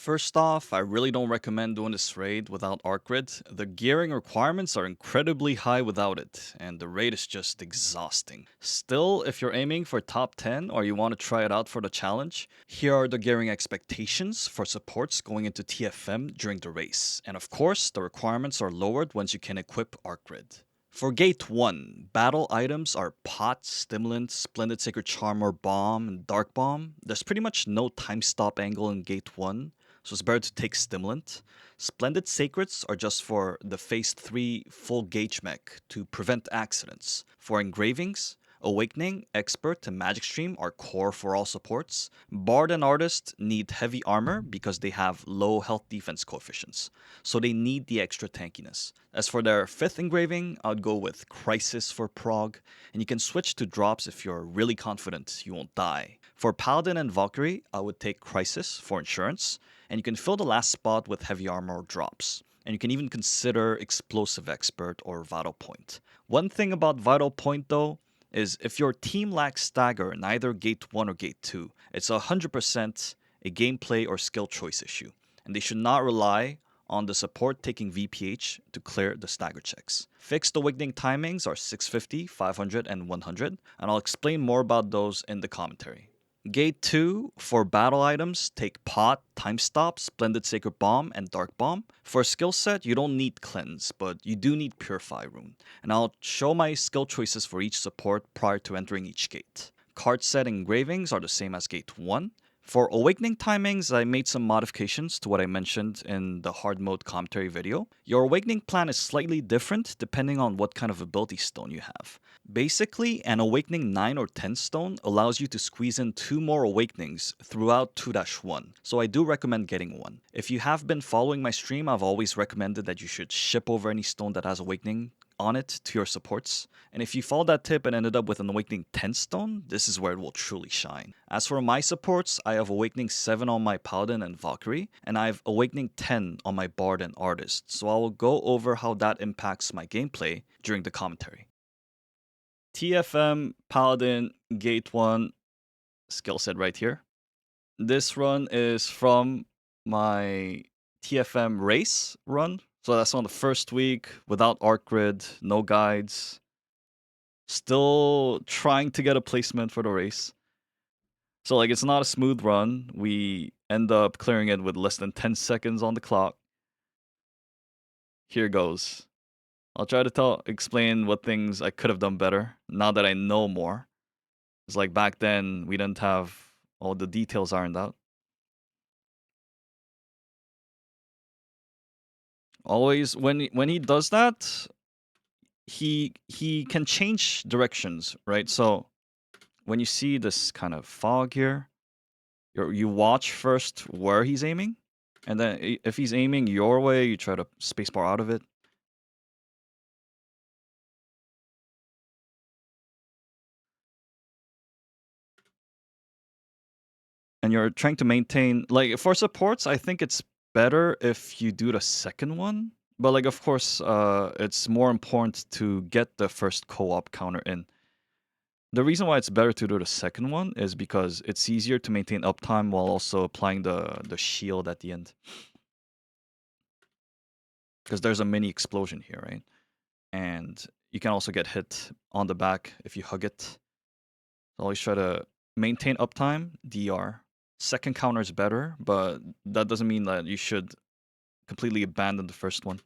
First off, I really don't recommend doing this raid without Arc Grid. The gearing requirements are incredibly high without it, and the raid is just exhausting. Still, if you're aiming for top 10 or you want to try it out for the challenge, here are the gearing expectations for supports going into TFM during the race. And of course, the requirements are lowered once you can equip Arc Grid. For Gate 1, battle items are Pot, Stimulant, Splendid Sacred Charm or Bomb, and Dark Bomb. There's pretty much no time stop angle in Gate 1, so it's better to take Stimulant. Splendid Sacreds are just for the Phase 3 full gauge mech to prevent accidents. For engravings, Awakening, Expert, and Magic Stream are core for all supports. Bard and Artist need heavy armor because they have low health defense coefficients, so they need the extra tankiness. As for their 5th engraving, I'd go with Crisis for Prog, and you can switch to drops if you're really confident you won't die. For Paladin and Valkyrie, I would take Crisis for insurance, and you can fill the last spot with heavy armor drops. And you can even consider Explosive Expert or Vital Point. One thing about Vital Point though, is if your team lacks stagger in either Gate 1 or Gate 2, it's 100% a gameplay or skill choice issue, and they should not rely on the support taking VPH to clear the stagger checks. Fixed awakening timings are 650, 500, and 100, and I'll explain more about those in the commentary. Gate 2, for battle items, take Pot, Time Stop, Splendid Sacred Bomb, and Dark Bomb. For a skill set, you don't need Cleanse, but you do need Purify Rune. And I'll show my skill choices for each support prior to entering each gate. Card set engravings are the same as Gate 1. For awakening timings, I made some modifications to what I mentioned in the hard mode commentary video. Your awakening plan is slightly different depending on what kind of ability stone you have. Basically, an awakening 9 or 10 stone allows you to squeeze in 2 more awakenings throughout 2-1, so I do recommend getting one. If you have been following my stream, I've always recommended that you should ship over any stone that has awakening on it to your supports, and if you followed that tip and ended up with an awakening 10 stone, this is where it will truly shine. As for my supports, I have awakening 7 on my Paladin and Valkyrie, and I have awakening 10 on my Bard and Artist, so I will go over how that impacts my gameplay during the commentary. TFM Paladin Gate 1 skill set right here. This run is from my TFM race run. So that's on the first week without Arc Grid, no guides. Still trying to get a placement for the race. So like it's not a smooth run. We end up clearing it with less than 10 seconds on the clock. Here goes. I'll try to explain what things I could have done better now that I know more. It's like back then we didn't have all the details ironed out. Always when he does that, he can change directions, right? So when you see this kind of fog here, you watch first where he's aiming, and then if he's aiming your way, you try to spacebar out of it. And you're trying to maintain, like for supports, I think it's better if you do the second one. But like of course, it's more important to get the first co-op counter in. The reason why it's better to do the second one is because it's easier to maintain uptime while also applying the shield at the end. Because there's a mini explosion here, right? And you can also get hit on the back if you hug it. So always try to maintain uptime, DR. Second counter is better, but that doesn't mean that you should completely abandon the first one.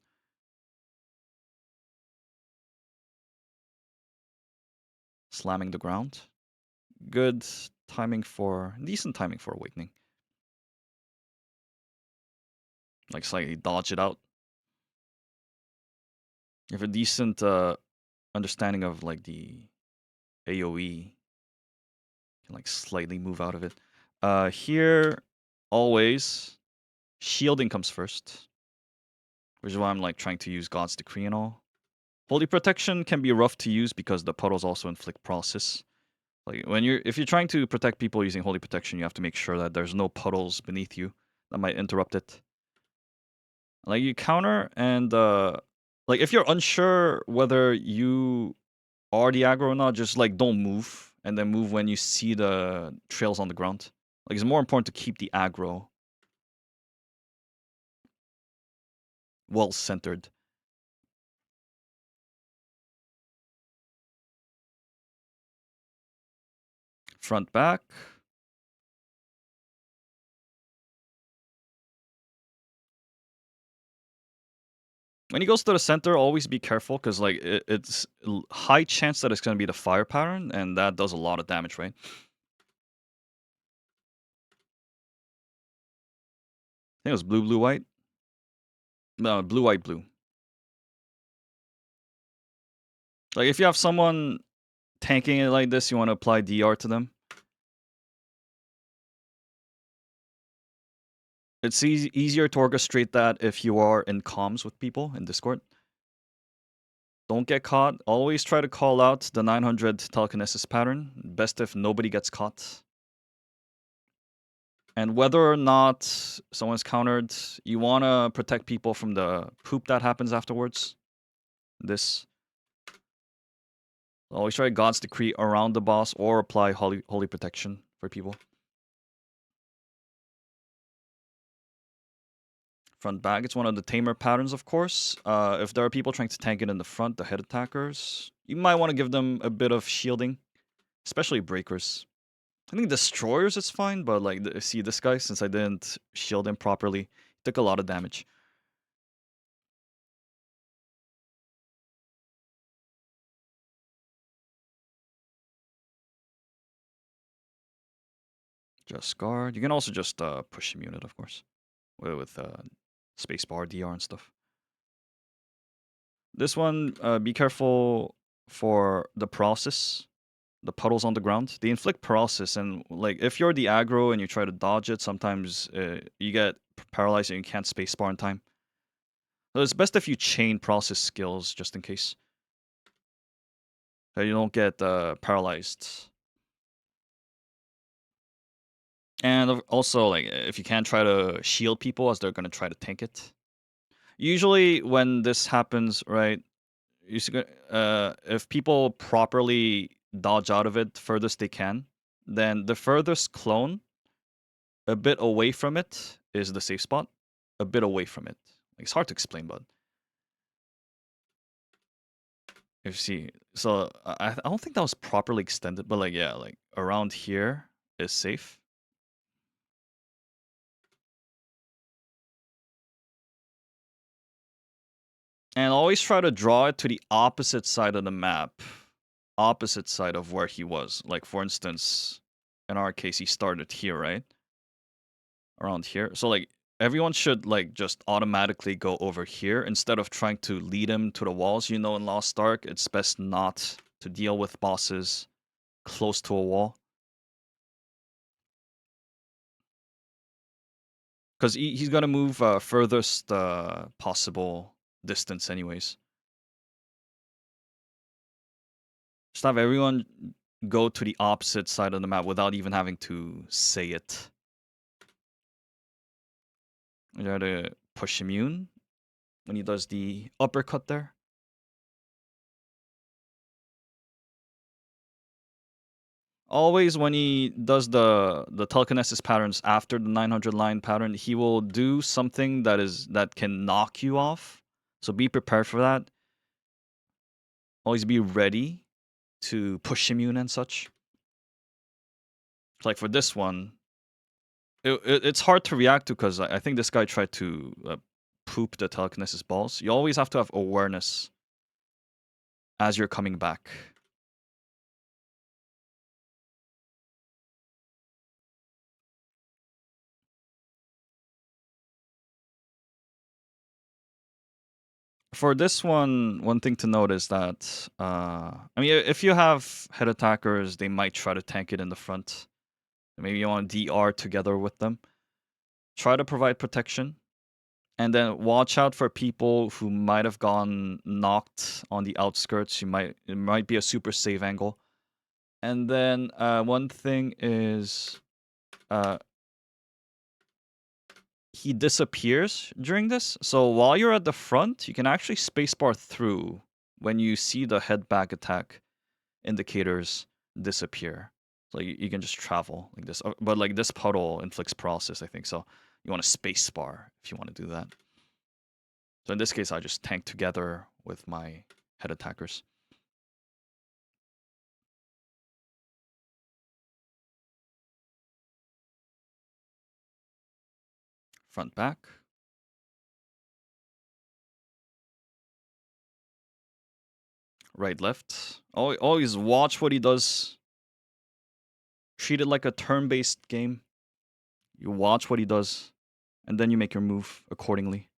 Slamming the ground. Good timing decent timing for awakening. Like slightly dodge it out. You have a decent understanding of like the AoE. You can like slightly move out of it. Here, always, shielding comes first. Which is why I'm like trying to use God's Decree and all. Holy Protection can be rough to use because the puddles also inflict process. Like if you're trying to protect people using Holy Protection, you have to make sure that there's no puddles beneath you that might interrupt it. Like you counter and like if you're unsure whether you are the aggro or not, just like don't move and then move when you see the trails on the ground. Like it's more important to keep the aggro well centered. Front back. When he goes to the center, always be careful because like it's high chance that it's going to be the fire pattern, and that does a lot of damage, right? I think it was blue, blue, white. No, blue, white, blue. Like if you have someone tanking it like this, you want to apply DR to them. It's easier to orchestrate that if you are in comms with people in Discord. Don't get caught. Always try to call out the 900 telekinesis pattern. Best if nobody gets caught. And whether or not someone's countered, you want to protect people from the poop that happens afterwards. This. Always try God's Decree around the boss or apply Holy Protection for people. Front back, it's one of the tamer patterns, of course. If there are people trying to tank it in the front, the head attackers, you might want to give them a bit of shielding, especially breakers. I think destroyers is fine, but like, see this guy, since I didn't shield him properly, he took a lot of damage. Just guard. You can also just push him unit, of course, with spacebar, DR, and stuff. This one, be careful for the process. The puddles on the ground, they inflict paralysis, and like if you're the aggro and you try to dodge it, sometimes you get paralyzed and you can't spacebar in time. So it's best if you chain process skills just in case, so you don't get paralyzed. And also, like if you can, try to shield people as they're gonna try to tank it. Usually, when this happens, right, if people properly dodge out of it furthest they can, then the furthest clone a bit away from it is the safe spot. A bit away from it. Like, it's hard to explain, but if you see, so I don't think that was properly extended, but like yeah, like around here is safe. And always try to draw it to the opposite side of the map, opposite side of where he was. Like for instance, in our case, he started here, right? Around here. So like everyone should like just automatically go over here instead of trying to lead him to the walls. You know, in Lost Ark, it's best not to deal with bosses close to a wall. Because he's going to move furthest possible distance anyways. Just have everyone go to the opposite side of the map without even having to say it. You got to push immune when he does the uppercut there. Always when he does the telekinesis patterns after the 900 line pattern, he will do something that can knock you off. So be prepared for that. Always be ready to push immune and such. Like for this one, it's hard to react to because I think this guy tried to poop the telekinesis balls. You always have to have awareness as you're coming back. For this one thing to note is that I mean, if you have head attackers, they might try to tank it in the front. Maybe you want to DR together with them. Try to provide protection. And then watch out for people who might have gone knocked on the outskirts. It might be a super save angle. And then one thing is he disappears during this. So while you're at the front, you can actually spacebar through when you see the head back attack indicators disappear. So you can just travel like this. But like this puddle inflicts paralysis, I think. So you want to spacebar if you want to do that. So in this case, I just tank together with my head attackers. Front, back. Right, left. Always watch what he does. Treat it like a turn-based game. You watch what he does, and then you make your move accordingly.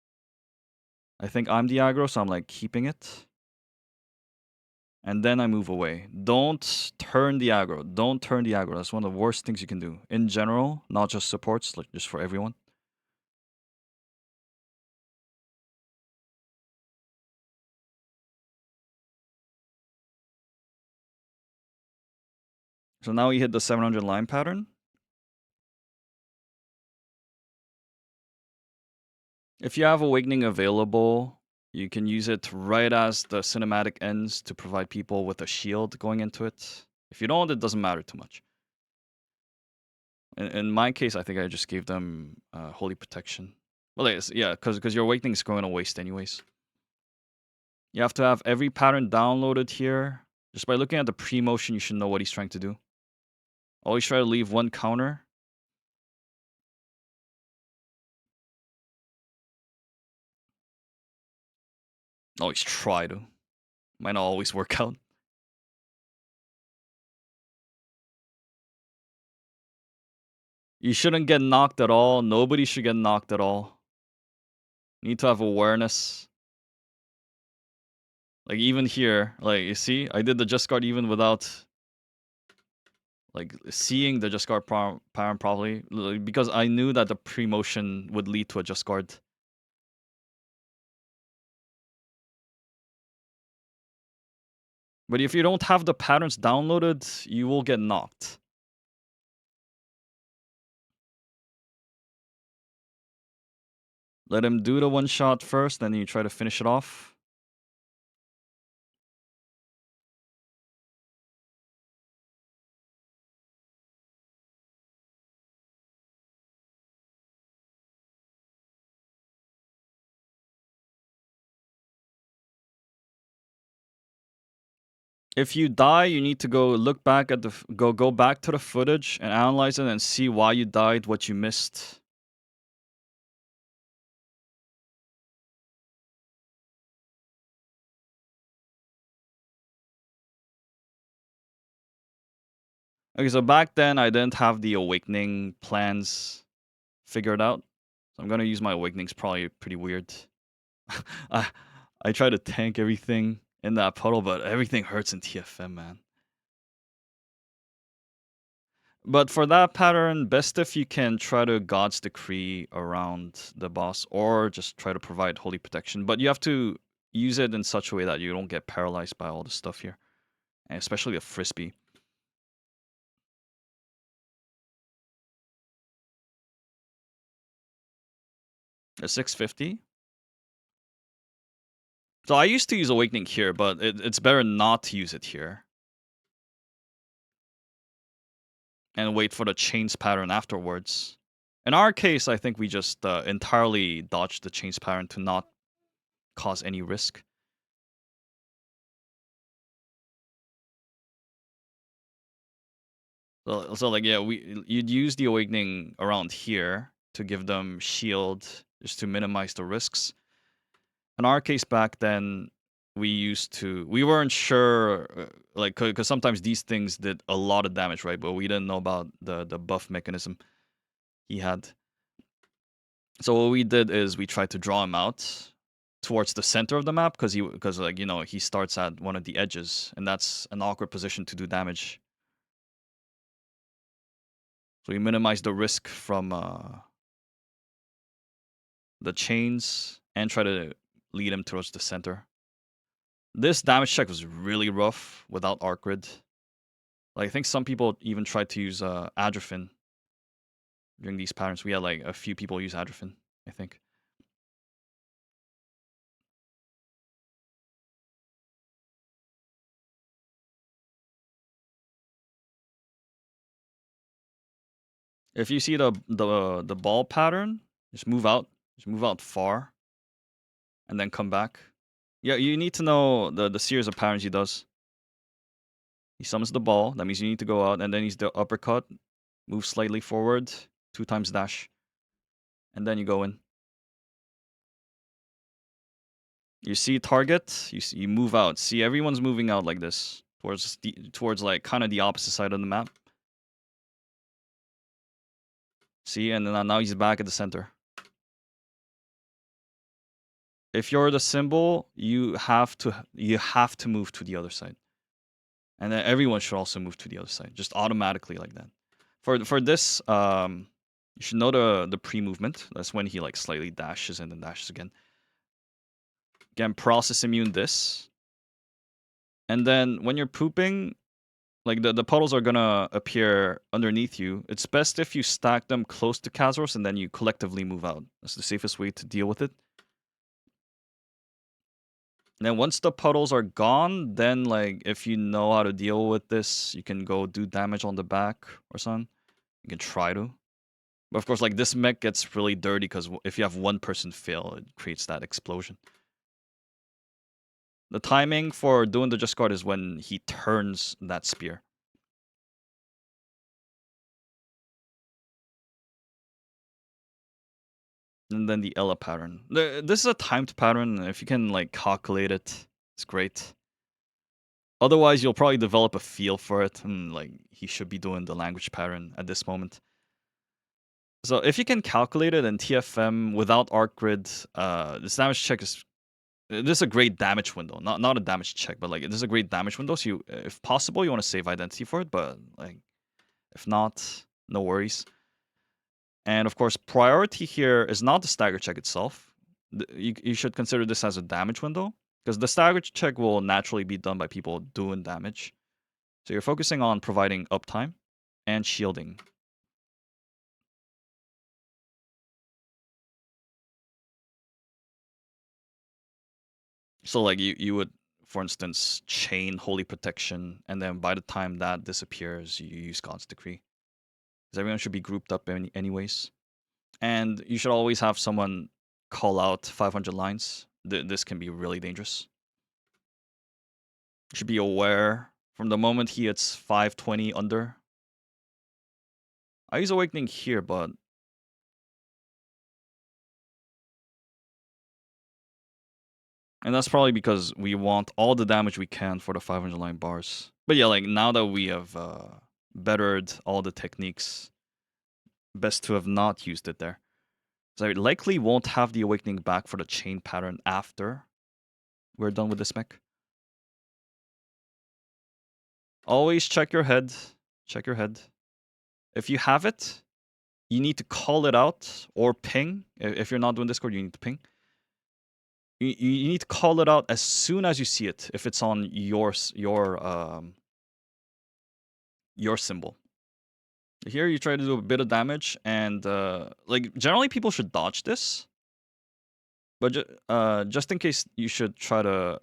I think I'm the aggro, so I'm like keeping it. And then I move away. Don't turn the aggro. Don't turn the aggro. That's one of the worst things you can do. In general, not just supports, like just for everyone. So now we hit the 700 line pattern. If you have Awakening available, you can use it right as the cinematic ends to provide people with a shield going into it. If you don't, it doesn't matter too much. In my case, I think I just gave them Holy Protection. Well, yeah, because your Awakening is going to waste anyways. You have to have every pattern downloaded here. Just by looking at the pre-motion, you should know what he's trying to do. Always try to leave one counter. Always try to. Might not always work out. You shouldn't get knocked at all. Nobody should get knocked at all. You need to have awareness. Like even here, like you see, I did the just guard even without like seeing the just guard pattern properly, because I knew that the pre-motion would lead to a just guard. But if you don't have the patterns downloaded, you will get knocked. Let him do the one shot first, then you try to finish it off. If you die, you need to go look back at the go back to the footage and analyze it and see why you died, what you missed. Okay, so back then I didn't have the awakening plans figured out. So I'm gonna use my awakenings probably pretty weird. I I try to tank everything in that puddle, but everything hurts in TFM, man. But for that pattern, best if you can try to God's Decree around the boss, or just try to provide Holy Protection. But you have to use it in such a way that you don't get paralyzed by all the stuff here, and especially a Frisbee. A 650. So I used to use Awakening here, but it's better not to use it here. And wait for the chains pattern afterwards. In our case, I think we just entirely dodged the chains pattern to not cause any risk. So like yeah, you'd use the awakening around here to give them shield just to minimize the risks. In our case back then, we weren't sure like because sometimes these things did a lot of damage, right? But we didn't know about the buff mechanism he had. So what we did is we tried to draw him out towards the center of the map because like you know he starts at one of the edges and that's an awkward position to do damage. So we minimize the risk from the chains and try to lead him towards the center. This damage check was really rough without arc grid. Like I think some people even tried to use Adrofin during these patterns. We had like a few people use Adrofin, I think. If you see the ball pattern, just move out far. and then come back. Yeah, you need to know the series of patterns he does. He summons the ball. That means you need to go out, and then he's the uppercut, move slightly forward, 2 times dash, and then you go in. You see target, you move out. See, everyone's moving out like this towards like kind of the opposite side of the map. See, and then now he's back at the center. If you're the symbol, you have to move to the other side, and then everyone should also move to the other side, just automatically like that. For this, you should know the pre-movement. That's when he like slightly dashes and then dashes again. Again, process immune this, and then when you're pooping, like the puddles are gonna appear underneath you. It's best if you stack them close to Kazeros and then you collectively move out. That's the safest way to deal with it. And then once the puddles are gone, then like if you know how to deal with this, you can go do damage on the back or something. You can try to. But of course, like this mech gets really dirty because if you have one person fail, it creates that explosion. The timing for doing the Just Guard is when he turns that spear. And then the Ella pattern. This is a timed pattern. If you can like calculate it, it's great. Otherwise, you'll probably develop a feel for it, and like he should be doing the language pattern at this moment. So if you can calculate it in TFM without arc grid, this damage check is this is a great damage window. Not a damage check, but like this is a great damage window. So you, if possible, you want to save identity for it, but like if not, no worries. And of course, priority here is not the stagger check itself. You should consider this as a damage window, because the stagger check will naturally be done by people doing damage. So you're focusing on providing uptime and shielding. So like you would, for instance, chain Holy Protection, and then by the time that disappears, you use God's Decree. Because everyone should be grouped up anyways. And you should always have someone call out 500 lines. This can be really dangerous. You should be aware from the moment he hits 520 under. I use Awakening here, but and that's probably because we want all the damage we can for the 500 line bars. But yeah, like now that we have bettered all the techniques, best to have not used it there. So I likely won't have the Awakening back for the chain pattern after we're done with this mech. Always check your head. Check your head. If you have it, you need to call it out or ping. If you're not doing Discord, you need to ping. You need to call it out as soon as you see it. If it's on your symbol. Here you try to do a bit of damage, and like generally people should dodge this, but just in case, you should try to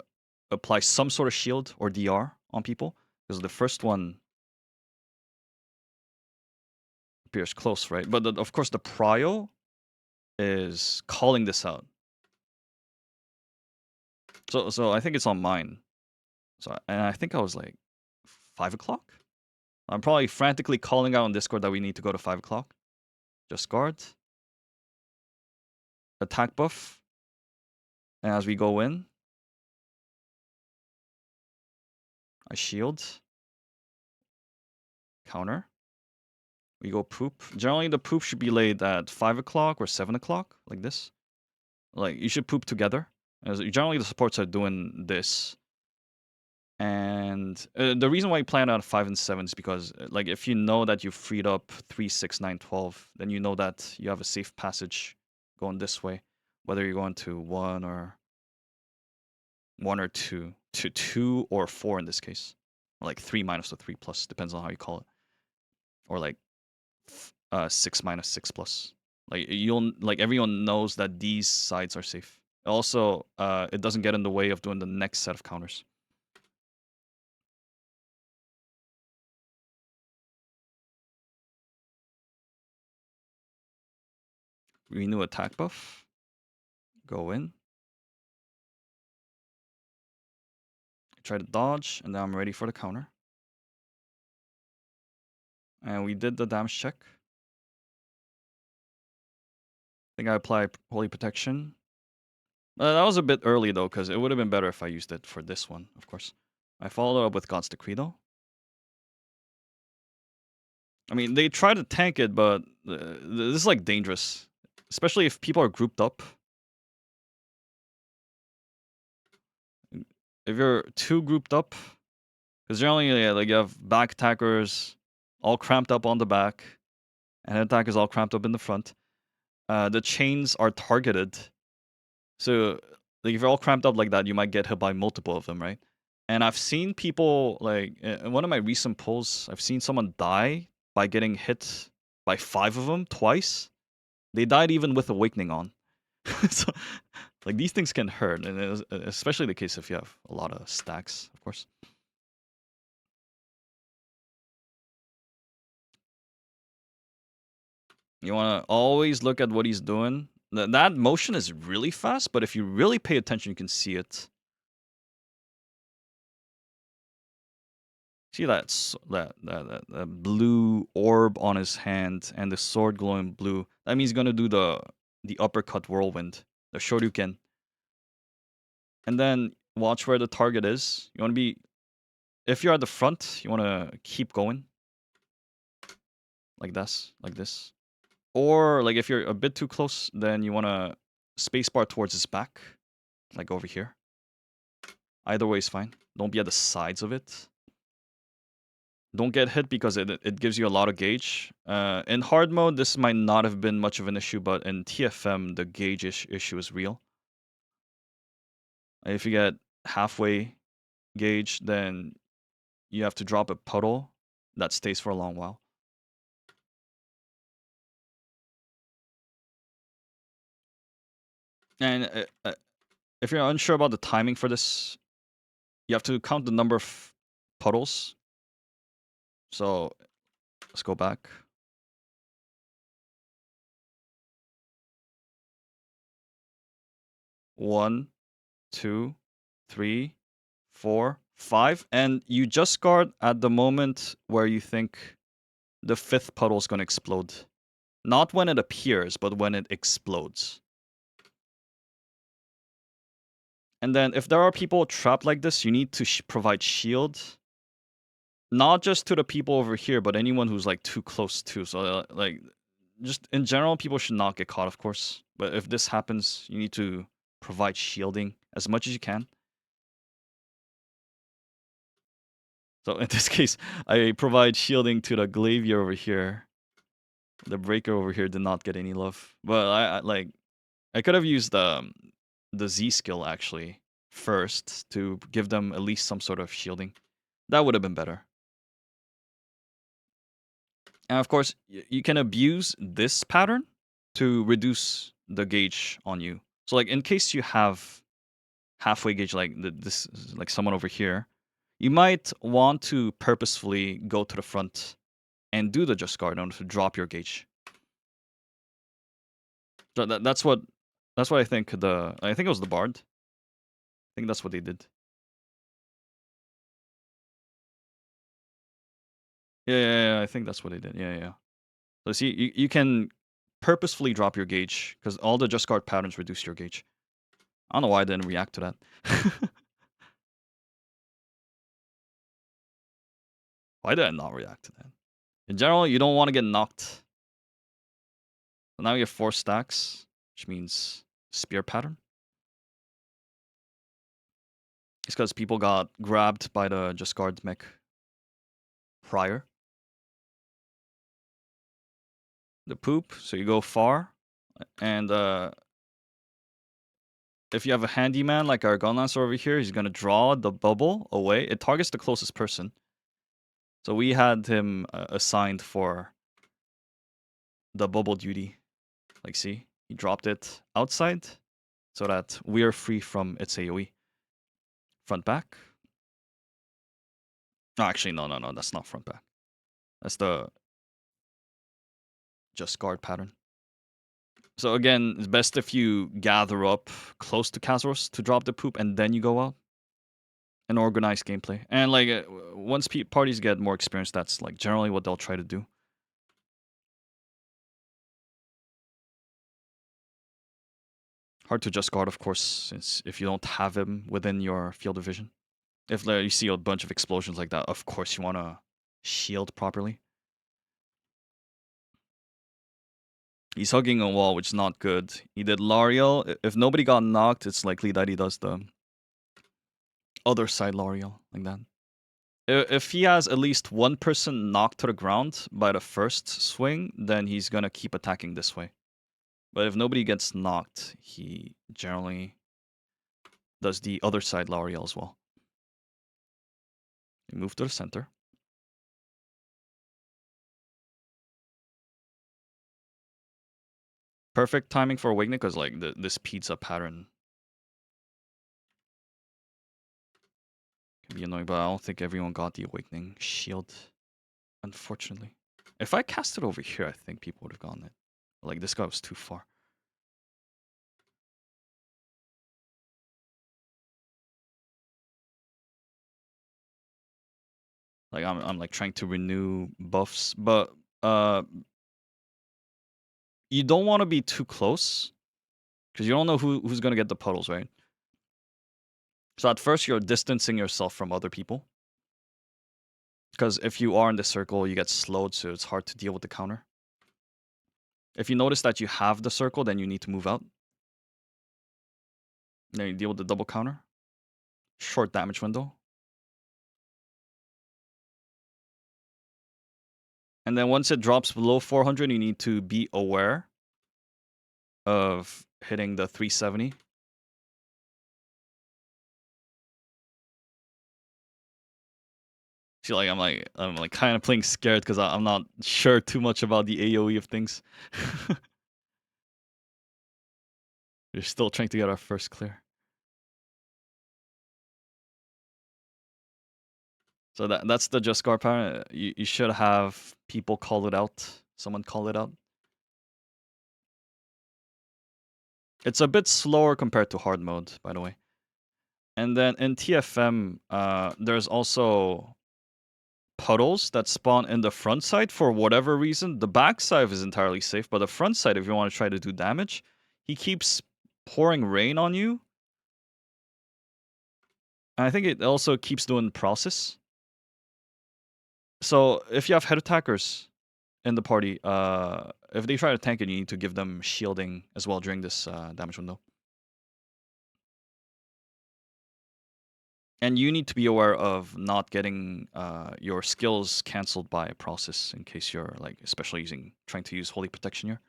apply some sort of shield or DR on people, because the first one appears close, right? But of course the prio is calling this out. So I think it's on mine. And I think I was like 5 o'clock. I'm probably frantically calling out on Discord that we need to go to 5 o'clock. Just guard. Attack buff. And as we go in, I shield. Counter. We go poop. Generally, the poop should be laid at 5 o'clock or 7 o'clock, like this. Like, you should poop together. As generally, the supports are doing this. And the reason why you plan on 5 and 7 is because, like, if you know that you've freed up 3, 6, 9, 12, then you know that you have a safe passage going this way. Whether you're going to 1 or 2, to 2 or 4 in this case. Like 3 minus or 3 plus, depends on how you call it. Or like 6 minus 6 plus. Like everyone knows that these sides are safe. Also, it doesn't get in the way of doing the next set of counters. Renew attack buff. Go in. try to dodge, and then I'm ready for the counter. And we did the damage check. I think I apply Holy Protection. That was a bit early though, because it would have been better if I used it for this one, of course. I followed up with God's Decree though. I mean, they try to tank it, but this is like dangerous. Especially if people are grouped up. If you're too grouped up, because generally like you have back attackers all cramped up on the back, and attackers all cramped up in the front. The chains are targeted. So like if you're all cramped up like that, you might get hit by multiple of them, right? And I've seen people like in one of my recent polls, I've seen someone die by getting hit by 5 of them twice. They died even with Awakening on. So like these things can hurt, and it is especially the case if you have a lot of stacks, of course. You want to always look at what he's doing. That motion is really fast, but if you really pay attention, you can see it. See that blue orb on his hand and the sword glowing blue. That means he's gonna do the uppercut whirlwind, the shoryuken. And then watch where the target is. You want to be, if you're at the front, you want to keep going like this, like this. Or like if you're a bit too close, then you want to spacebar towards his back, like over here. Either way is fine. Don't be at the sides of it. Don't get hit because it gives you a lot of gauge. In hard mode, this might not have been much of an issue, but in TFM, the gauge issue is real. If you get halfway gauge, then you have to drop a puddle that stays for a long while. And if you're unsure about the timing for this, you have to count the number of puddles. So let's go back. 1, 2, 3, 4, 5. And you just guard at the moment where you think the 5th puddle is going to explode. Not when it appears, but when it explodes. And then if there are people trapped like this, you need to provide shield. Not just to the people over here, but anyone who's like too close too. So like, just in general, people should not get caught, of course. But if this happens, you need to provide shielding as much as you can. So in this case, I provide shielding to the Glavier over here. The Breaker over here did not get any love. But I could have used the Z skill actually first to give them at least some sort of shielding. That would have been better. And of course, you can abuse this pattern to reduce the gauge on you. So like in case you have halfway gauge like this, like someone over here, you might want to purposefully go to the front and do the just guard in order to drop your gauge. So that's what I think I think it was the Bard. I think that's what they did. Yeah, I think that's what they did. Yeah. So see, you can purposefully drop your gauge because all the just guard patterns reduce your gauge. I don't know why I didn't react to that. Why did I not react to that? In general, you don't want to get knocked. So now you have 4 stacks, which means spear pattern. It's because people got grabbed by the just guard mech prior. The poop, so you go far, and if you have a handyman like our Gunlancer over here, he's gonna draw the bubble away. It targets the closest person. So we had him assigned for the bubble duty. Like, see, he dropped it outside so that we're free from its AoE. Front back. No, actually, no, that's not front back. That's the just guard pattern. So again, it's best if you gather up close to Kazeros to drop the poop and then you go out. and organized gameplay. And like once parties get more experience, that's like generally what they'll try to do. Hard to just guard, of course, since if you don't have him within your field of vision. If you see a bunch of explosions like that, of course you want to shield properly. He's hugging a wall, which is not good. He did L'Oreal. If nobody got knocked, it's likely that he does the other side L'Oreal, like that. If he has at least one person knocked to the ground by the first swing, then he's gonna keep attacking this way. But if nobody gets knocked, he generally does the other side L'Oreal as well. You move to the center. Perfect timing for awakening because like this pizza pattern can be annoying, but I don't think everyone got the awakening shield, unfortunately. If I cast it over here, I think people would have gotten it. Like this guy was too far. Like I'm like trying to renew buffs, but you don't want to be too close because you don't know who's gonna get the puddles, right? So at first you're distancing yourself from other people because if you are in the circle, you get slowed, so it's hard to deal with the counter. If you notice that you have the circle, then you need to move out. Then you deal with the double counter. Short damage window. And then once it drops below 400, you need to be aware of hitting the 370. Feel like I'm like kind of playing scared because I'm not sure too much about the AoE of things. We're still trying to get our first clear. So that's the just guard pattern. You should have people call it out. Someone call it out. It's a bit slower compared to hard mode, by the way. And then in TFM, there's also puddles that spawn in the front side for whatever reason. The back side is entirely safe, but the front side, if you want to try to do damage, he keeps pouring rain on you. And I think it also keeps doing process. So if you have head attackers in the party, if they try to tank it, you need to give them shielding as well during this damage window. And you need to be aware of not getting your skills cancelled by a process in case you're like, especially trying to use holy protection here.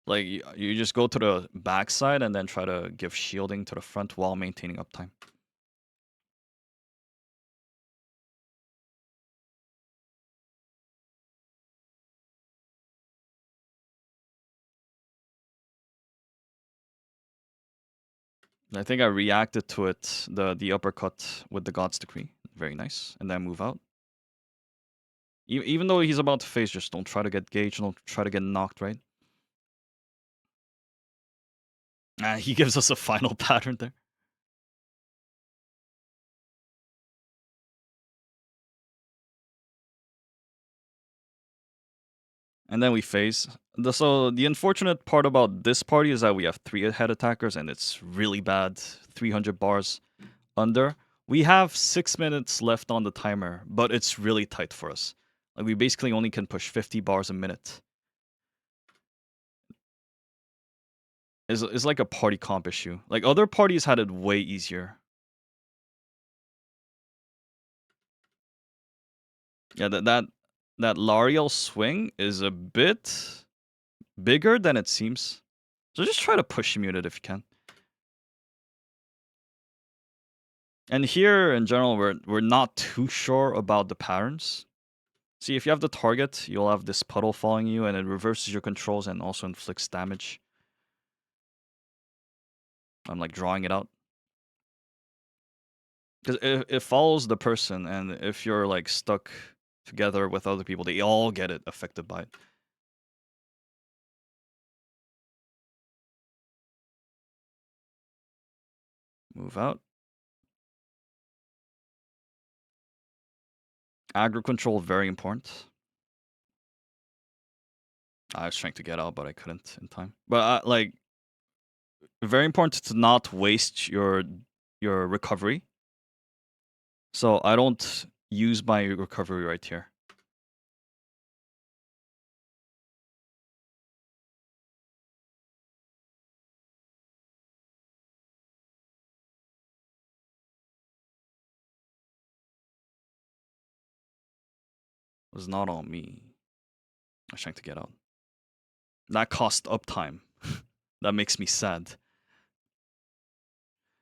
Like you just go to the back side and then try to give shielding to the front while maintaining uptime. I think I reacted to it, the uppercut with the God's Decree. Very nice. And then move out. Even though he's about to phase, just don't try to get gauged, don't try to get knocked, right? He gives us a final pattern there. And then we phase. So the unfortunate part about this party is that we have 3 head attackers and it's really bad. 300 bars under. We have 6 minutes left on the timer, but it's really tight for us. Like we basically only can push 50 bars a minute. It's like a party comp issue. Like other parties had it way easier. Yeah, that L'Oreal swing is a bit bigger than it seems. So just try to push mute it if you can. And here in general, we're not too sure about the patterns. See, if you have the target, you'll have this puddle following you, and it reverses your controls and also inflicts damage. I'm like drawing it out. Because it follows the person, and if you're like stuck together with other people, they all get it affected by it. Move out. Aggro control, very important. I was trying to get out, but I couldn't in time. But like, very important to not waste your recovery. So I don't use my recovery right here. It was not on me. I was trying to get out. That cost uptime. That makes me sad.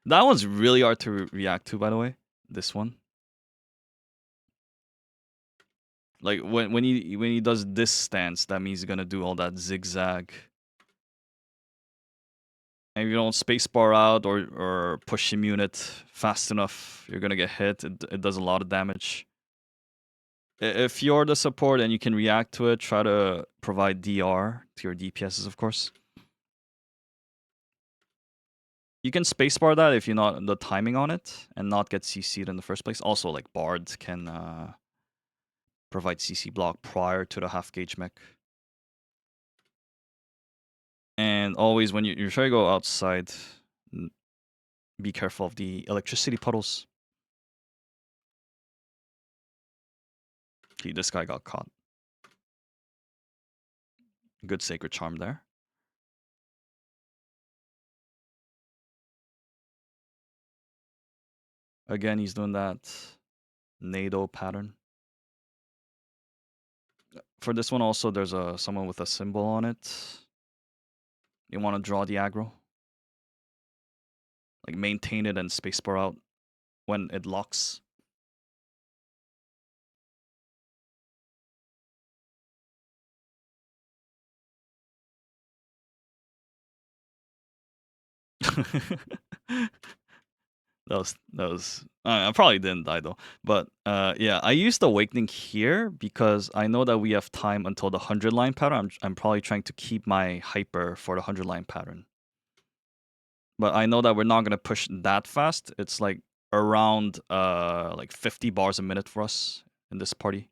That one's really hard to react to, by the way. This one. Like when he does this stance, that means he's gonna do all that zigzag. And if you don't spacebar out or push immune it fast enough, you're gonna get hit. It does a lot of damage. If you're the support and you can react to it, try to provide DR to your DPSs, of course. You can spacebar that if you're not the timing on it and not get CC'd in the first place. Also, like Bard can provide CC block prior to the half gauge mech. And always when you're trying to go outside, be careful of the electricity puddles. Okay, this guy got caught. Good Sacred Charm there. Again, he's doing that NATO pattern. For this one also, there's someone with a symbol on it. You want to draw the aggro. Like maintain it and spacebar out when it locks. that was I probably didn't die though. But yeah, I used Awakening here because I know that we have time until the 100 line pattern. I'm probably trying to keep my hyper for the 100 line pattern. But I know that we're not gonna push that fast. It's like around like 50 bars a minute for us in this party.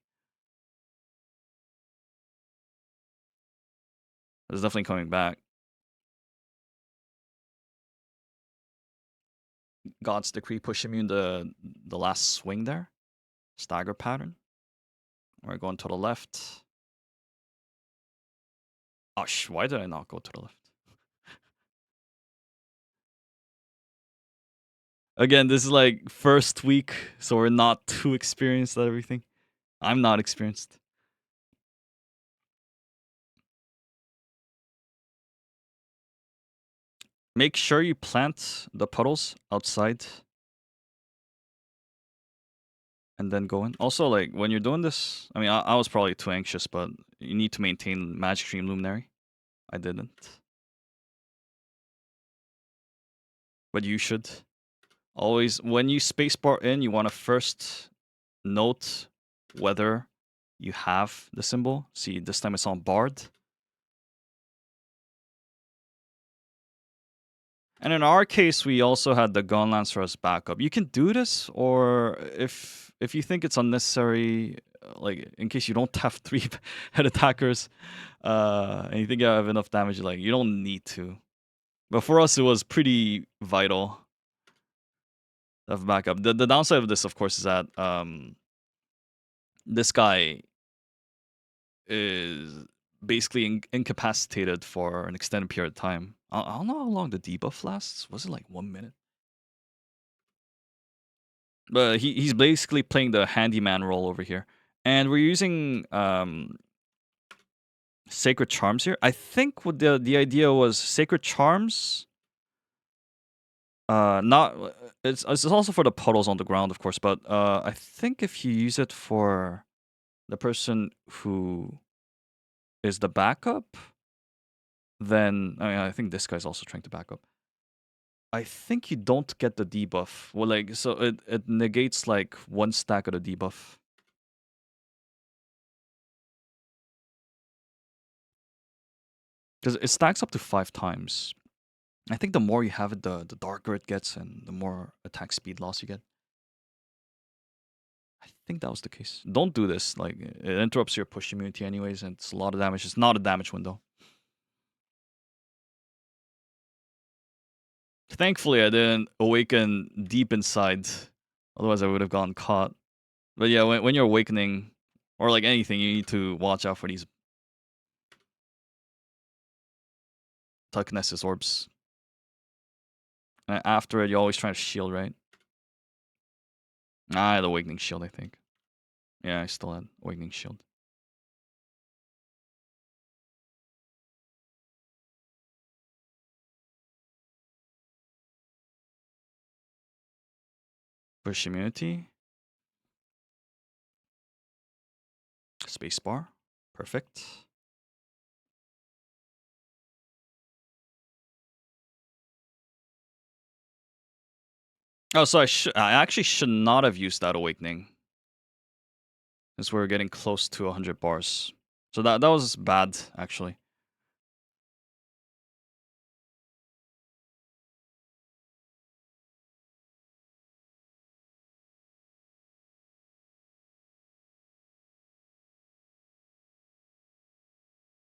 It's definitely coming back. God's Decree push immune the last swing there. Stagger pattern. We're going to the left. Oh, why did I not go to the left? Again, this is like first week, so we're not too experienced at everything. I'm not experienced. Make sure you plant the puddles outside. And then go in. Also, like, when you're doing this, I mean, I was probably too anxious, but you need to maintain Magic Stream Luminary. I didn't. But you should. Always, when you spacebar in, you want to first note whether you have the symbol. See, this time it's on Bard. And in our case, we also had the Gun Lancer as backup. You can do this, or if you think it's unnecessary, like in case you don't have 3 head attackers, and you think you have enough damage, like you don't need to. But for us, it was pretty vital to have backup. The downside of this, of course, is that this guy is basically incapacitated for an extended period of time. I don't know how long the debuff lasts. Was it like 1 minute? But he's basically playing the handyman role over here. And we're using Sacred Charms here. I think what the idea was Sacred Charms. Not it's also for the puddles on the ground, of course, but I think if you use it for the person who is the backup, then I think this guy's also trying to back up. I think you don't get the debuff. Well, like, so it negates like 1 stack of the debuff. Because it stacks up to 5 times. I think the more you have it, the darker it gets and the more attack speed loss you get. I think that was the case. Don't do this. Like, it interrupts your push immunity anyways, and it's a lot of damage. It's not a damage window. Thankfully, I didn't awaken deep inside. Otherwise, I would have gotten caught. But yeah, when you're awakening, or like anything, you need to watch out for these Telekinesis orbs. And after it, you're always trying to shield, right? I had Awakening Shield, I think. Yeah, I still had Awakening Shield. Push immunity. Spacebar. Perfect. Oh, so I actually should not have used that Awakening. Since we're getting close to 100 bars. So that was bad, actually.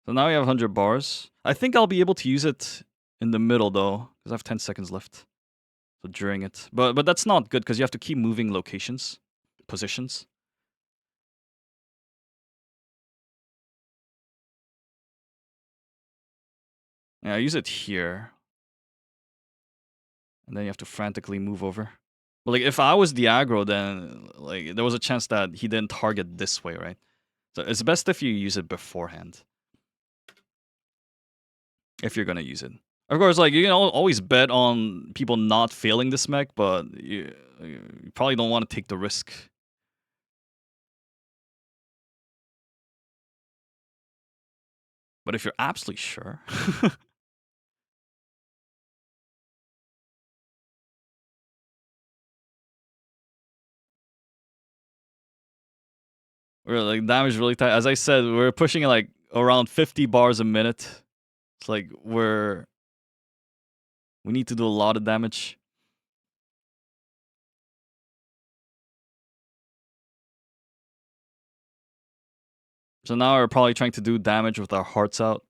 So now we have 100 bars. I think I'll be able to use it in the middle, though, because I have 10 seconds left. So during it. But that's not good, because you have to keep moving locations. Positions. Yeah, I use it here. And then you have to frantically move over. But like, if I was the aggro, then like there was a chance that he didn't target this way, right? So it's best if you use it beforehand. If you're gonna use it. Of course, like, you can always bet on people not failing this mech, but you probably don't want to take the risk. But if you're absolutely sure... we're like, damage really tight. As I said, we're pushing like around 50 bars a minute. It's like we need to do a lot of damage. So now we're probably trying to do damage with our hearts out.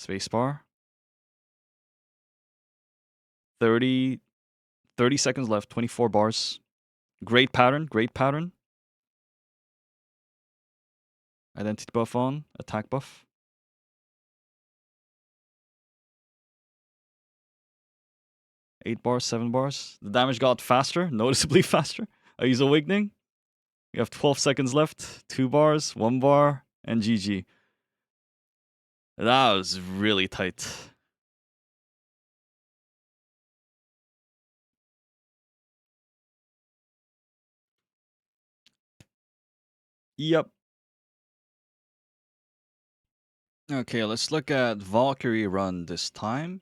Spacebar. 30 seconds left, 24 bars. Great pattern, great pattern. Identity buff on, attack buff. 8 bars, 7 bars. The damage got faster, noticeably faster. I use Awakening. We have 12 seconds left. 2 bars, 1 bar, and GG. That was really tight. Yep. Okay, let's look at Valkyrie run this time.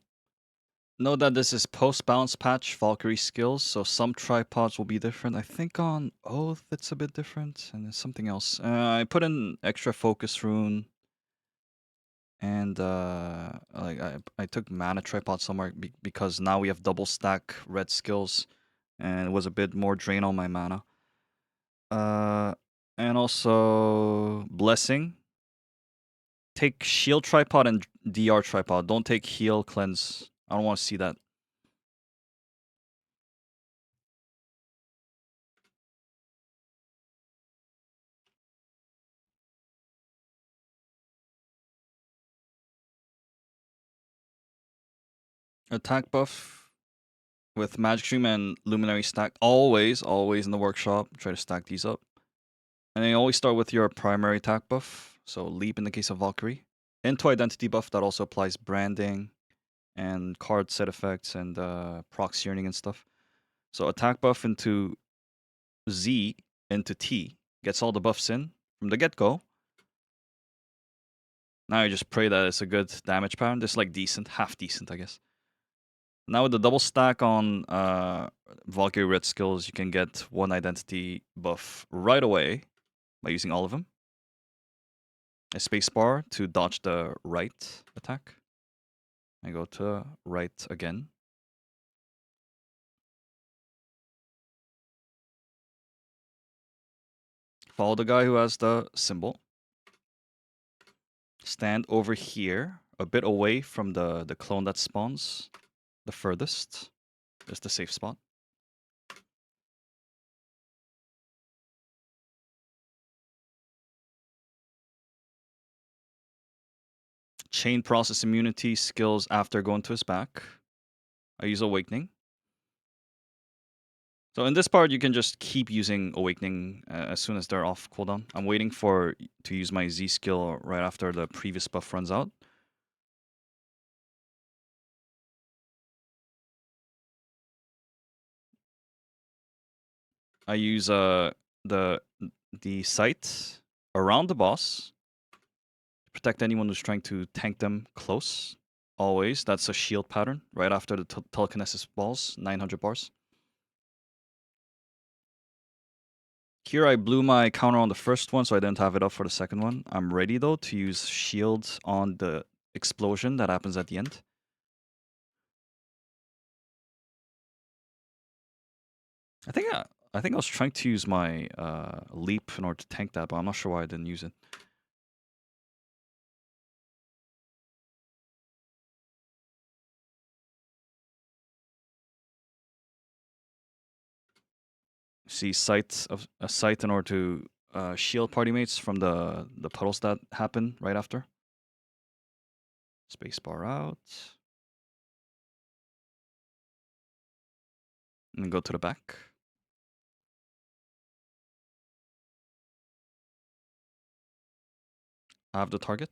Note that this is post-bounce patch Valkyrie skills, so some tripods will be different. I think on Oath it's a bit different, and there's something else. I put in extra focus rune, and like I took mana tripod somewhere because now we have double stack red skills, and it was a bit more drain on my mana. And also blessing. Take shield tripod and DR tripod. Don't take heal cleanse. I don't want to see that. Attack buff with Magic Stream and Luminary stack. Always in the workshop. Try to stack these up. And then you always start with your primary attack buff. So Leap in the case of Valkyrie. Into Identity buff that also applies branding and card set effects and proc yearning and stuff. So attack buff into Z into T. Gets all the buffs in from the get-go. Now you just pray that it's a good damage pattern. This is like decent, half decent, I guess. Now with the double stack on Valkyrie red skills, you can get one identity buff right away by using all of them. A spacebar to dodge the right attack. I go to right again. Follow the guy who has the symbol. Stand over here, a bit away from the clone that spawns. The furthest. There's the safe spot. Chain process immunity skills after going to his back. I use Awakening. So in this part, you can just keep using Awakening as soon as they're off cooldown. I'm waiting to use my Z skill right after the previous buff runs out. I use the sight around the boss. Protect anyone who's trying to tank them close. Always. That's a shield pattern. Right after the telekinesis balls. 900 bars. Here I blew my counter on the first one, so I didn't have it up for the second one. I'm ready, though, to use shields on the explosion that happens at the end. I think I was trying to use my leap in order to tank that, but I'm not sure why I didn't use it. See sight in order to shield party mates from the puddles that happen right after. Spacebar out. And then go to the back. I have the target.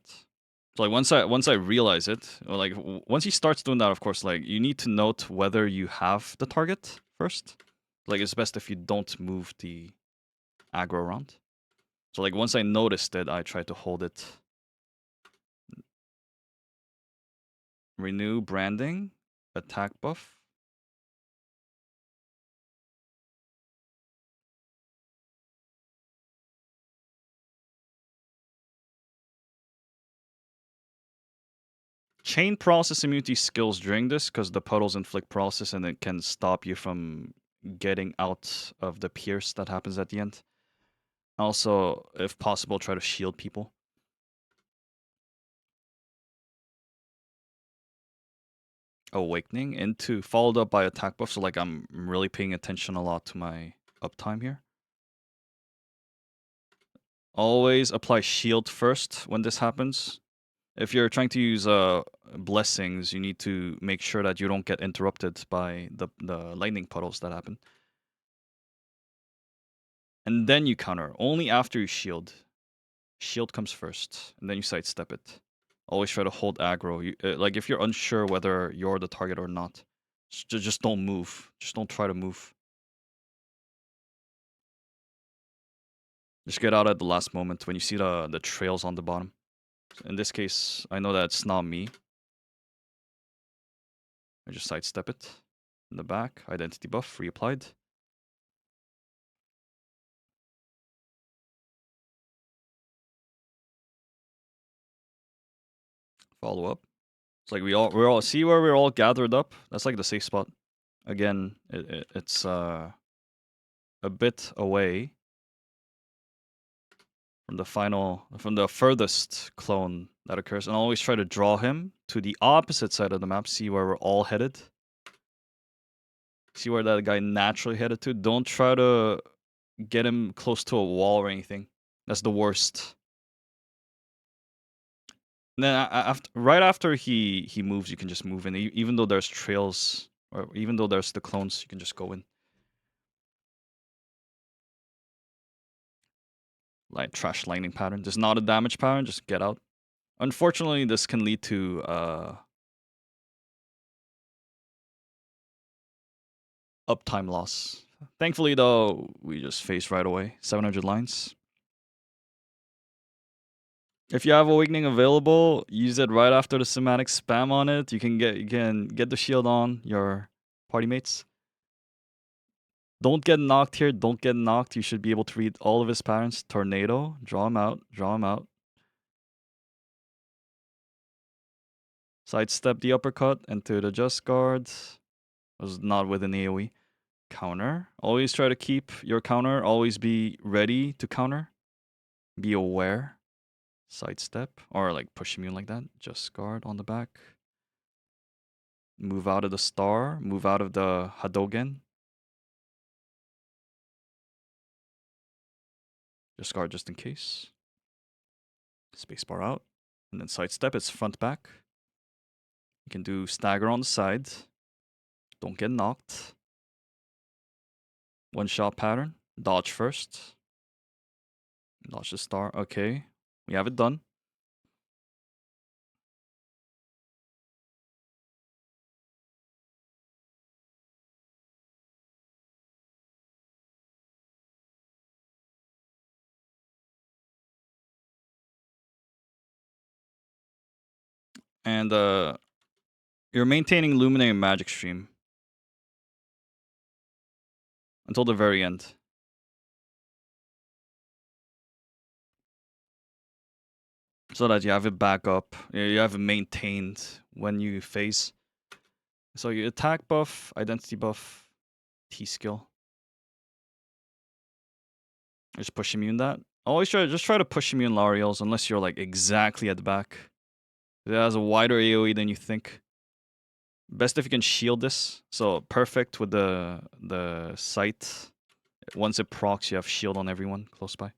So like once I realize it, or like once he starts doing that, of course, like you need to note whether you have the target first. Like it's best if you don't move the aggro around. So like once I noticed it, I try to hold it. Renew branding, attack buff. Chain process immunity skills during this because the puddles inflict process and it can stop you from getting out of the pierce that happens at the end. Also, if possible, try to shield people. Awakening into followed up by attack buff, so like I'm really paying attention a lot to my uptime here. Always apply shield first when this happens. If you're trying to use blessings, you need to make sure that you don't get interrupted by the lightning puddles that happen. And then you counter, only after you shield. Shield comes first, and then you sidestep it. Always try to hold aggro. Like if you're unsure whether you're the target or not, just don't move. Just don't try to move. Just get out at the last moment when you see the trails on the bottom. In this case, I know that it's not me. I just sidestep it. In the back, identity buff, reapplied. Follow up. It's like we're all see where we're all gathered up. That's like the safe spot. Again, it's a bit away from the furthest clone that occurs, and always try to draw him to the opposite side of the map. See where we're all headed. See where that guy naturally headed to. Don't try to get him close to a wall or anything. That's the worst. And then right after he moves, you can just move in. Even though there's trails, or even though there's the clones, you can just go in. Like trash lightning pattern. There's not a damage pattern, just get out. Unfortunately, this can lead to uptime loss. Thankfully, though, we just faced right away. 700 lines. If you have Awakening available, use it right after the somatic. Spam on it. You can get the shield on your party mates. Don't get knocked here. Don't get knocked. You should be able to read all of his patterns. Tornado. Draw him out. Draw him out. Sidestep the uppercut into the just guard. Was not within AoE. Counter. Always try to keep your counter. Always be ready to counter. Be aware. Sidestep. Or like push immune like that. Just guard on the back. Move out of the star. Move out of the Hadogen. Just guard just in case. Spacebar out. And then sidestep. It's front back. You can do stagger on the side. Don't get knocked. One shot pattern. Dodge first. Dodge the star. Okay. We have it done. And you're maintaining Illuminating Magic Stream until the very end. So that you have it back up. You have it maintained when you phase. So you attack buff, identity buff, T skill. Just push immune that. Always try to push immune Lariels unless you're like exactly at the back. It has a wider AoE than you think. Best if you can shield this. So perfect with the sight. Once it procs, you have shield on everyone close by.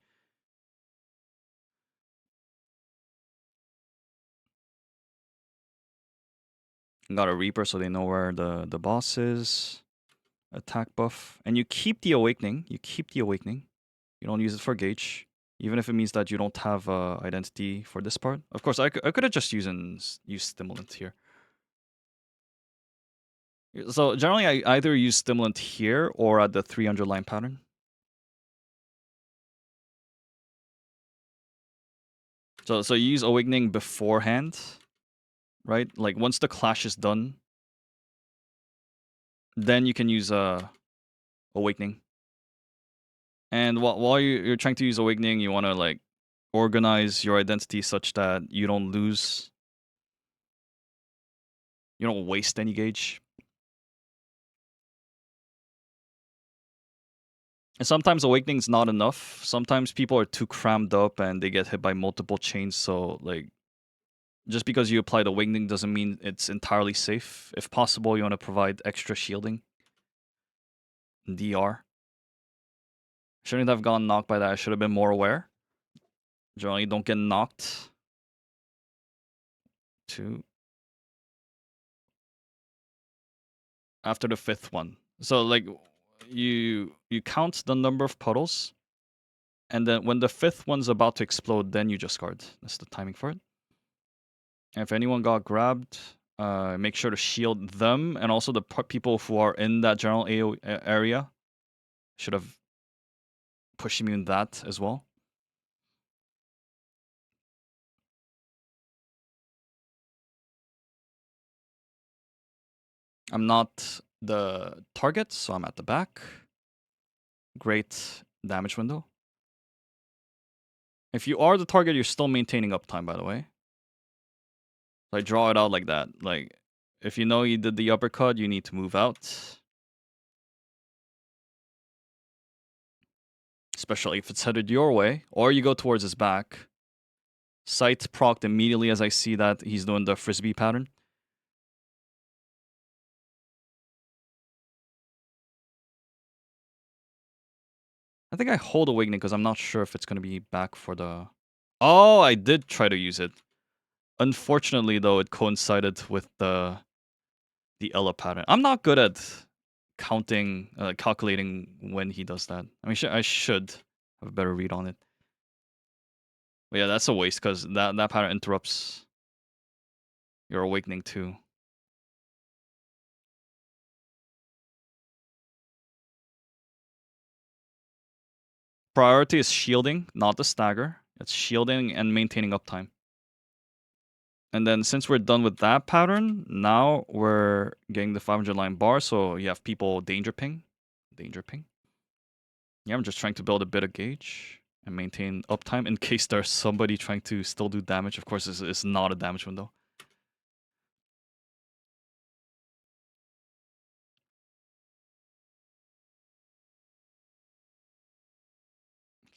Got a Reaper so they know where the boss is. Attack buff. And you keep the Awakening. You keep the Awakening. You don't use it for gauge. Even if it means that you don't have identity for this part. Of course, I could have just used Stimulant here. So generally, I either use Stimulant here or at the 300 line pattern. So you use Awakening beforehand, right? Like once the clash is done, then you can use Awakening. And while you're trying to use Awakening, you want to like organize your identity such that you don't lose, you don't waste any gauge. And sometimes Awakening's not enough. Sometimes people are too crammed up and they get hit by multiple chains. So like, just because you applied Awakening doesn't mean it's entirely safe. If possible, you want to provide extra shielding. DR. Shouldn't have gotten knocked by that. I should have been more aware. Generally, don't get knocked. 2. After the 5th one. So like, you count the number of puddles. And then when the 5th one's about to explode, then you just guard. That's the timing for it. And if anyone got grabbed, make sure to shield them and also the people who are in that general AO area. Should have pushed immune that as well. I'm not the target, so I'm at the back. Great damage window. If you are the target, you're still maintaining uptime, by the way. So I draw it out like that. Like, if you know you did the uppercut, you need to move out. Especially if it's headed your way, or you go towards his back. Sight procced immediately as I see that he's doing the frisbee pattern. I think I hold Awakening because I'm not sure if it's going to be back for the... Oh, I did try to use it. Unfortunately, though, it coincided with the Ella pattern. I'm not good at counting, calculating when he does that. I mean, I should have a better read on it. But yeah, that's a waste because that pattern interrupts your Awakening too. Priority is shielding, not the stagger. It's shielding and maintaining uptime. And then since we're done with that pattern, now we're getting the 500 line bar. So you have people danger ping. Danger ping. Yeah, I'm just trying to build a bit of gauge and maintain uptime in case there's somebody trying to still do damage. Of course, it's not a damage window.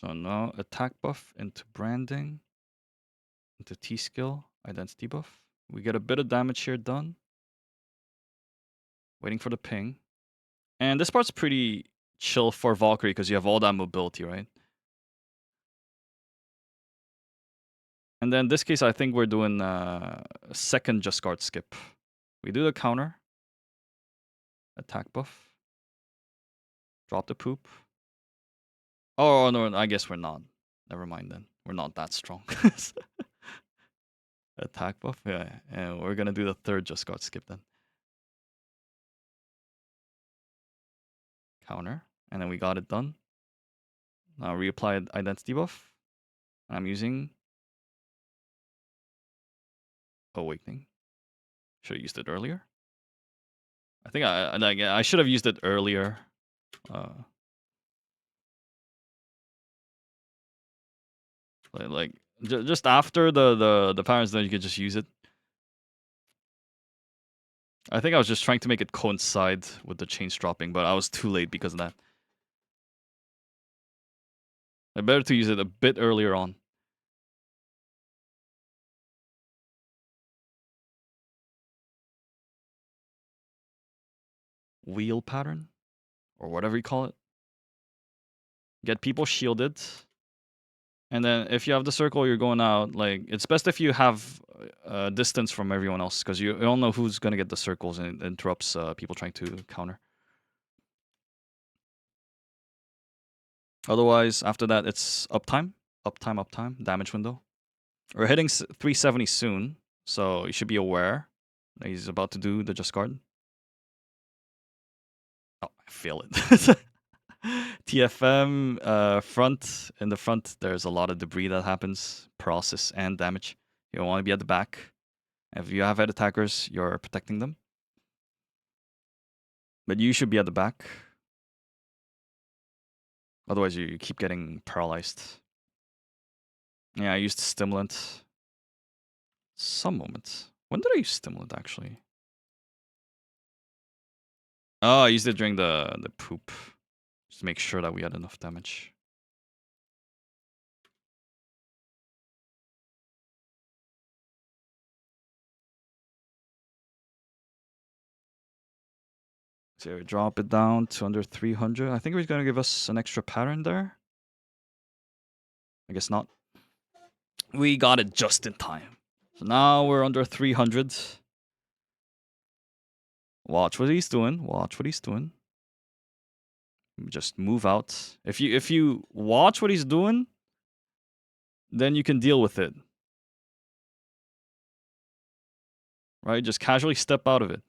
So now attack buff into branding, into T-skill, identity buff. We get a bit of damage here done. Waiting for the ping. And this part's pretty chill for Valkyrie because you have all that mobility, right? And then in this case, I think we're doing a second just guard skip. We do the counter. Attack buff. Drop the poop. Oh, no, I guess we're not. Never mind then. We're not that strong. Attack buff? Yeah, and we're gonna do the third just guard skip then. Counter. And then we got it done. Now reapplied identity buff. I'm using Awakening. Should have used it earlier. I think I should have used it earlier. Like just after the patterns, then you could just use it. I think I was just trying to make it coincide with the chains dropping, but I was too late because of that. I better to use it a bit earlier on. Wheel pattern, or whatever you call it. Get people shielded. And then if you have the circle, you're going out. Like, it's best if you have distance from everyone else, because you don't know who's going to get the circles, and it interrupts people trying to counter. Otherwise, after that, it's uptime. Uptime, damage window. We're hitting 370 soon, so you should be aware that he's about to do the just guard. Oh, I fail it. TFM front. In the front, there's a lot of debris that happens, process and damage. You don't want to be at the back. If you have head attackers, you're protecting them. But you should be at the back. Otherwise, you keep getting paralyzed. Yeah, I used stimulant. Some moments. When did I use stimulant, actually? Oh, I used it during the poop. Just to make sure that we had enough damage. So we drop it down to under 300. I think he's going to give us an extra pattern there. I guess not. We got it just in time. So now we're under 300. Watch what he's doing. Watch what he's doing. Just move out. If you watch what he's doing, then you can deal with it. Right? Just casually step out of it.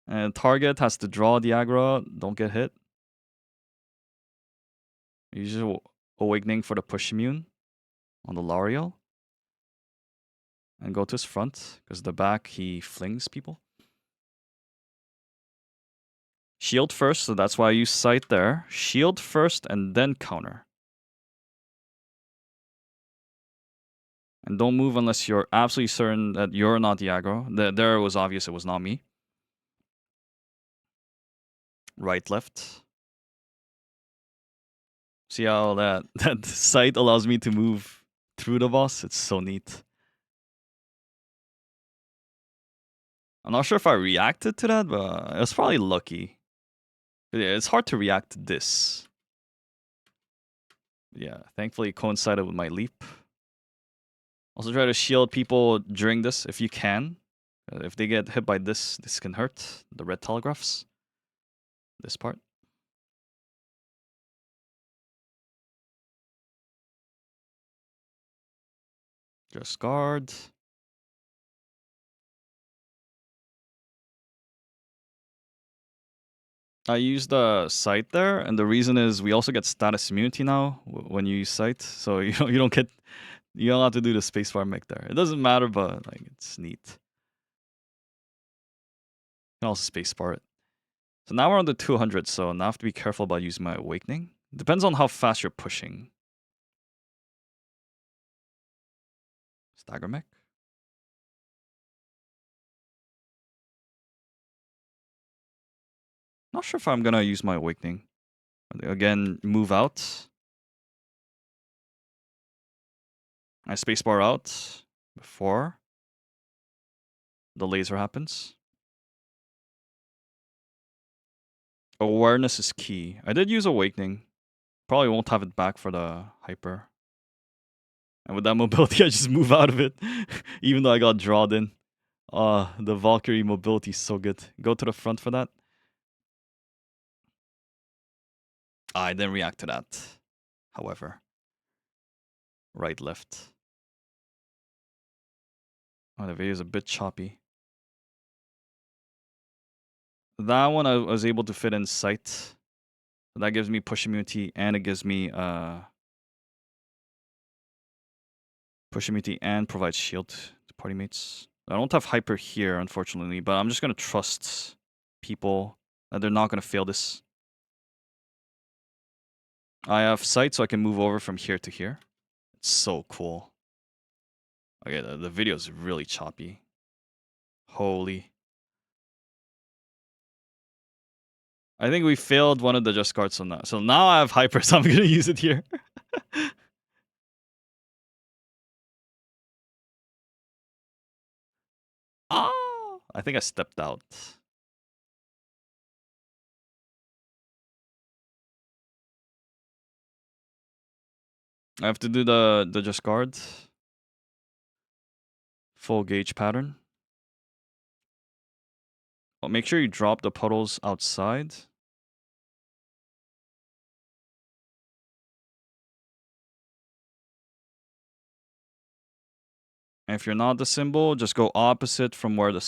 And target has to draw the aggro. Don't get hit. Usually awakening for the push immune on the L'Oreal. And go to his front, because the back he flings people. Shield first, so that's why I use sight there. Shield first and then counter. And don't move unless you're absolutely certain that you're not the aggro. There it was obvious it was not me. Right, left. See how that sight allows me to move through the boss? It's so neat. I'm not sure if I reacted to that, but it was probably lucky. Yeah, it's hard to react to this. Yeah, thankfully it coincided with my leap. Also try to shield people during this if you can. If they get hit by this, this can hurt. The red telegraphs. This part. Just guard. I used the sight there, and the reason is we also get status immunity now when you use sight. So you don't have to do the spacebar mech there. It doesn't matter, but like it's neat. You can also spacebar it. So now we're on the 200, so now I have to be careful about using my awakening. Depends on how fast you're pushing. Stagger mech. Not sure if I'm gonna use my awakening. Again, move out. I spacebar out before the laser happens. Awareness is key. I did use Awakening. Probably won't have it back for the Hyper. And with that mobility, I just move out of it. Even though I got drawed in. The Valkyrie mobility is so good. Go to the front for that. I didn't react to that. However. Right, left. Oh, the video is a bit choppy. That one I was able to fit in sight. That gives me push immunity and it gives me push immunity and provides shield to party mates. I don't have hyper here, unfortunately, but I'm just gonna trust people that they're not gonna fail this. I have sight, so I can move over from here to here. It's so cool. Okay, the video is really choppy. Holy. I think we failed one of the just cards on that. So now I have hyper, so I'm gonna use it here. Oh, I think I stepped out. I have to do the just guard. Full gauge pattern. Well, make sure you drop the puddles outside. And if you're not the symbol, just go opposite from where the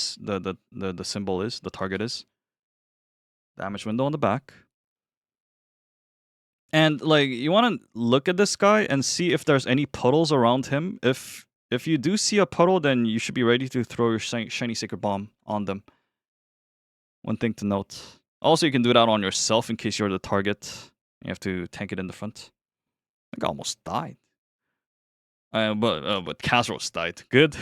symbol is, the target is. Damage window on the back. And like you want to look at this guy and see if there's any puddles around him. If you do see a puddle, then you should be ready to throw your shiny sacred bomb on them. One thing to note. Also, you can do that on yourself in case you're the target. You have to tank it in the front. I think I almost died. But Kazeros died. Good.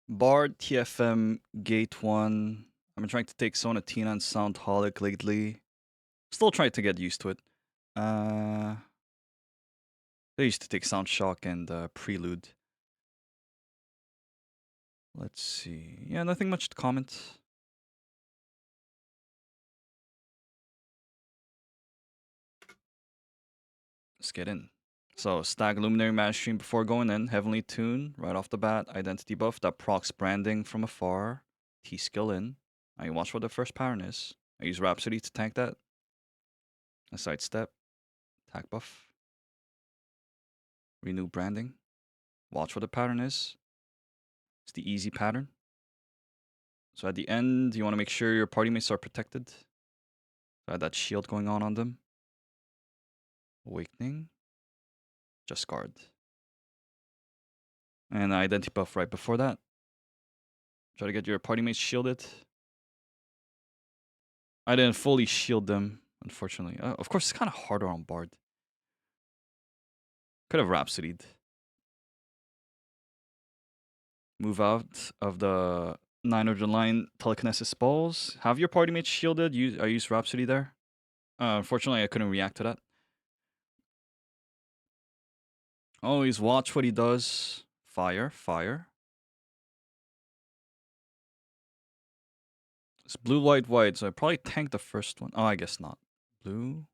Bard, TFM, Gate 1. I've been trying to take Sonatina and Soundholic lately. Still trying to get used to it. I used to take Sound Shock and Prelude. Let's see. Yeah, nothing much to comment. Let's get in. So, Stag Luminary Magic Stream before going in. Heavenly Tune, right off the bat. Identity buff that procs branding from afar. T-skill in. Now you watch what the first pattern is. I use Rhapsody to tank that. A sidestep. Attack buff. Renew branding. Watch what the pattern is. It's the easy pattern. So at the end, you want to make sure your party mates are protected. So I had that shield going on them. Awakening. Just guard. And identity buff right before that. Try to get your party mates shielded. I didn't fully shield them, unfortunately. Of course, it's kind of harder on Bard. Could have Rhapsodied. Move out of the 900 line telekinesis balls. Have your party mates shielded. I used Rhapsody there. Unfortunately, I couldn't react to that. Always watch what he does. Fire, fire. It's blue, white, white. So I probably tanked the first one. Oh, I guess not. Blue,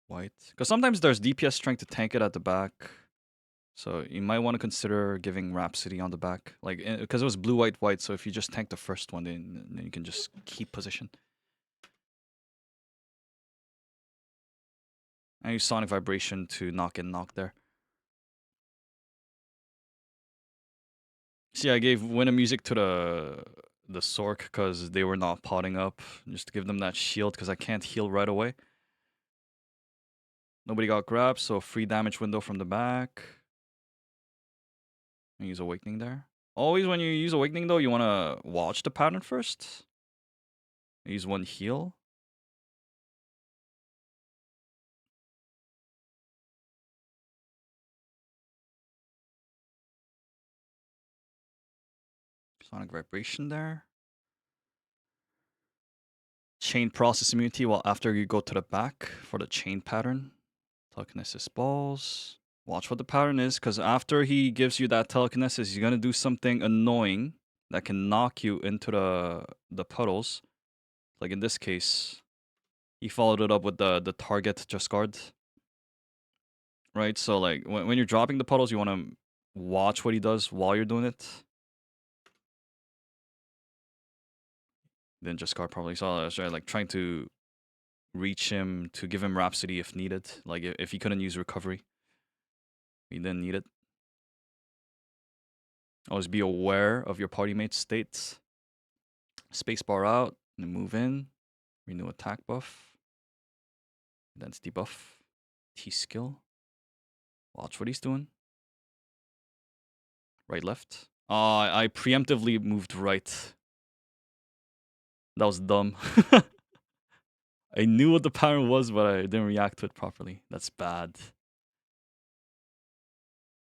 white. Because sometimes there's DPS strength to tank it at the back. So you might want to consider giving Rhapsody on the back. Like, because it was blue, white, white. So if you just tank the first one, then you can just keep position. I use Sonic Vibration to knock in, knock there. See, I gave Winter Music to the Sork because they were not potting up. Just to give them that shield because I can't heal right away. Nobody got grabbed, so free damage window from the back. I use Awakening there. Always when you use Awakening though, you want to watch the pattern first. I use one heal. Sonic vibration there. Chain process immunity while after you go to the back for the chain pattern. Telekinesis balls. Watch what the pattern is, because after he gives you that telekinesis, he's gonna do something annoying that can knock you into the puddles. Like in this case, he followed it up with the target just guard. Right? So like when you're dropping the puddles, you wanna watch what he does while you're doing it. Then just guard probably. So I was like trying to reach him to give him Rhapsody if needed. Like if he couldn't use recovery, he didn't need it. Always be aware of your party mate's states. Spacebar out and move in. Renew attack buff. Density buff. T skill. Watch what he's doing. Right, left. I preemptively moved right. That was dumb. I knew what the pattern was, but I didn't react to it properly. That's bad.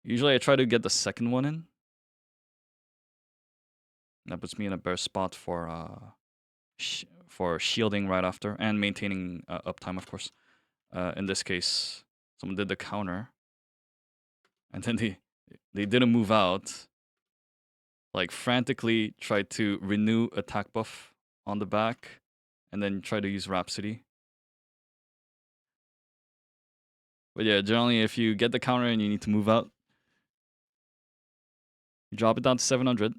Usually I try to get the second one in. That puts me in a better spot for shielding right after and maintaining uptime, of course. In this case, someone did the counter, and then they didn't move out. Like frantically tried to renew attack buff on the back, and then try to use Rhapsody. But yeah, generally, if you get the counter and you need to move out, you drop it down to 700.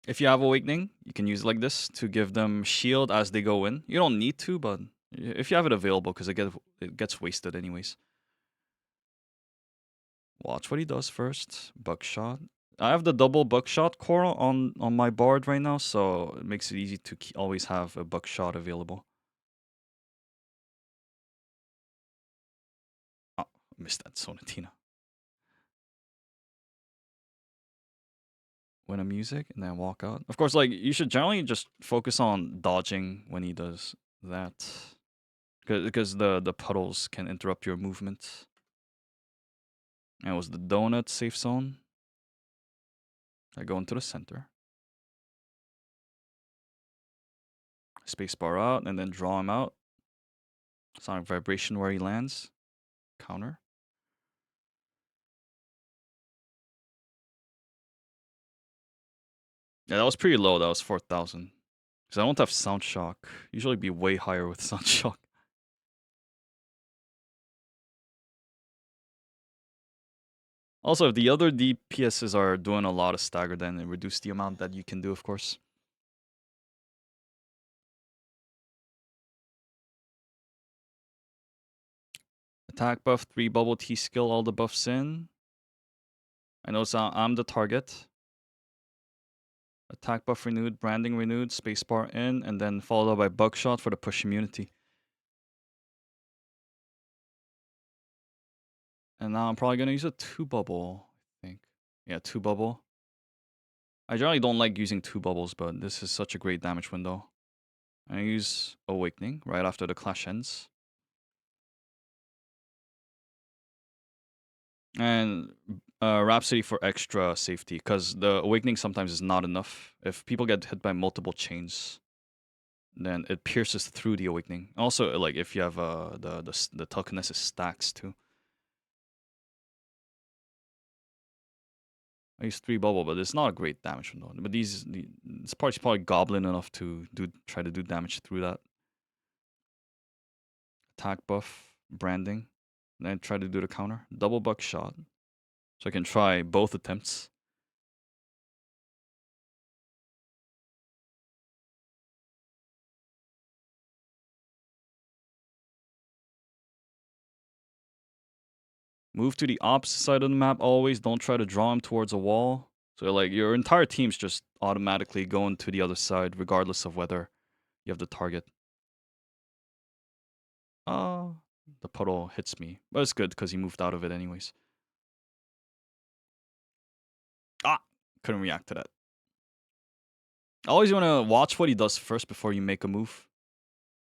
If you have Awakening, you can use it like this to give them shield as they go in. You don't need to, but if you have it available, because it gets wasted anyways. Watch what he does first. Buckshot. I have the double buckshot core on my board right now, so it makes it easy to always have a buckshot available. Oh, missed that Sonatina. Win a music and then walk out. Of course, like you should generally just focus on dodging when he does that, because the puddles can interrupt your movement. And it was the donut safe zone. I go into the center. Spacebar out and then draw him out. Sonic vibration where he lands. Counter. Yeah, that was pretty low. That was 4,000. Because I don't have Sound Shock. Usually be way higher with Sound Shock. Also, if the other DPSs are doing a lot of stagger, then it reduces the amount that you can do, of course. Attack buff, 3 bubble T skill, all the buffs in. I know I'm the target. Attack buff renewed, branding renewed, spacebar in, and then followed up by buckshot for the push immunity. And now I'm probably going to use a 2 bubble, I think. Yeah, 2 bubble. I generally don't like using 2 bubbles, but this is such a great damage window. I use Awakening right after the clash ends. And Rhapsody for extra safety, because the Awakening sometimes is not enough. If people get hit by multiple chains, then it pierces through the Awakening. Also, like if you have the telekinesis stacks too. I use 3 bubble, but it's not a great damage window. But this part's probably goblin enough to try to do damage through that. Attack buff, branding, and then try to do the counter. Double buckshot. So I can try both attempts. Move to the opposite side of the map always. Don't try to draw him towards a wall. So like your entire team's just automatically going to the other side regardless of whether you have the target. The puddle hits me. But it's good because he moved out of it anyways. Couldn't react to that. Always want to watch what he does first before you make a move.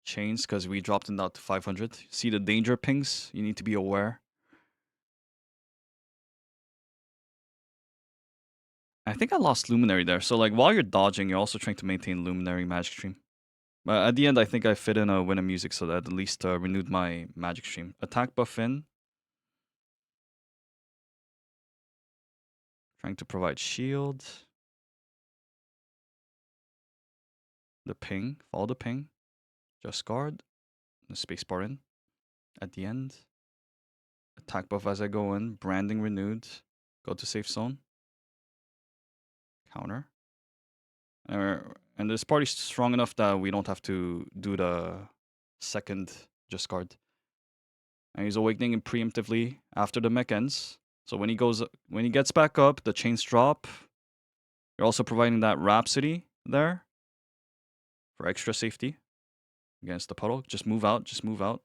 Chains, because we dropped him down to 500. See the danger pings? You need to be aware. I think I lost Luminary there. So like while you're dodging, you're also trying to maintain Luminary Magic Stream. But at the end, I think I fit in a Win of Music so that at least renewed my Magic Stream. Attack buff in. Trying to provide shield. The ping. Follow the ping. Just guard. The spacebar in. At the end. Attack buff as I go in. Branding renewed. Go to safe zone. Counter. And this party's strong enough that we don't have to do the second just guard. And he's awakening preemptively after the mech ends. So when he gets back up, the chains drop. You're also providing that Rhapsody there for extra safety against the puddle. Just move out. Just move out.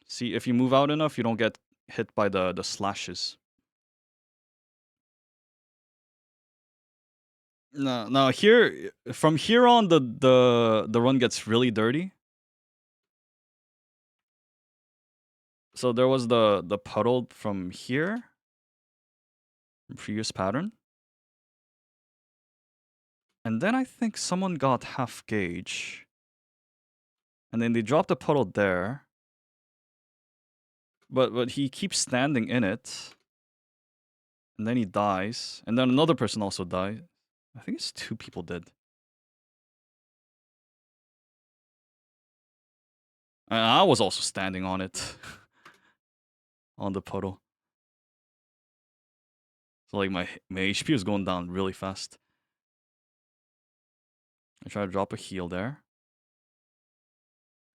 See, if you move out enough, you don't get hit by the slashes. No. Here, from here on, the run gets really dirty. So there was the puddle from here, previous pattern, and then I think someone got half gauge, and then they dropped the puddle there. But he keeps standing in it, and then he dies, and then another person also died. I think it's 2 people dead. I was also standing on it. On the puddle. So like my HP was going down really fast. I try to drop a heal there.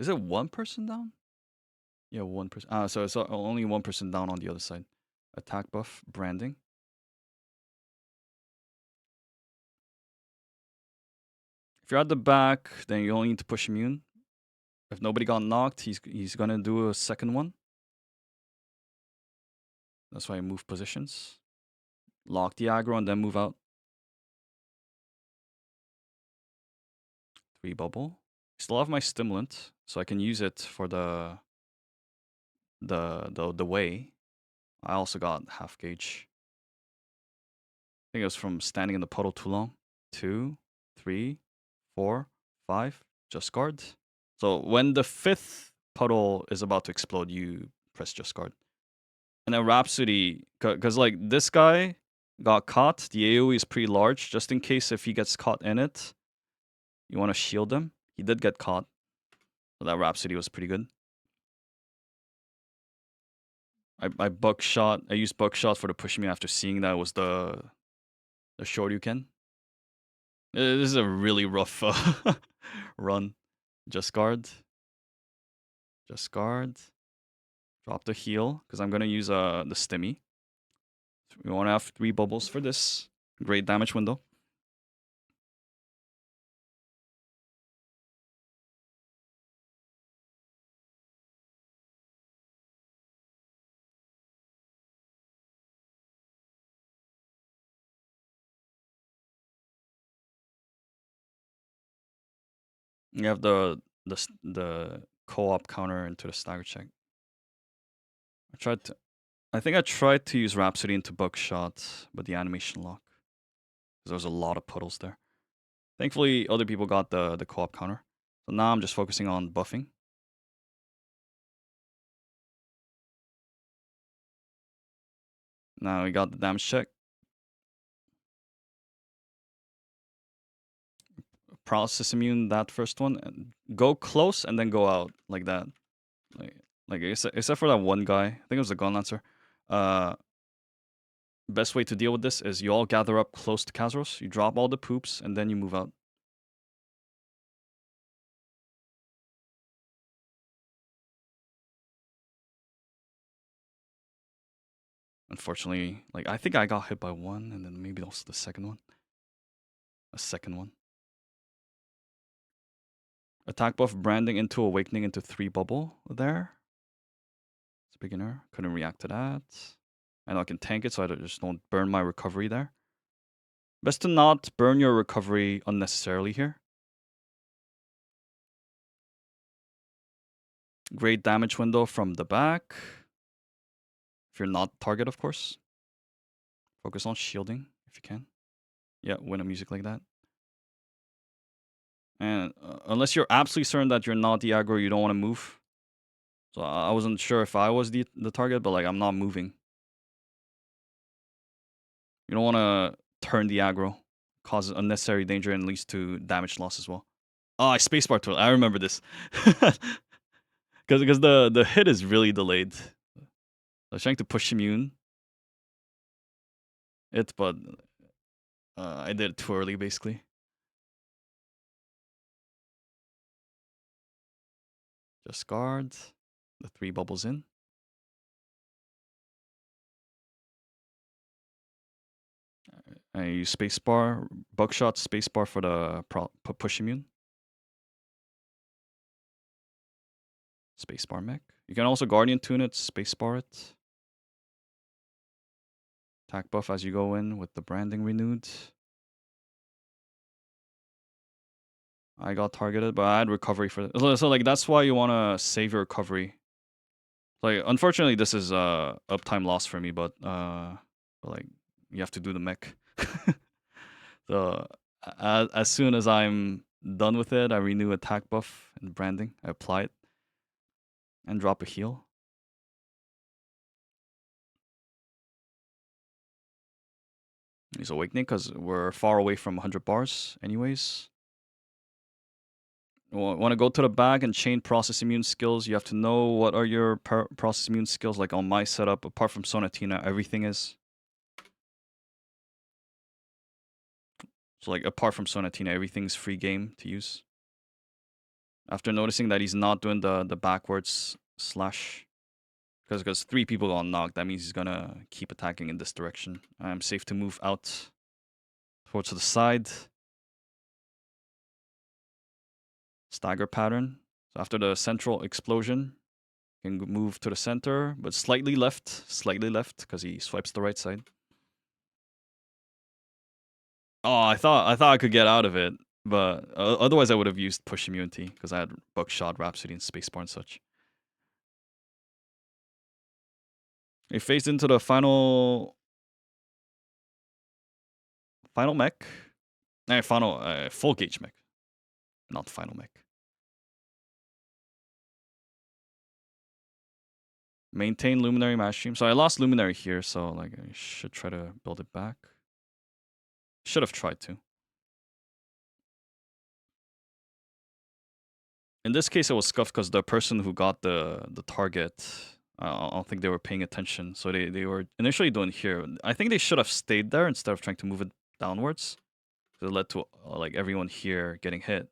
Is it 1 person down? Yeah, 1 person. So it's only 1 person down on the other side. Attack buff, branding. If you're at the back, then you only need to push immune. If nobody got knocked, he's gonna do a second one. That's why I move positions. Lock the aggro and then move out. 3 bubble. Still have my stimulant, so I can use it for the way. I also got half gauge. I think it was from standing in the puddle too long. 2, 3, 4, 5. Just guard. So when the 5th puddle is about to explode, you press just guard. And then Rhapsody, because like this guy got caught. The AoE is pretty large, just in case if he gets caught in it, you want to shield him. He did get caught. So that Rhapsody was pretty good. I buckshot. I used buckshot for the push me after seeing that was the Shoryuken. This is a really rough run. Just guard. Just guard. Drop the heal, because I'm going to use the stimmy. We want to have 3 bubbles for this. Great damage window. You have the co-op counter into the stagger check. I think I tried to use Rhapsody into buckshot, but the animation lock. Because there was a lot of puddles there. Thankfully, other people got the co-op counter. So now I'm just focusing on buffing. Now we got the damage check. Paralysis immune, that first one. And go close and then go out like that. Like except for that one guy. I think it was the Gun Lancer. Best way to deal with this is you all gather up close to Kazeros. You drop all the poops and then you move out. Unfortunately, like I think I got hit by 1 and then maybe also the second one. A second one. Attack buff branding into awakening into 3 bubble there. It's a beginner. Couldn't react to that. I know I can tank it so I just don't burn my recovery there. Best to not burn your recovery unnecessarily here. Great damage window from the back. If you're not target, of course. Focus on shielding if you can. Yeah, when a music like that. And unless you're absolutely certain that you're not the aggro, you don't want to move. So I wasn't sure if I was the target, but like I'm not moving. You don't want to turn the aggro, cause unnecessary danger and leads to damage loss as well. Oh, I spacebar to it. I remember this. Because the hit is really delayed. I was trying to push immune it, but I did it too early basically. Just guard. The 3 bubbles in. I use spacebar, buckshot, spacebar for the push immune. Spacebar mech. You can also Guardian tune it, spacebar it. Attack buff as you go in with the branding renewed. I got targeted, but I had recovery for it. So like that's why you want to save your recovery. Like unfortunately this is uptime loss for me, but like you have to do the mech. So as soon as I'm done with it, I renew attack buff and branding. I apply it and drop a heal. He's awakening because we're far away from 100 bars anyways. Want to go to the bag and chain process immune skills. You have to know what are your process immune skills. Like on my setup, apart from Sonatina, everything is. So like apart from Sonatina, everything's free game to use. After noticing that he's not doing the backwards slash, because 3 people got knocked, that means he's gonna keep attacking in this direction. I'm safe to move out towards the side. Stagger pattern. So after the central explosion, you can move to the center, but slightly left, because he swipes the right side. Oh, I thought I could get out of it, but otherwise I would have used push immunity because I had buckshot, Rhapsody, and spacebar and such. He phased into the final mech. Final full gauge mech, not final mech. Maintain Luminary Mass Stream. So I lost Luminary here, so like I should try to build it back. Should have tried to. In this case, it was scuffed because the person who got the target, I don't think they were paying attention. So they were initially doing here. I think they should have stayed there instead of trying to move it downwards. It led to like everyone here getting hit.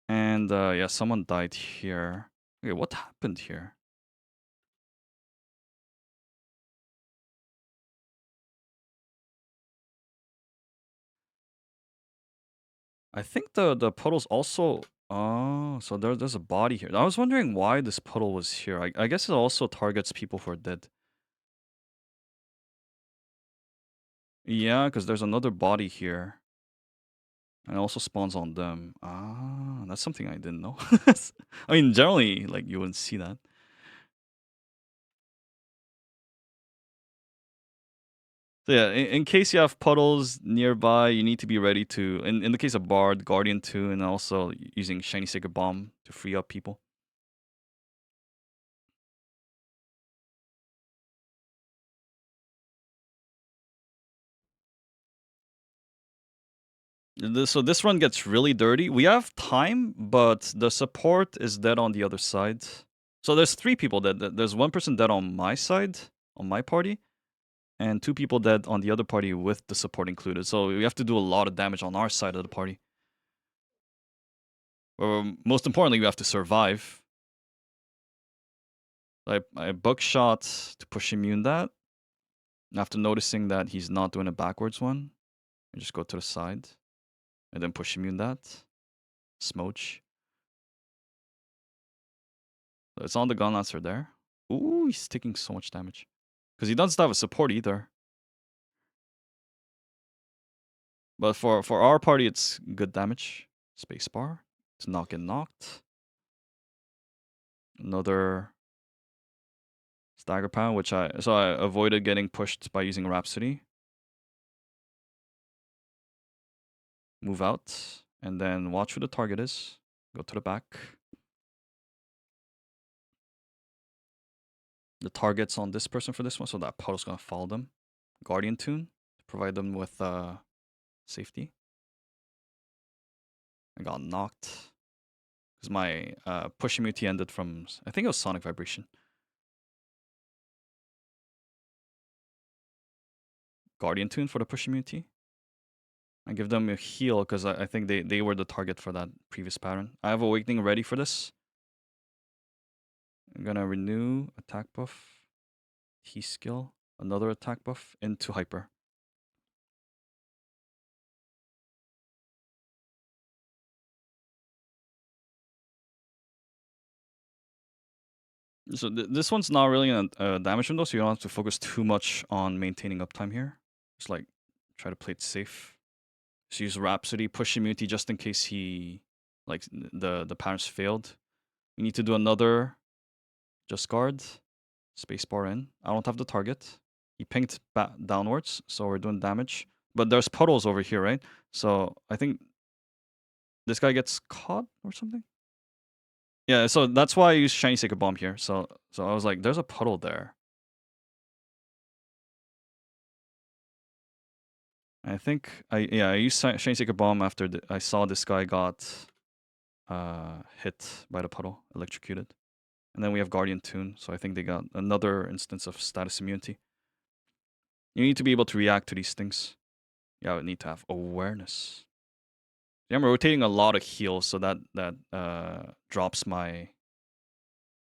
And yeah, someone died here. Okay, what happened here? I think the puddle's also... Oh, so there's a body here. I was wondering why this puddle was here. I guess it also targets people who are dead. Yeah, because there's another body here. And it also spawns on them. Ah, that's something I didn't know. I mean, generally, like, you wouldn't see that. So yeah, in case you have puddles nearby, you need to be ready to... In the case of Bard, Guardian 2, and also using Shiny Sacred Bomb to free up people. So this run gets really dirty. We have time, but the support is dead on the other side. So there's 3 people dead. There's 1 person dead on my side, on my party, and 2 people dead on the other party with the support included. So we have to do a lot of damage on our side of the party. Most importantly, we have to survive. I buckshot to push immune that. After noticing that he's not doing a backwards one, I just go to the side and then push immune that. Smoch. It's on the gun lancer there. Ooh, he's taking so much damage. Because he doesn't have a support either. But for our party, it's good damage. Spacebar to not get knocked. Another stagger pound, which I avoided getting pushed by using Rhapsody. Move out, and then watch who the target is. Go to the back. The target's on this person for this one, so that puddle's gonna follow them. Guardian Tune to provide them with safety. I got knocked because my push immunity ended from, I think it was Sonic Vibration. Guardian Tune for the push immunity. I give them a heal because I think they were the target for that previous pattern. I have Awakening ready for this. I'm gonna renew attack buff, T skill, another attack buff into hyper. So this one's not really a damage window, so you don't have to focus too much on maintaining uptime here. Just like try to play it safe. So use Rhapsody, push immunity just in case he, like the patterns failed. We need to do another just guard, spacebar in. I don't have the target. He pinged downwards, so we're doing damage. But there's puddles over here, right? So I think this guy gets caught or something. Yeah, so that's why I use Shiny Sacred Bomb here. So I was like, there's a puddle there. I think I used Shiny Sacred Bomb after I saw this guy got hit by the puddle, electrocuted. And then we have Guardian Tune, so I think they got another instance of status immunity. You need to be able to react to these things. Yeah, I need to have awareness. Yeah, I'm rotating a lot of heals, so that drops my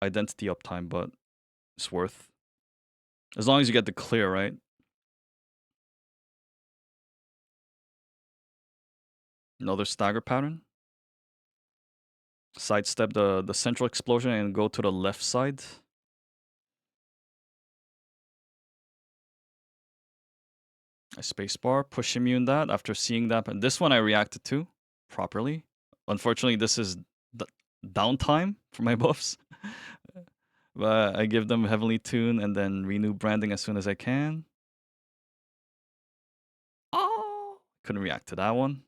identity uptime, but it's worth. As long as you get the clear, right? Another stagger pattern. Sidestep the central explosion and go to the left side. I spacebar, push immune that after seeing that. And this one I reacted to properly. Unfortunately, this is downtime for my buffs. But I give them Heavenly Tune and then renew branding as soon as I can. Oh, couldn't react to that one.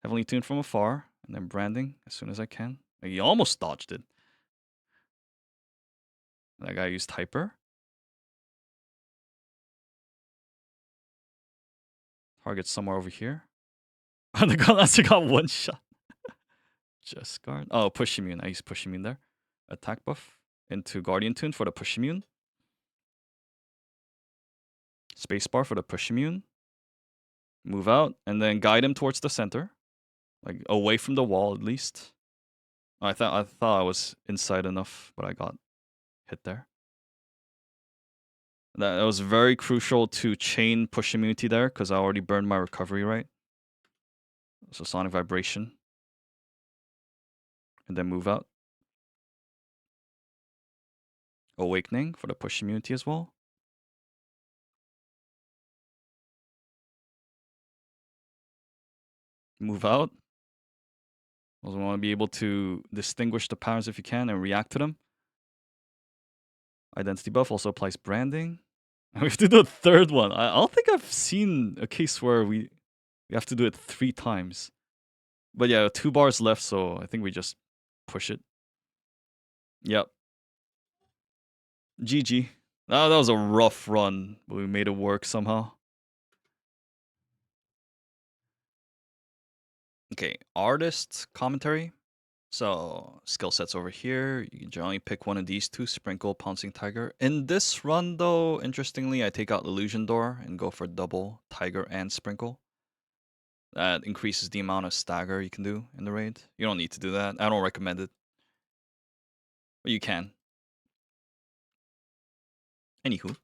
Heavenly Tune from afar and then branding as soon as I can. He almost dodged it. That guy used hyper. Target somewhere over here. The Gunlaster got one shot. Just guard. Oh, push immune. I used push immune there. Attack buff into Guardian Tune for the push immune. Spacebar for the push immune. Move out and then guide him towards the center, like away from the wall at least. I thought I was inside enough, but I got hit there. That was very crucial to chain push immunity there because I already burned my recovery, right? So Sonic Vibration. And then move out. Awakening for the push immunity as well. Move out. Also want to be able to distinguish the patterns if you can and react to them. Identity buff also applies branding. We have to do a third one. I don't think I've seen a case where we have to do it 3 times. But yeah, 2 bars left, so I think we just push it. Yep. GG. That was a rough run, but we made it work somehow. Okay, artist commentary. So skill sets over here. You can generally pick one of these two, Sprinkle, Pouncing Tiger. In this run though, interestingly, I take out Illusion Door and go for double Tiger and Sprinkle. That increases the amount of stagger you can do in the raid. You don't need to do that. I don't recommend it. But you can. Anywho.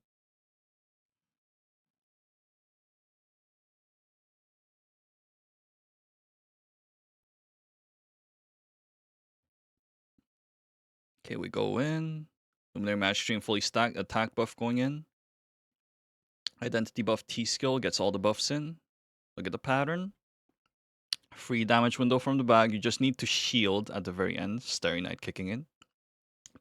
Okay, we go in. Luminary Match Stream fully stacked. Attack buff going in. Identity buff T skill gets all the buffs in. Look at the pattern. Free damage window from the bag. You just need to shield at the very end. Starry Night kicking in.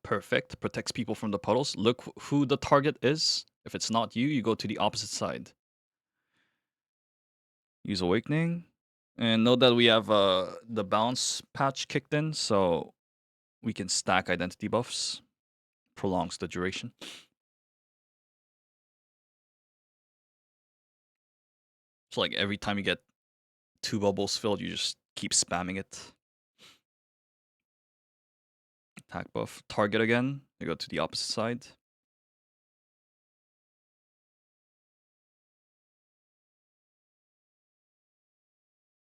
Perfect. Protects people from the puddles. Look who the target is. If it's not you, you go to the opposite side. Use Awakening. And note that we have the bounce patch kicked in, so we can stack identity buffs. Prolongs the duration. So like every time you get 2 bubbles filled, you just keep spamming it. Attack buff. Target again. You go to the opposite side.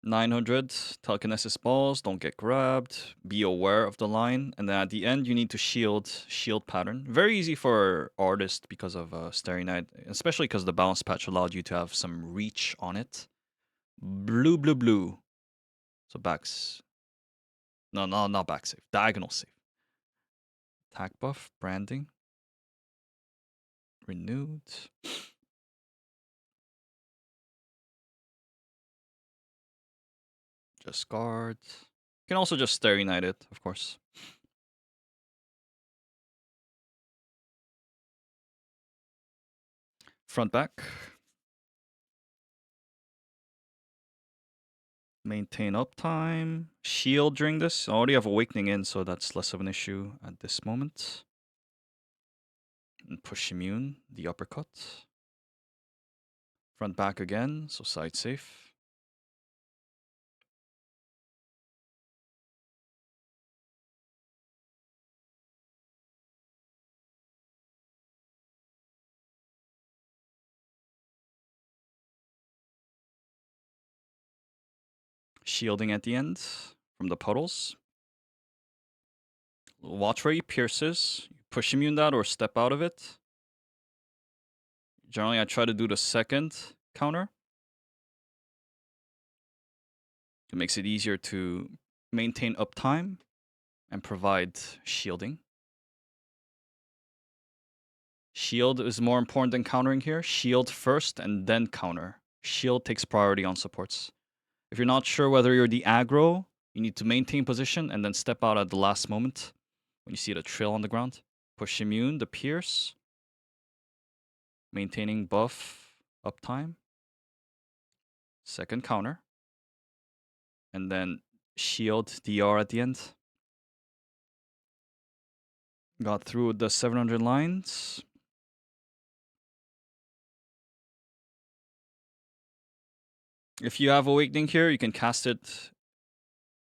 900 telekinesis balls, don't get grabbed, be aware of the line, and then at the end you need to shield pattern. Very easy for artist because of Starry Night, especially because the balance patch allowed you to have some reach on it. Blue, blue, blue. So backs. No, not back save. Diagonal save. Attack buff, branding. Renewed. Just guard. You can also just Starry Night it, of course. Front back. Maintain uptime. Shield during this. I already have Awakening in, so that's less of an issue at this moment. And push immune, the uppercut. Front back again, so side safe. Shielding at the end from the puddles. Watch where he pierces. Push immune that or step out of it. Generally, I try to do the second counter. It makes it easier to maintain uptime and provide shielding. Shield is more important than countering here. Shield first and then counter. Shield takes priority on supports. If you're not sure whether you're the aggro, you need to maintain position and then step out at the last moment when you see the trail on the ground. Push immune, the pierce. Maintaining buff uptime. Second counter. And then shield DR at the end. Got through the 700 lines. If you have Awakening here, you can cast it.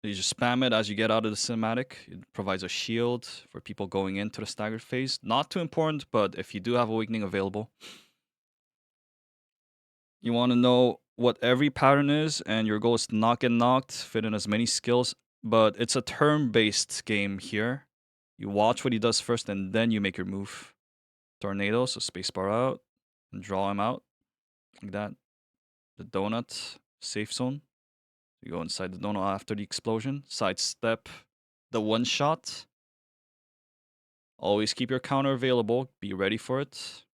You just spam it as you get out of the cinematic. It provides a shield for people going into the staggered phase. Not too important, but if you do have Awakening available, you want to know what every pattern is, and your goal is to not get knocked, fit in as many skills. But it's a turn-based game here. You watch what he does first, and then you make your move. Tornado, so spacebar out, and draw him out, like that. The donut, safe zone. You go inside the donut after the explosion. Sidestep the one shot. Always keep your counter available. Be ready for it.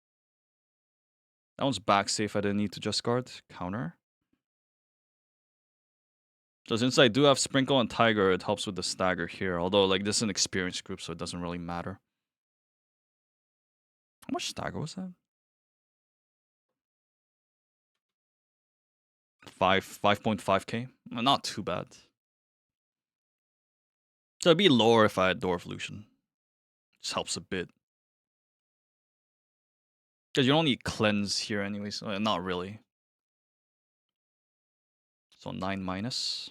That one's back safe. I didn't need to just guard. Counter. So since I do have Sprinkle and Tiger, it helps with the stagger here. Although, like, this is an experienced group, so it doesn't really matter. How much stagger was that? 5.5k. Not too bad. So it'd be lower if I had Door Evolution. Just helps a bit. Because you don't need cleanse here anyway, so not really. So 9 minus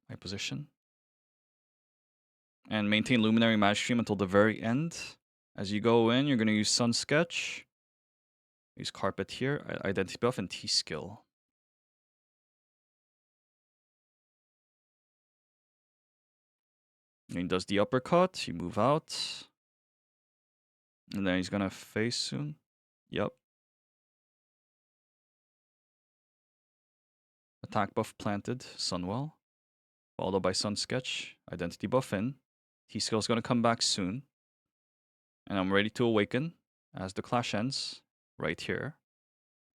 my position. And maintain Luminary Magic Stream until the very end. As you go in, you're going to use Sun Sketch. Use Carpet here, Identity Buff, and T-Skill. And he does the uppercut, you move out. And then he's going to face soon. Yep. Attack buff planted, Sunwell. Followed by Sun Sketch, Identity Buff in. T-Skill is going to come back soon. And I'm ready to awaken as the clash ends. Right here.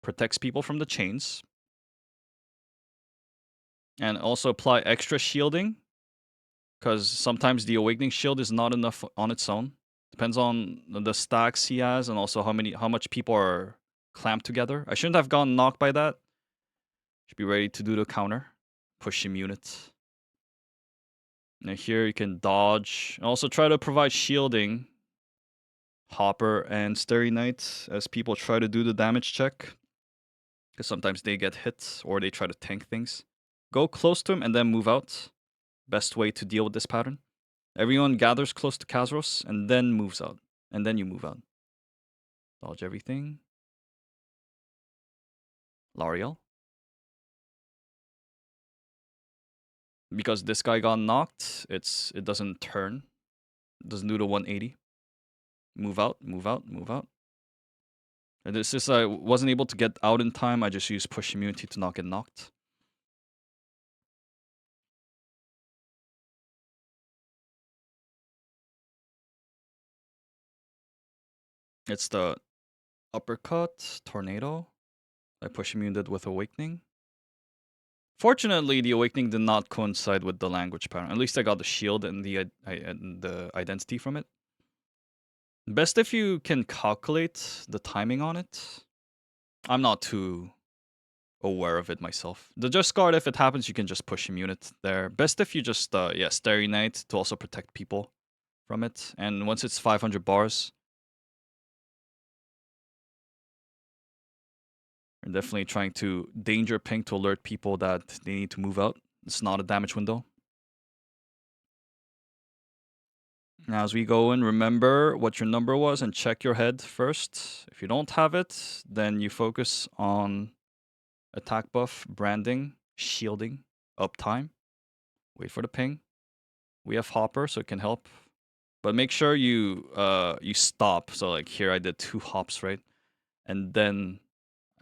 Protects people from the chains. And also apply extra shielding, because sometimes the Awakening Shield is not enough on its own. Depends on the stacks he has and also how much people are clamped together. I shouldn't have gotten knocked by that. Should be ready to do the counter. Push him unit. Now here you can dodge. And also try to provide shielding. Hopper and Starry Knight as people try to do the damage check. Because sometimes they get hit or they try to tank things. Go close to him and then move out. Best way to deal with this pattern. Everyone gathers close to Kazeros and then moves out. And then you move out. Dodge everything. L'Oreal. Because this guy got knocked, it doesn't turn. It doesn't do the 180. Move out, move out, move out. And this is I wasn't able to get out in time. I just used push immunity to not get knocked. It's the uppercut, tornado. I push immuned with awakening. Fortunately, the awakening did not coincide with the language pattern. At least I got the shield and the identity from it. Best if you can calculate the timing on it. I'm not too aware of it myself. The Just Guard, if it happens, you can just push immune it there. Best if you just, Starry Knight to also protect people from it. And once it's 500 bars, you're definitely trying to danger ping to alert people that they need to move out. It's not a damage window. Now, as we go in, remember what your number was and check your head first. If you don't have it, then you focus on attack buff, branding, shielding, uptime. Wait for the ping. We have Hopper, so it can help. But make sure you stop. So like here I did 2 hops, right? And then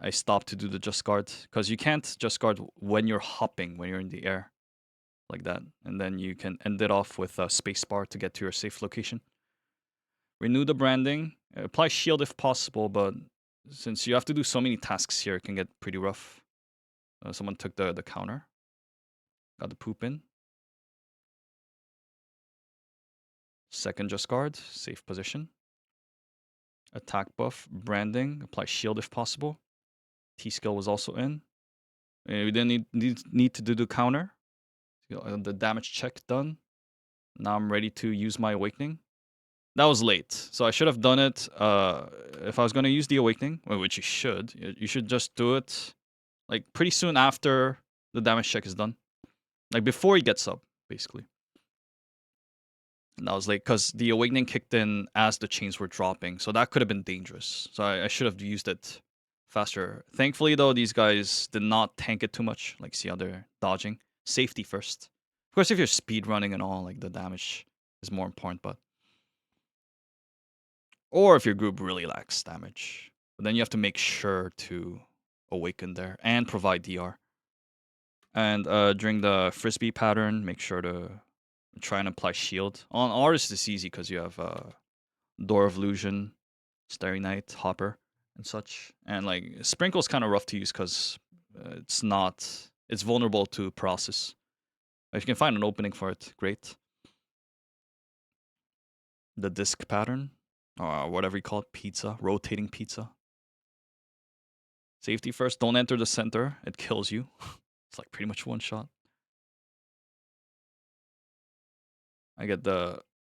I stopped to do the Just Guard. Because you can't Just Guard when you're hopping, when you're in the air. Like that. And then you can end it off with a spacebar to get to your safe location. Renew the branding. Apply shield if possible, but since you have to do so many tasks here, it can get pretty rough. Someone took the counter. Got the poop in. Second Just Guard, safe position. Attack buff, branding, apply shield if possible. T-skill was also in. We didn't need to do the counter. The damage check done. Now I'm ready to use my awakening. That was late, so I should have done it. If I was going to use the awakening, which you should just do it like pretty soon after the damage check is done, like before he gets up, basically. And that was late because the awakening kicked in as the chains were dropping, so that could have been dangerous. So I should have used it faster. Thankfully, though, these guys did not tank it too much. Like, see how they're dodging. Safety first. Of course, if you're speed running and all, like the damage is more important, but or if your group really lacks damage, but then you have to make sure to awaken there and provide DR. And during the frisbee pattern, make sure to try and apply shield. On Artist, it's easy because you have Door of Illusion, Starry Night, Hopper, and such. And like Sprinkle's kind of rough to use because it's vulnerable to process. If you can find an opening for it, great. The disc pattern, or whatever you call it, pizza, rotating pizza. Safety first, don't enter the center, it kills you. It's like pretty much one shot. I get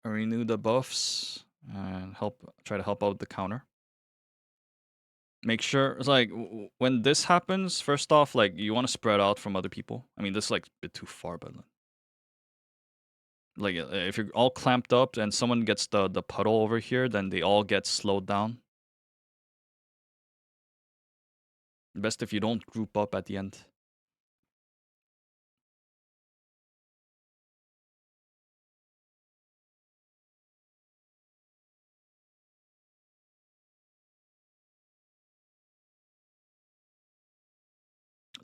renew the buffs and try to help out the counter. Make sure it's like when this happens, first off, like you want to spread out from other people. I mean, this is like a bit too far, but like if you're all clamped up and someone gets the puddle over here, then they all get slowed down. Best if you don't group up at the end.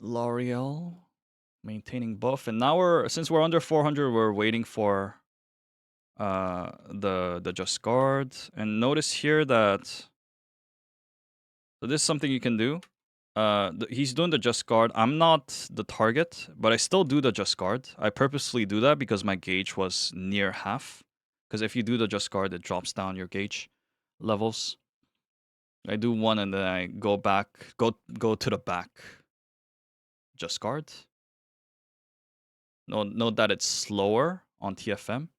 L'Oreal maintaining buff, and now since we're under 400, we're waiting for the Just Guard. And notice here that so this is something you can do. He's doing the just guard. I'm not the target, but I still do the just guard. I purposely do that because my gauge was near half. Because if you do the just guard, it drops down your gauge levels. I do one and then I go back, go to the back. Just guard. Note that it's slower on TFM,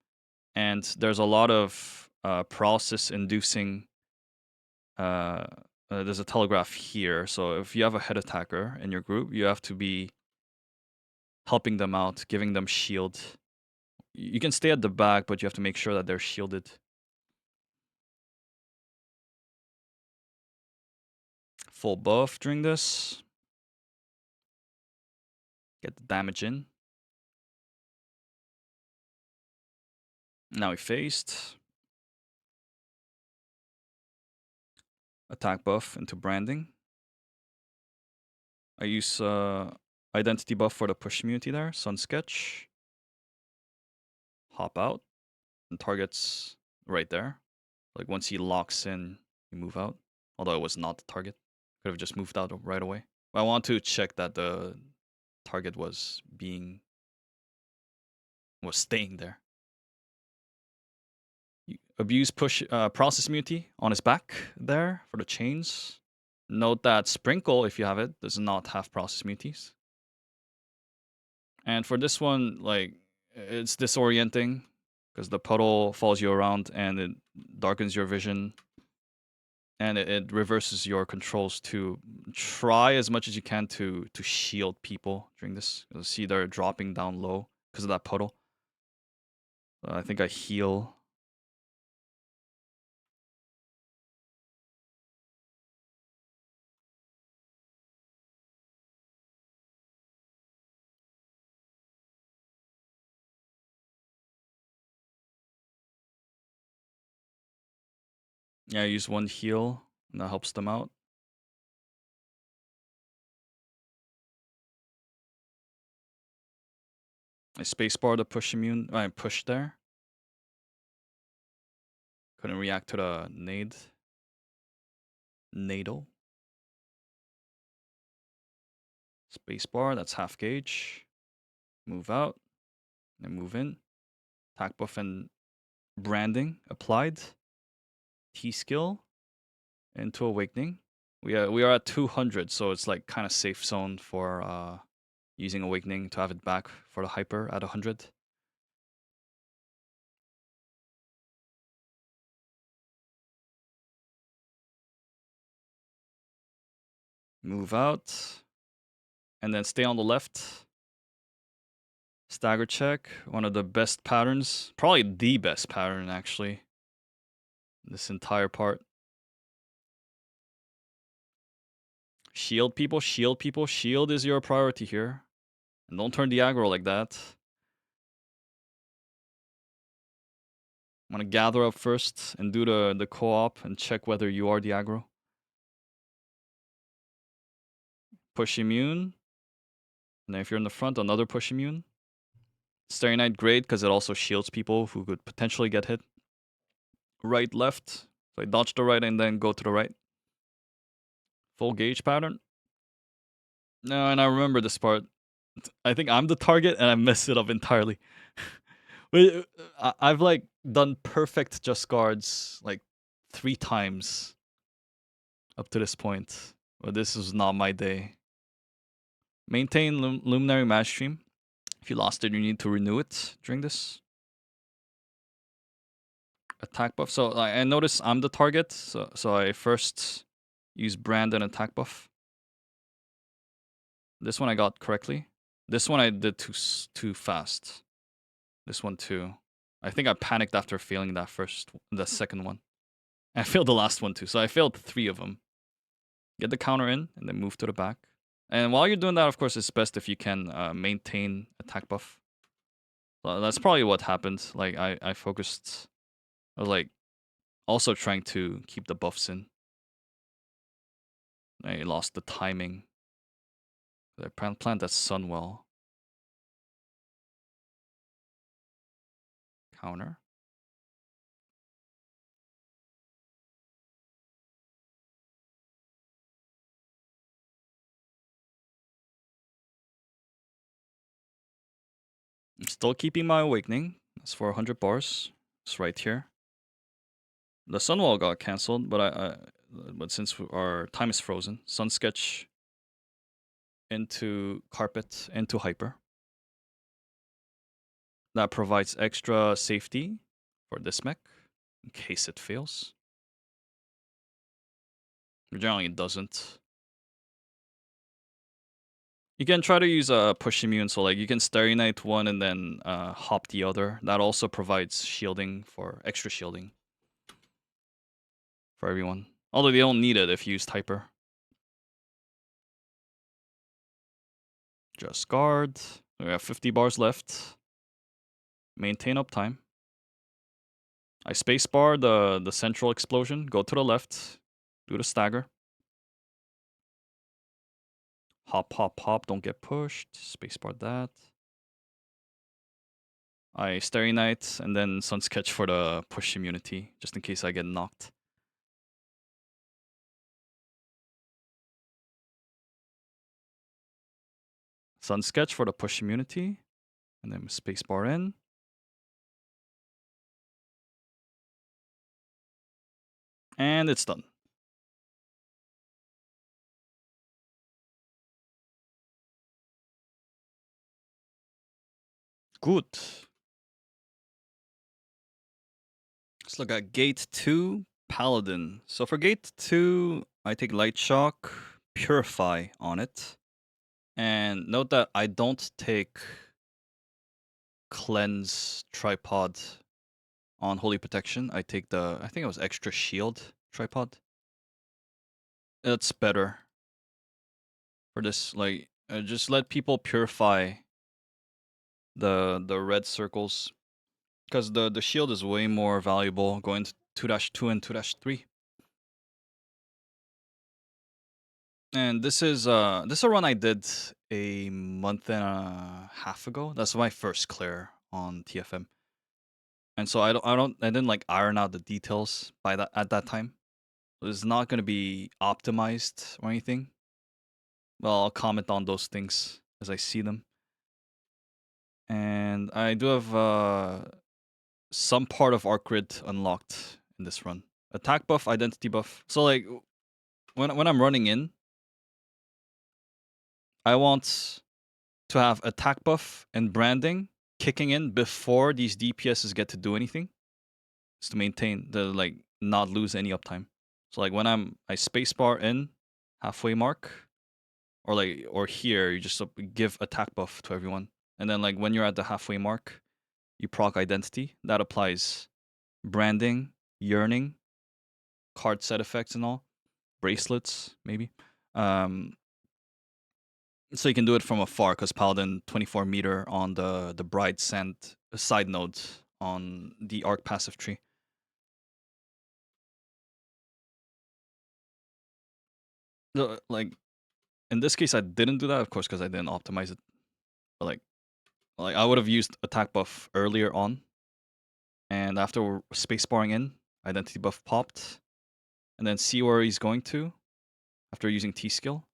and there's a lot of process inducing. There's a telegraph here, so if you have a head attacker in your group, you have to be helping them out, giving them shield. You can stay at the back, but you have to make sure that they're shielded. Full buff during this. Get the damage in. Now he faced. Attack buff into branding. I use identity buff for the push immunity there. Sun sketch. Hop out. And target's right there. Like once he locks in, you move out. Although it was not the target. Could have just moved out right away. But I want to check that the target was staying there. Abuse push process immunity on his back there for the chains. Note that Sprinkle, if you have it, does not have process immunities. And for this one, like, it's disorienting because the puddle follows you around and it darkens your vision. And it reverses your controls to try as much as you can to shield people during this. You'll see they're dropping down low because of that puddle. I think I heal. Yeah, I use one heal and that helps them out. I spacebar to push immune. I push there. Couldn't react to the nade. Nadal. Spacebar, that's half gauge. Move out. And move in. Attack buff and branding applied. T skill into awakening. We are at 200, so it's like kind of safe zone for using awakening to have it back for the hyper at 100. Move out. And then stay on the left. Stagger check. One of the best patterns. Probably the best pattern, actually. This entire part. Shield people, shield people. Shield is your priority here. And don't turn the aggro like that. I'm gonna gather up first and do the co-op and check whether you are the aggro. Push immune. And then if you're in the front, another push immune. Starry Night, great, because it also shields people who could potentially get hit. Right, left. So I dodge the right and then go to the right. Full gauge pattern. No, and I remember this part. I think I'm the target and I messed it up entirely. I've like done perfect just guards like 3 times up to this point. But this is not my day. Maintain Luminary Match Stream. If you lost it, you need to renew it during this. Attack buff. So I notice I'm the target. So I first use brand and attack buff. This one I got correctly. This one I did too fast. This one too. I think I panicked after failing the second one. I failed the last one too. So I failed 3 of them. Get the counter in and then move to the back. And while you're doing that, of course, it's best if you can maintain attack buff. That's probably what happened. Like I focused. I was like also trying to keep the buffs in. I lost the timing. I plant that sun well. Counter. I'm still keeping my awakening. That's for 100 bars. It's right here. The Sunwall got cancelled, but since our time is frozen, Sun Sketch into Carpet into Hyper. That provides extra safety for this mech in case it fails. Generally, it doesn't. You can try to use a push immune, so like you can Starry Night one and then hop the other. That also provides shielding for extra shielding for everyone. Although they don't need it if you use Hyper. Just guard. We have 50 bars left. Maintain uptime. I spacebar the central explosion. Go to the left. Do the stagger. Hop, hop, hop. Don't get pushed. Spacebar that. I Starry Night and then Sun Sketch for the push immunity, just in case I get knocked. Sun Sketch for the push immunity, and then spacebar in. And it's done. Good. Let's look at Gate 2, Paladin. So for Gate 2, I take Light Shock, Purify on it. And note that I don't take Cleanse Tripod on Holy Protection. I take I think it was Extra Shield Tripod. It's better for this. Like, just let people purify the red circles. Because the shield is way more valuable going to 2-2 and 2-3. And this is a run I did a month and a half ago. That's my first clear on TFM. And so I didn't like iron out the details at that time. So it's not gonna be optimized or anything. Well, I'll comment on those things as I see them. And I do have some part of Arc Grid unlocked in this run. Attack buff, identity buff. So like when I'm running in, I want to have attack buff and branding kicking in before these DPSs get to do anything. Just to maintain like not lose any uptime. So like when I spacebar in halfway mark, or here you just give attack buff to everyone, and then like when you're at the halfway mark, you proc identity. That applies branding, yearning, card set effects and all, bracelets maybe. So you can do it from afar because Paladin 24 meter on the Bride side node on the Arc passive tree. Like in this case, I didn't do that, of course, because I didn't optimize it. But like I would have used attack buff earlier on, and after spacebarring in, identity buff popped, and then see where he's going to after using T skill,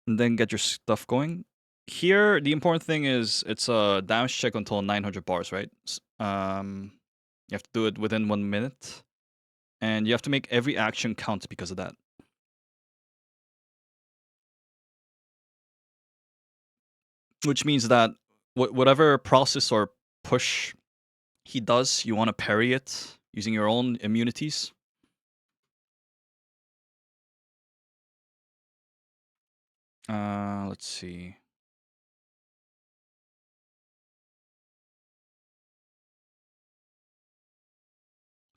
and then get your stuff going. Here, the important thing is it's a damage check until 900 bars, right? You have to do it within 1 minute, and you have to make every action count because of that. Which means that whatever process or push he does, you want to parry it using your own immunities. Let's see.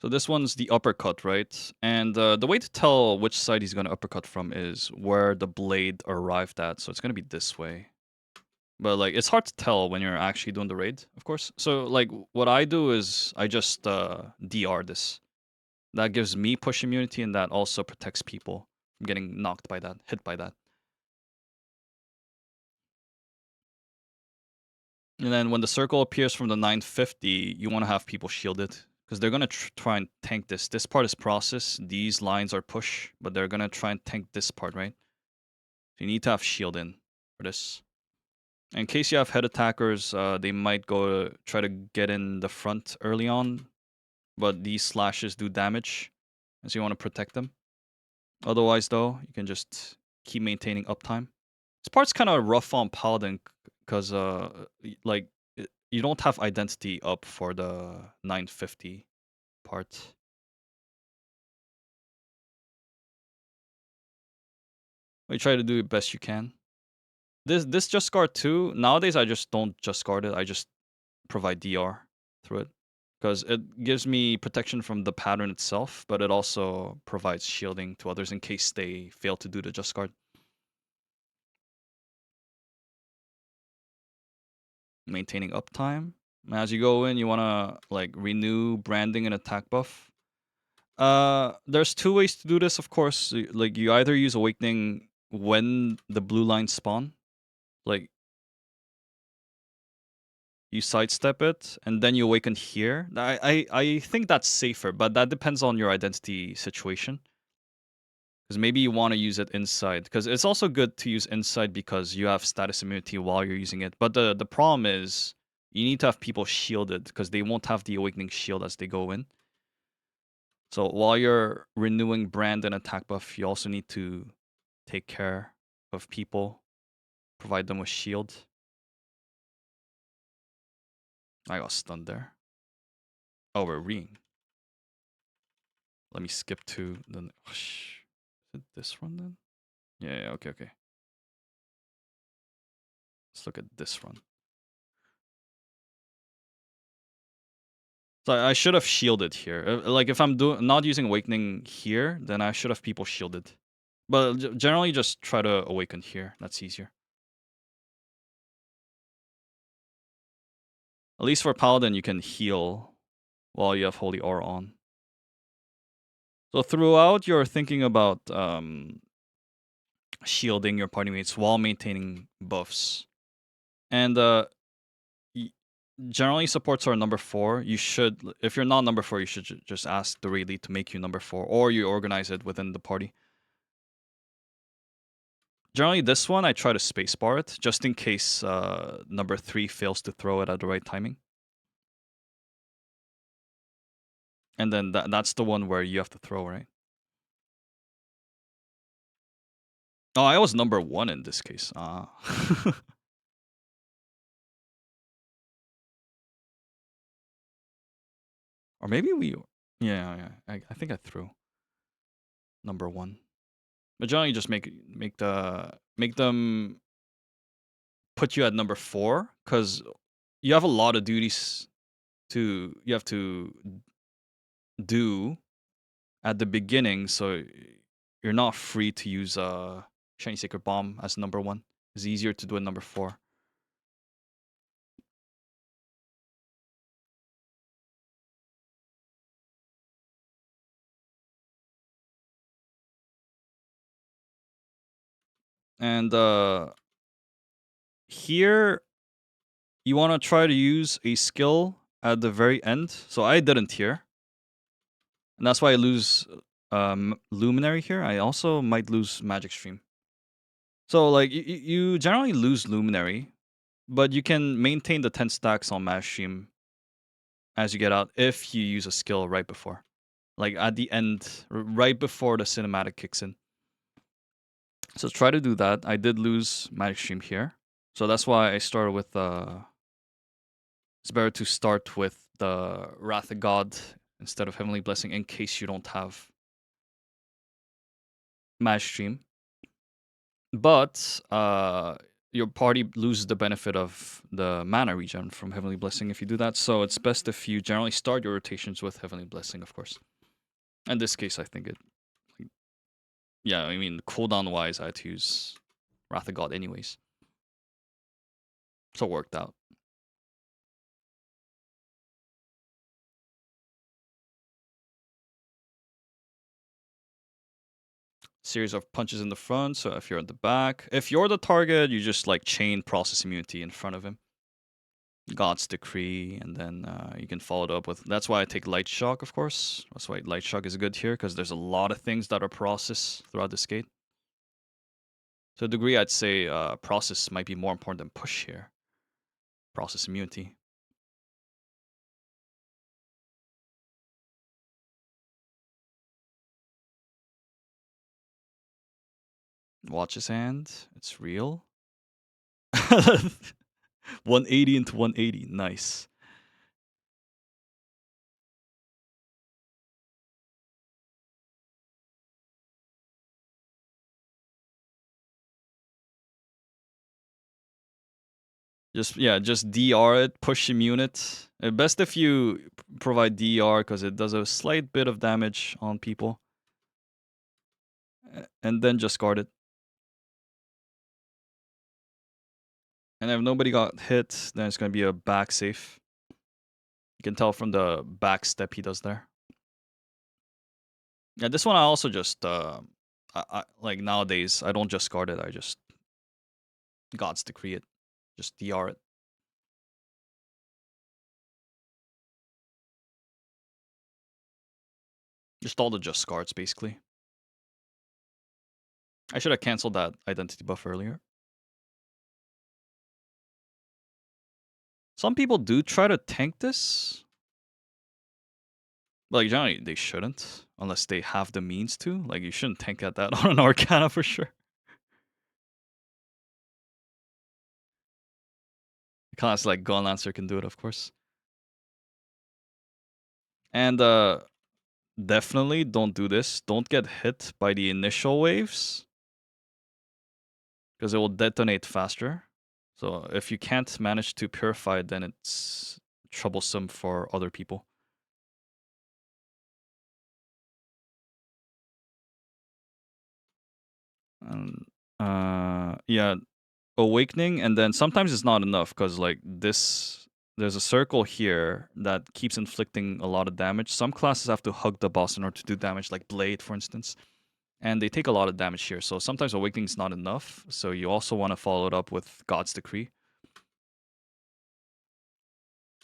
So this one's the uppercut, right? And the way to tell which side he's going to uppercut from is where the blade arrived at. So it's going to be this way. But like it's hard to tell when you're actually doing the raid, of course. So like what I do is I just DR this. That gives me push immunity, and that also protects people from getting knocked by that, hit by that. And then when the circle appears from the 950, you want to have people shielded because they're going to try and tank this. This part is process. These lines are push, but they're going to try and tank this part, right? So you need to have shield in for this. In case you have head attackers, they might go try to get in the front early on, but these slashes do damage, so you want to protect them. Otherwise, though, you can just keep maintaining uptime. This part's kind of rough on Paladin because, like, you don't have identity up for the 950 part. You try to do it best you can. This just guard too. Nowadays, I just don't just guard it. I just provide DR through it because it gives me protection from the pattern itself, but it also provides shielding to others in case they fail to do the just guard. Maintaining uptime. As you go in, you want to like renew branding and attack buff. There's two ways to do this, of course. Like you either use awakening when the blue lines spawn, like you sidestep it and then you awaken here. I think that's safer, but that depends on your identity situation. Because maybe you want to use it inside. Because it's also good to use inside because you have status immunity while you're using it. But the problem is you need to have people shielded because they won't have the awakening shield as they go in. So while you're renewing brand and attack buff, you also need to take care of people, provide them with shield. I got stunned there. Oh, we're reing. Let me skip to the... Is it this one then? Yeah, okay. Let's look at this one. So I should have shielded here. Like if I'm not using awakening here, then I should have people shielded. But generally just try to awaken here. That's easier. At least for Paladin, you can heal while you have Holy Aura on. So throughout, you're thinking about shielding your party mates while maintaining buffs. And generally supports are number 4. You should, if you're not number 4, you should just ask the raid lead to make you number 4, or you organize it within the party. Generally, this one I try to spacebar it just in case number 3 fails to throw it at the right timing. And then that's the one where you have to throw, right? Oh, I was number 1 in this case. Or maybe we... Yeah. I think I threw number 1. But generally, just make them put you at number 4 because you have a lot of duties you have to do at the beginning, so you're not free to use Shiny Sacred Bomb as number 1. It's easier to do it number 4. And here, you want to try to use a skill at the very end. So I didn't here. And that's why I lose Luminary here. I also might lose Magic Stream. So like you generally lose Luminary, but you can maintain the 10 stacks on Magic Stream as you get out if you use a skill right before. Like at the end, right before the cinematic kicks in. So try to do that. I did lose Magic Stream here. So that's why I started with it's better to start with the Wrath of God instead of Heavenly Blessing in case you don't have Magic Stream. But your party loses the benefit of the mana regen from Heavenly Blessing if you do that. So it's best if you generally start your rotations with Heavenly Blessing, of course. In this case, I think it... Yeah, I mean, cooldown-wise, I had to use Wrath of God anyways. So it worked out. Series of punches in the front, so if you're at the back. If you're the target, you just like chain process immunity in front of him. God's Decree, and then you can follow it up with... That's why I take Light Shock, of course. That's why Light Shock is good here, because there's a lot of things that are processed throughout this gate. To a degree, I'd say process might be more important than push here. Process immunity. Watch his hand. It's real. 180 into 180. Nice. Just DR it, push immune it. Best if you provide DR because it does a slight bit of damage on people. And then just guard it. And if nobody got hit, then it's going to be a back safe. You can tell from the back step he does there. Yeah, this one I also just, like nowadays, I don't just guard it, I just God's Decree it. Just DR it. Just all the just guards, basically. I should have canceled that identity buff earlier. Some people do try to tank this. Like, generally, they shouldn't. Unless they have the means to. Like, you shouldn't tank at that on an Arcana for sure. Class like Gun Lancer can do it, of course. And definitely don't do this. Don't get hit by the initial waves. Because it will detonate faster. So if you can't manage to purify it, then it's troublesome for other people. Yeah, awakening, and then sometimes it's not enough because like this, there's a circle here that keeps inflicting a lot of damage. Some classes have to hug the boss in order to do damage, like Blade, for instance, and they take a lot of damage here. So sometimes awakening is not enough. So you also want to follow it up with God's Decree.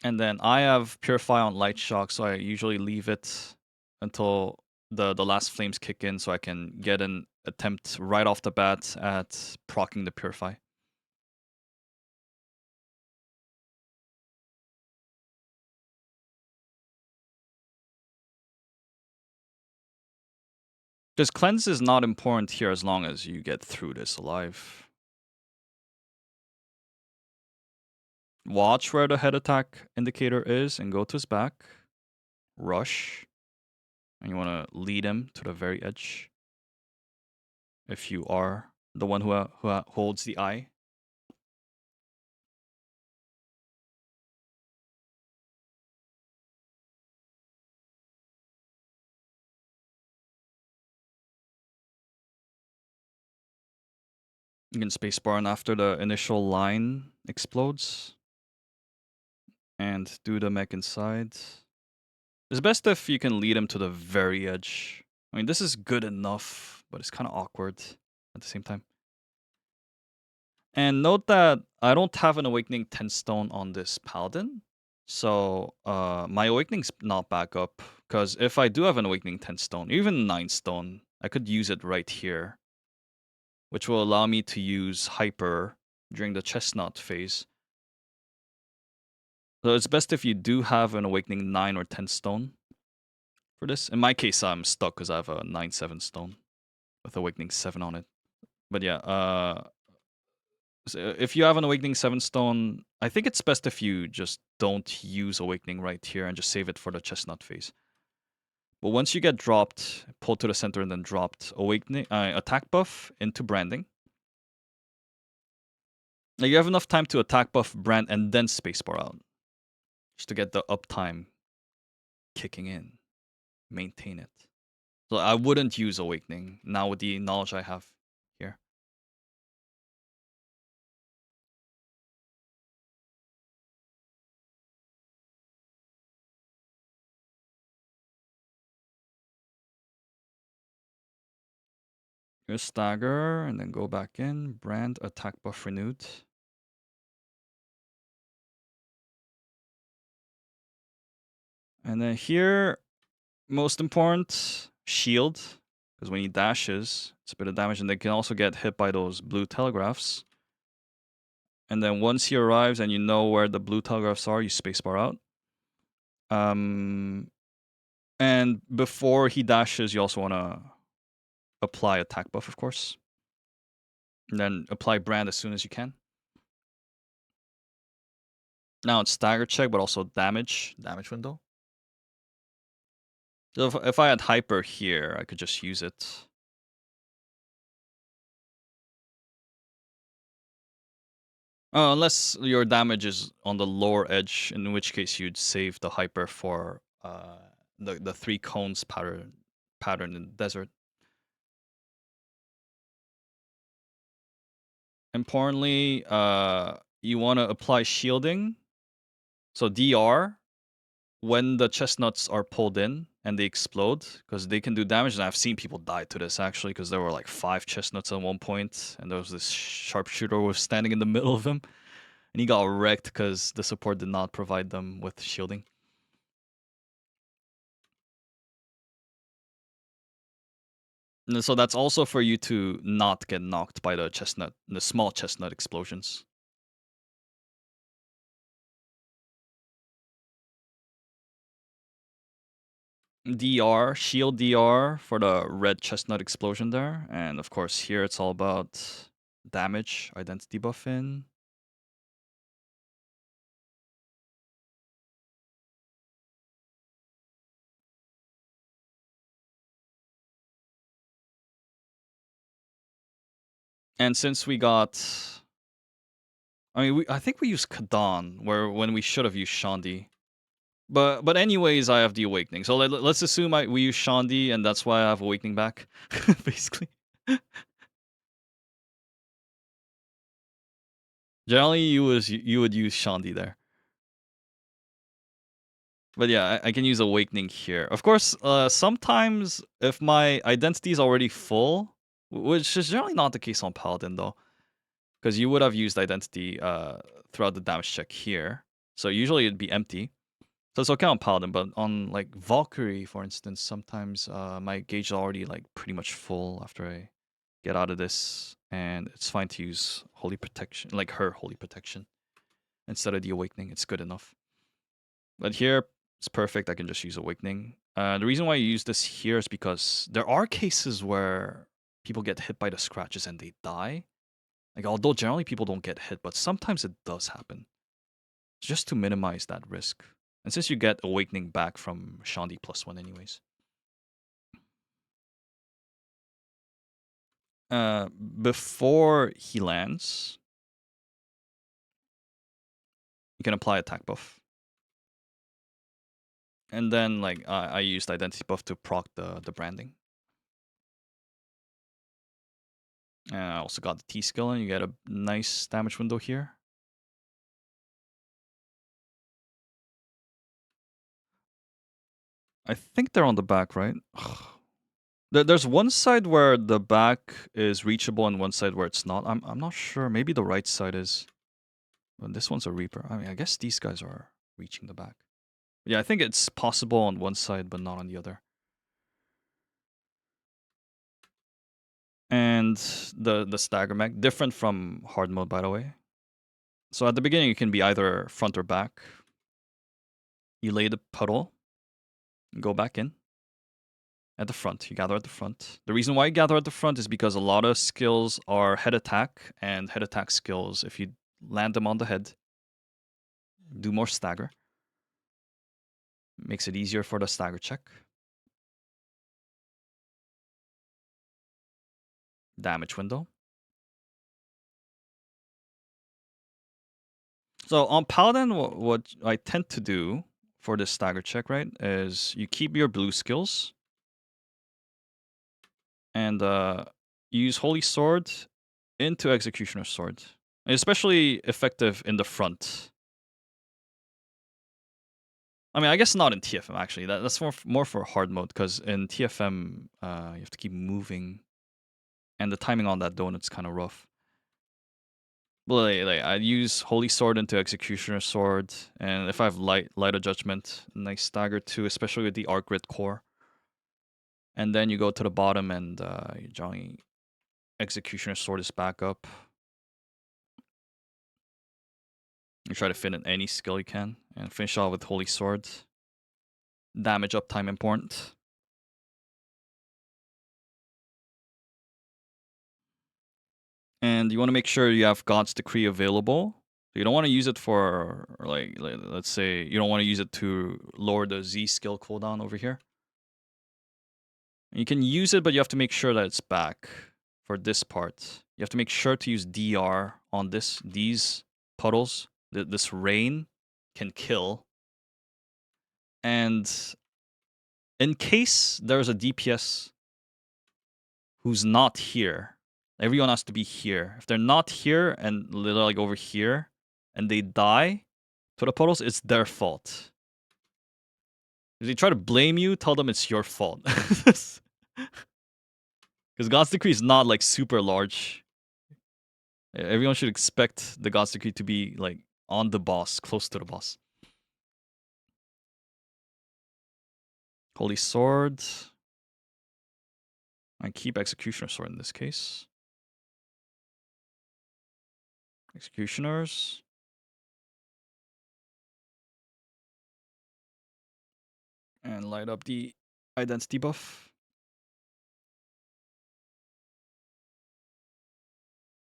And then I have Purify on Light Shock, so I usually leave it until the last flames kick in so I can get an attempt right off the bat at proccing the Purify. Because cleanse is not important here as long as you get through this alive. Watch where the head attack indicator is and go to his back. Rush. And you want to lead him to the very edge. If you are the one who holds the eye. You can spacebar on after the initial line explodes. And do the mech inside. It's best if you can lead him to the very edge. I mean, this is good enough, but it's kind of awkward at the same time. And note that I don't have an Awakening 10 stone on this Paladin. So my Awakening's not back up. Because if I do have an Awakening 10 stone, even 9 stone, I could use it right here. Which will allow me to use Hyper during the Chestnut phase. So it's best if you do have an Awakening 9 or 10 stone for this. In my case, I'm stuck because I have a 9-7 stone with Awakening 7 on it. But yeah, so if you have an Awakening 7 stone, I think it's best if you just don't use Awakening right here and just save it for the Chestnut phase. But once you get dropped, pulled to the center and then dropped, Awakening attack buff into branding. Now you have enough time to attack buff, brand, and then spacebar out. Just to get the uptime kicking in. Maintain it. So I wouldn't use Awakening now with the knowledge I have here. Just stagger and then go back in. Brand, attack buff renewed. And then here, most important, shield. because when he dashes, it's a bit of damage, and they can also get hit by those blue telegraphs. And then once he arrives and you know where the blue telegraphs are, you spacebar out. And before he dashes, you also want to apply attack buff, of course. And then apply brand as soon as you can. Now it's stagger check, but also damage window. So if I had hyper here, I could just use it. Unless your damage is on the lower edge, in which case you'd save the hyper for the 3 cones pattern in the desert. Importantly, you want to apply shielding. So DR when the chestnuts are pulled in and they explode, because they can do damage. And I've seen people die to this actually, because there were like 5 chestnuts at one point, and there was this sharpshooter who was standing in the middle of him, and he got wrecked because the support did not provide them with shielding. And so that's also for you to not get knocked by the small chestnut explosions. DR, shield DR for the red chestnut explosion there. And of course here it's all about damage, identity buff in. And since we got... I think we used Kadan when we should have used Shandi. But anyways, I have the Awakening. So let's assume we use Shandi, and that's why I have Awakening back, basically. Generally, you would use Shandi there. But yeah, I can use Awakening here. Of course, sometimes if my identity is already full, which is generally not the case on Paladin though, because you would have used identity throughout the damage check here. So usually it'd be empty. So it's okay on Paladin, but on like Valkyrie, for instance, sometimes my gauge is already like pretty much full after I get out of this, and it's fine to use Holy Protection, like her Holy Protection, instead of the Awakening. It's good enough. But here, it's perfect. I can just use Awakening. The reason why I use this here is because there are cases where people get hit by the scratches and they die. Like, although generally people don't get hit, but sometimes it does happen. Just to minimize that risk. And since you get Awakening back from Shandi +1 anyways. Before he lands, you can apply attack buff. And then like I used identity buff to proc the branding. And I also got the T skill, and you get a nice damage window here. I think they're on the back, right? There's one side where the back is reachable and one side where it's not. I'm not sure. Maybe the right side is. Well, this one's a Reaper. I mean, I guess these guys are reaching the back. Yeah, I think it's possible on one side, but not on the other. And the stagger mech, different from hard mode, by the way. So at the beginning, it can be either front or back. You lay the puddle, go back in. At the front, you gather at the front. The reason why you gather at the front is because a lot of skills are head attack, and head attack skills, if you land them on the head, do more stagger. Makes it easier for the stagger check. Damage window. So on Paladin, what I tend to do for this stagger check, right, is you keep your blue skills and use Holy Sword into Executioner's Sword. Especially effective in the front. I mean, I guess not in TFM, actually. That's more for hard mode, because in TFM, you have to keep moving. And the timing on that donut's kind of rough. But I use Holy Sword into Executioner's Sword, and if I have Light of Judgment, nice stagger too, especially with the Arc Grid core. And then you go to the bottom and you generally Executioner Sword is back up. You try to fit in any skill you can and finish off with Holy Sword. Damage uptime important. And you want to make sure you have God's Decree available. You don't want to use it for, like let's say, you don't want to use it to lower the Z skill cooldown over here. You can use it, but you have to make sure that it's back for this part. You have to make sure to use DR on these puddles. This rain can kill. And in case there's a DPS who's not here, everyone has to be here. If they're not here and they're like over here and they die to the puddles, it's their fault. If they try to blame you, tell them it's your fault. Because God's Decree is not like super large. Everyone should expect the God's Decree to be like on the boss, close to the boss. Holy Sword. I keep Executioner Sword in this case. Executioners. And light up the identity buff.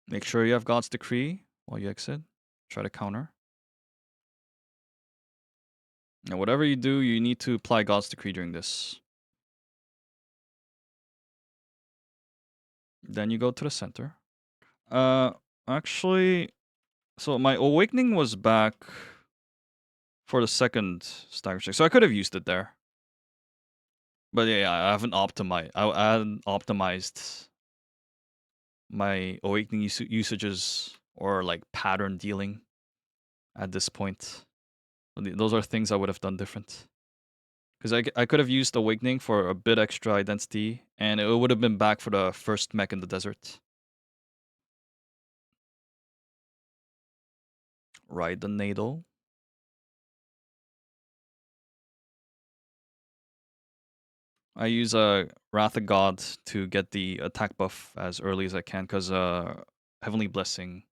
Make sure you have God's Decree while you exit. Try to counter. And whatever you do, you need to apply God's Decree during this. Then you go to the center. Actually, so my Awakening was back for the second stagger check. So I could have used it there. But yeah, I haven't optimized. I hadn't optimized my Awakening usages or like pattern dealing at this point. Those are things I would have done different. Because I could have used Awakening for a bit extra identity, and it would have been back for the first mech in the desert. Ride the Nadal. I use a Wrath of God to get the attack buff as early as I can, because Heavenly Blessing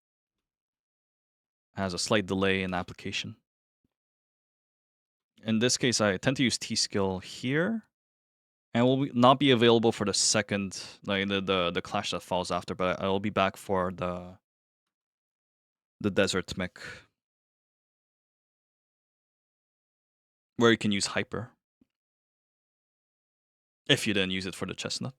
has a slight delay in application. In this case, I tend to use T-Skill here, and will not be available for the second, like the clash that falls after, but I will be back for the desert mech, where you can use Hyper. If you didn't use it for the chestnut.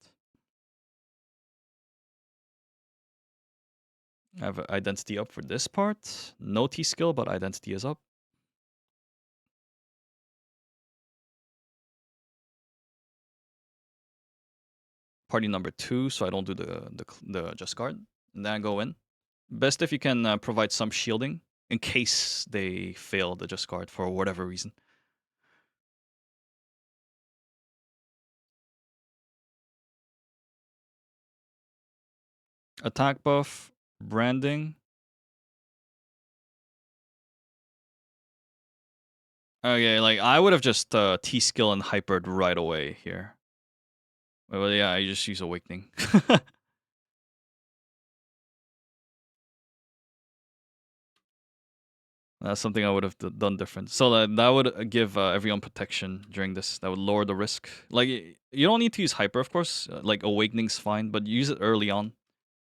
I have identity up for this part. No T-Skill, but identity is up. Party number 2, so I don't do the Just Guard. And then I go in. Best if you can provide some shielding in case they fail the Just Guard for whatever reason. Attack buff, branding. Okay, like I would have just T-Skill and Hypered right away here. Well, yeah, I just use Awakening. That's something I would have done different. So that would give everyone protection during this. That would lower the risk. Like, you don't need to use Hyper, of course. Like, Awakening's fine, but use it early on.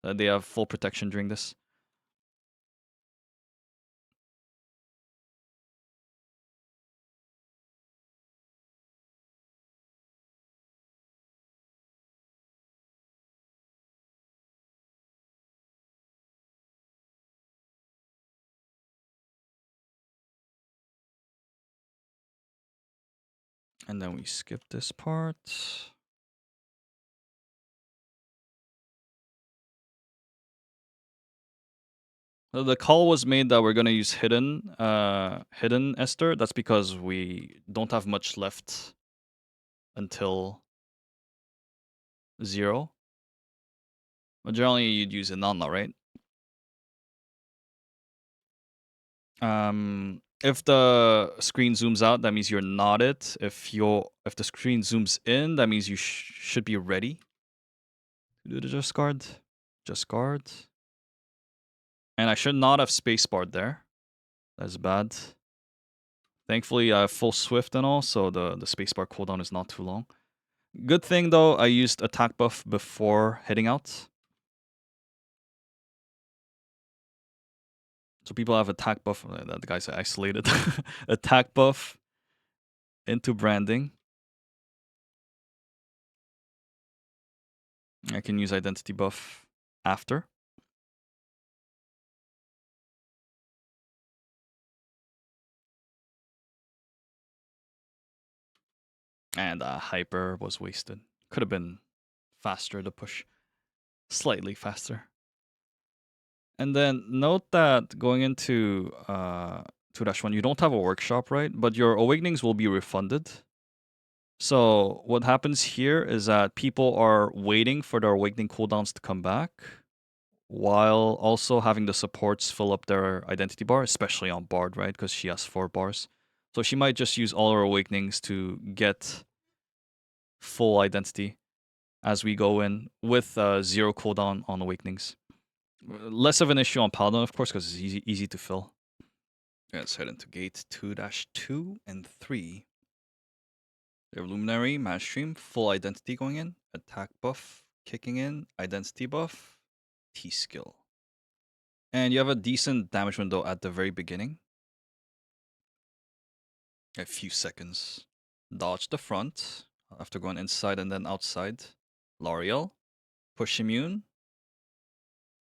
They have full protection during this. And then we skip this part. The call was made that we're gonna use hidden Esther. That's because we don't have much left until 0. But generally you'd use Inanna, right? If the screen zooms out, that means you're not it. If the screen zooms in, that means you should be ready to do the just guard. Just guard. And I should not have spacebarred there. That's bad. Thankfully, I have full swift and all, so the spacebar cooldown is not too long. Good thing though, I used attack buff before heading out. So people have attack buff. The guys are isolated. Attack buff into branding. I can use identity buff after. And hyper was wasted. Could have been faster to push. Slightly faster. And then note that going into 2-1, you don't have a workshop, right? But your awakenings will be refunded. So what happens here is that people are waiting for their awakening cooldowns to come back, while also having the supports fill up their identity bar, especially on Bard, right? Because she has 4 bars. So she might just use all her awakenings to get full identity as we go in with 0 cooldown on awakenings. Less of an issue on Paladin, of course, because it's easy to fill. Let's head into gate 2-2 and 3. We have Luminary, Mad Stream, full identity going in, attack buff kicking in, identity buff, T skill. And you have a decent damage window at the very beginning. A few seconds. Dodge the front after going inside and then outside. L'Oreal, push immune.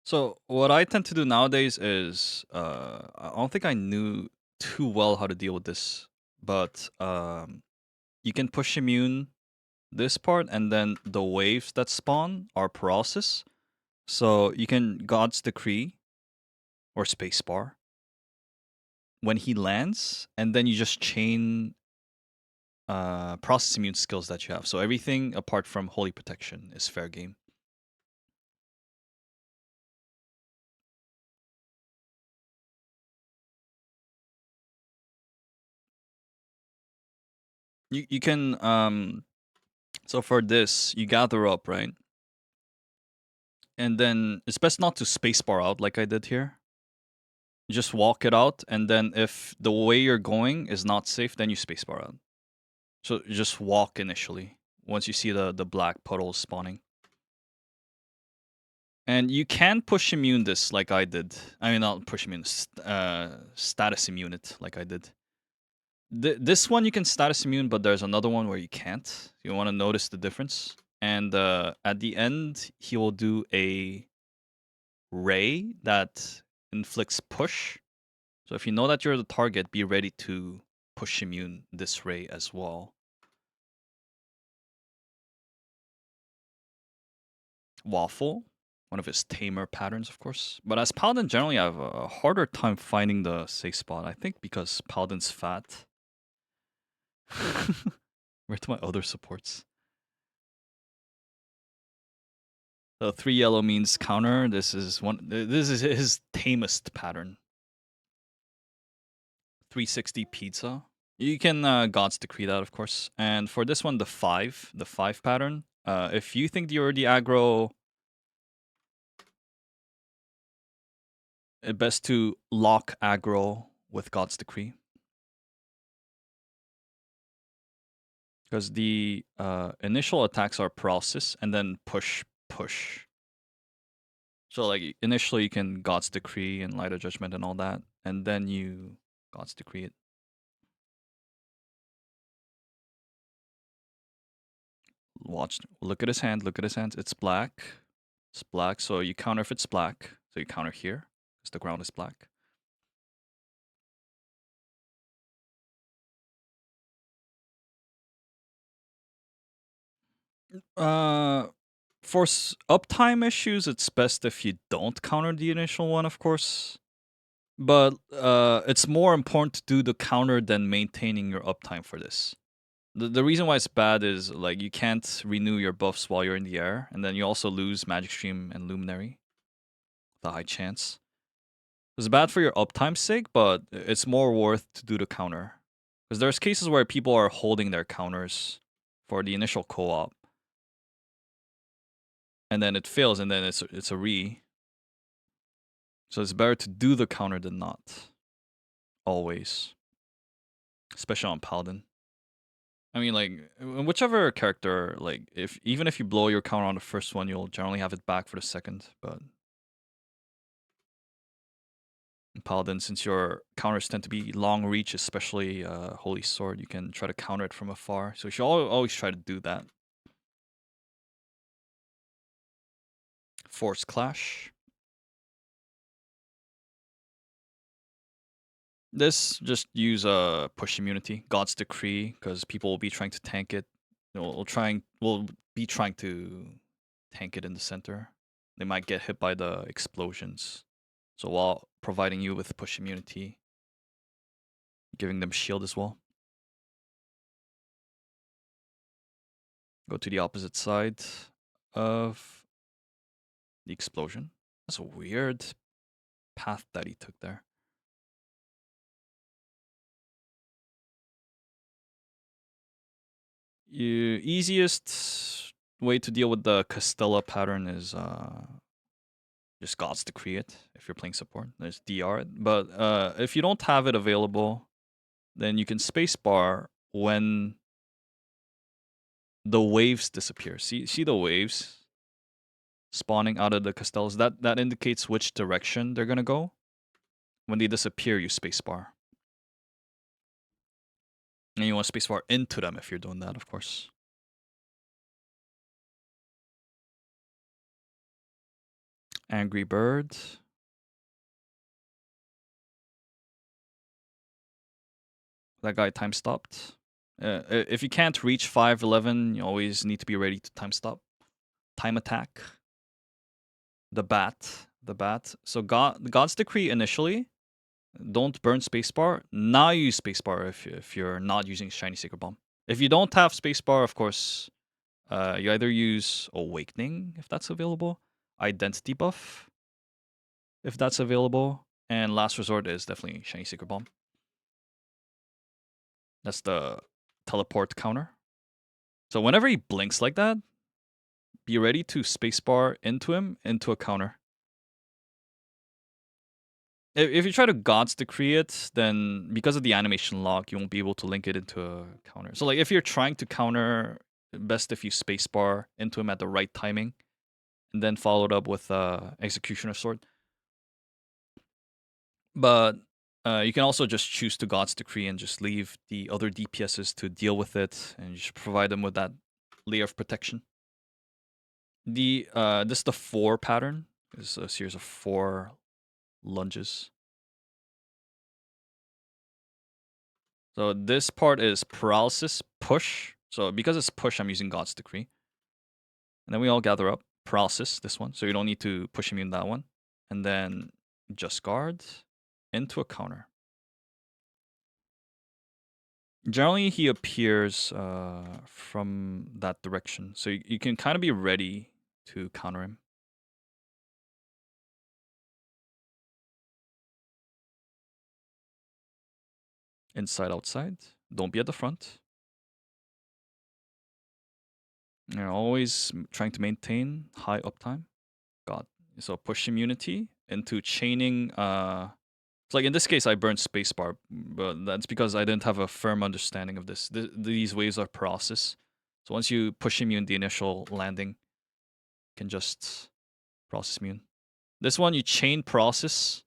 So what I tend to do nowadays is I don't think I knew too well how to deal with this, but you can push immune this part, and then the waves that spawn are paralysis. So you can God's Decree or Spacebar when he lands, and then you just chain process immune skills that you have. So everything apart from Holy Protection is fair game. You can so for this you gather up, right? And then it's best not to spacebar out like I did here. You just walk it out, and then if the way you're going is not safe, then you spacebar out. So you just walk initially once you see the black puddles spawning. And you can push immune this like I did. I mean, not push immune, status immune it like I did. This one you can status immune, but there's another one where you can't. You want to notice the difference. And at the end, he will do a ray that inflicts push. So if you know that you're the target, be ready to push immune this ray as well. Waffle, one of his tamer patterns, of course. But as Paladin, generally, I have a harder time finding the safe spot. I think because Paladin's fat. Where to my other supports? So 3 yellow means counter. This is his tamest pattern. 360 pizza. You can God's Decree that, of course. And for this one, the 5 pattern. If you think you're the aggro, it's best to lock aggro with God's Decree. Because the initial attacks are paralysis and then push. So like initially you can God's Decree and Light of Judgment and all that, and then you God's Decree it. Watch, look at his hand, look at his hands. It's black. It's black, so you counter if it's black. So you counter here, because the ground is black. For uptime issues, it's best if you don't counter the initial one, of course. But it's more important to do the counter than maintaining your uptime for this. The reason why it's bad is like you can't renew your buffs while you're in the air, and then you also lose Magic Stream and Luminary. The high chance. It's bad for your uptime's sake, but it's more worth to do the counter. Because there's cases where people are holding their counters for the initial co-op. And then it fails, and then it's a re. So it's better to do the counter than not. Always. Especially on Paladin. I mean, like, whichever character, like, even if you blow your counter on the first one, you'll generally have it back for the second, but... Paladin, since your counters tend to be long reach, especially Holy Sword, you can try to counter it from afar. So you should always try to do that. Force Clash. This, just use push immunity, God's Decree, because people will be trying to tank it. Will be trying to tank it in the center. They might get hit by the explosions. So while providing you with push immunity, giving them shield as well. Go to the opposite side of the explosion. That's a weird path that he took there. Easiest way to deal with the Castella pattern is just God's Decree it if you're playing support. There's DR it. But if you don't have it available, then you can spacebar when the waves disappear. See the waves spawning out of the Castellas? That indicates which direction they're gonna go. When they disappear, you spacebar. And you want to spacebar into them if you're doing that, of course. Angry Bird. That guy time stopped. If you can't reach 511, you always need to be ready to time stop. Time attack. The bat. So God's Decree initially. Don't burn spacebar. Now you use spacebar if you're not using Shiny Sacred Bomb. If you don't have spacebar, of course, you either use Awakening if that's available, Identity Buff if that's available, and last resort is definitely Shiny Sacred Bomb. That's the teleport counter. So whenever he blinks like that, be ready to spacebar into him into a counter. If you try to God's Decree it, then because of the animation lock, you won't be able to link it into a counter. So like if you're trying to counter, best if you spacebar into him at the right timing, and then followed up with Executioner Sword. But you can also just choose to God's Decree and just leave the other DPSs to deal with it, and just provide them with that layer of protection. This is the 4 pattern. It's a series of 4 lunges. So this part is paralysis, push. So because it's push, I'm using God's Decree. And then we all gather up. Paralysis, this one. So you don't need to push immune that one. And then just guard into a counter. Generally, he appears from that direction. So you can kind of be ready to counter him. Inside, outside. Don't be at the front. You're always trying to maintain high uptime. God. So push immunity into chaining. So like in this case, I burned spacebar, but that's because I didn't have a firm understanding of this. These waves are process. So once you push immune the initial landing, you can just process immune. This one, you chain process.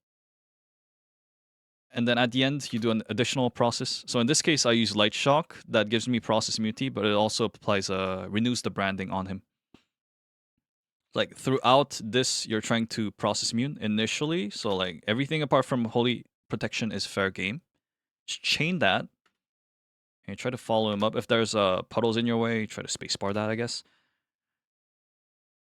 And then at the end, you do an additional process. So in this case, I use Light Shock. That gives me process immunity, but it also applies renews the branding on him. Like throughout this, you're trying to process immune initially. So like everything apart from Holy Protection is fair game. Just chain that. And try to follow him up. If there's puddles in your way, try to spacebar that, I guess.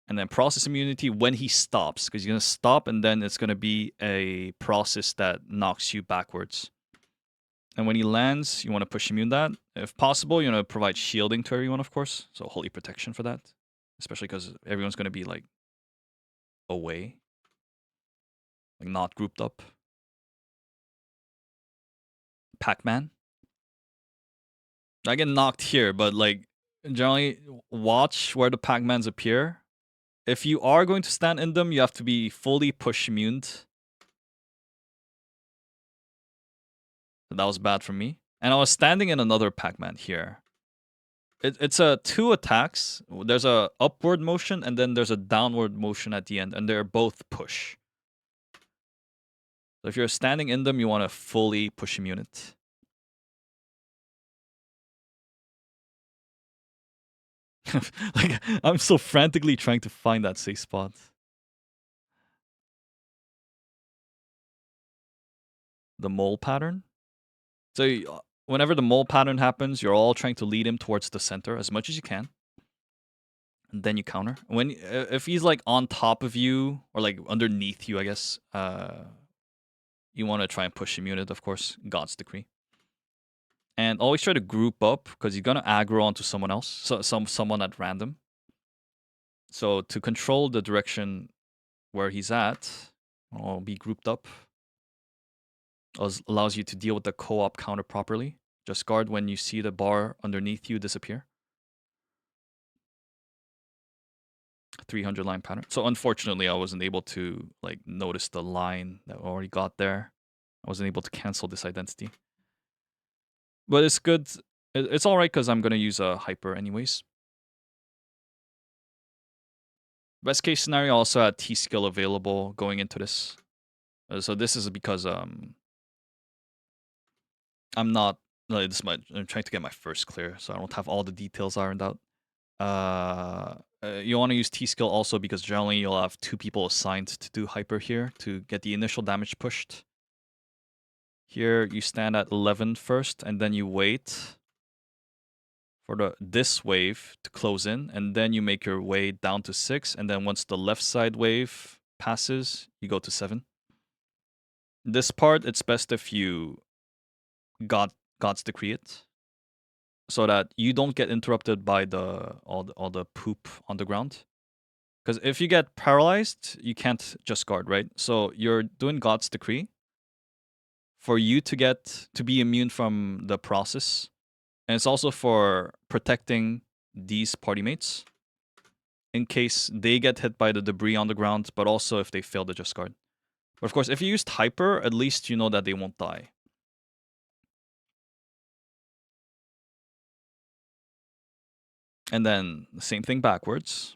And then process immunity when he stops, because he's going to stop and then it's going to be a process that knocks you backwards. And when he lands, you want to push immune that. If possible, you want to provide shielding to everyone, of course. So holy protection for that. Especially because everyone's going to be like away. Like not grouped up. Pac-Man. I get knocked here, but like generally watch where the Pac-Mans appear. If you are going to stand in them, you have to be fully push immune. So that was bad for me. And I was standing in another Pac-Man here. It's a 2 attacks. There's a upward motion and then there's a downward motion at the end, and they're both push. So if you're standing in them, you want to fully push immune it. Like I'm so frantically trying to find that safe spot. The mole pattern. So whenever the mole pattern happens, you're all trying to lead him towards the center as much as you can. And then you counter. When if he's like on top of you or like underneath you, I guess, you want to try and push immune it, of course. God's decree. And always try to group up because you're gonna aggro onto someone else, so someone at random. So to control the direction where he's at, or be grouped up, allows you to deal with the co-op counter properly. Just guard when you see the bar underneath you disappear. 300 line pattern. So unfortunately, I wasn't able to like notice the line that already got there. I wasn't able to cancel this identity. But it's good. It's all right because I'm going to use a hyper anyways. Best case scenario, I also had T-skill available going into this. So this is because I'm not... I'm trying to get my first clear, so I don't have all the details ironed out. You want to use T-skill also because generally you'll have 2 people assigned to do hyper here to get the initial damage pushed. Here you stand at 11 first, and then you wait for this wave to close in, and then you make your way down to 6, and then once the left side wave passes, you go to 7. This part, it's best if you God's decree it, so that you don't get interrupted by all the poop on the ground. Because if you get paralyzed, you can't just guard, right? So you're doing God's decree for you to be immune from the process. And it's also for protecting these party mates in case they get hit by the debris on the ground, but also if they fail to just guard. But of course, if you used hyper, at least you know that they won't die. And then the same thing backwards.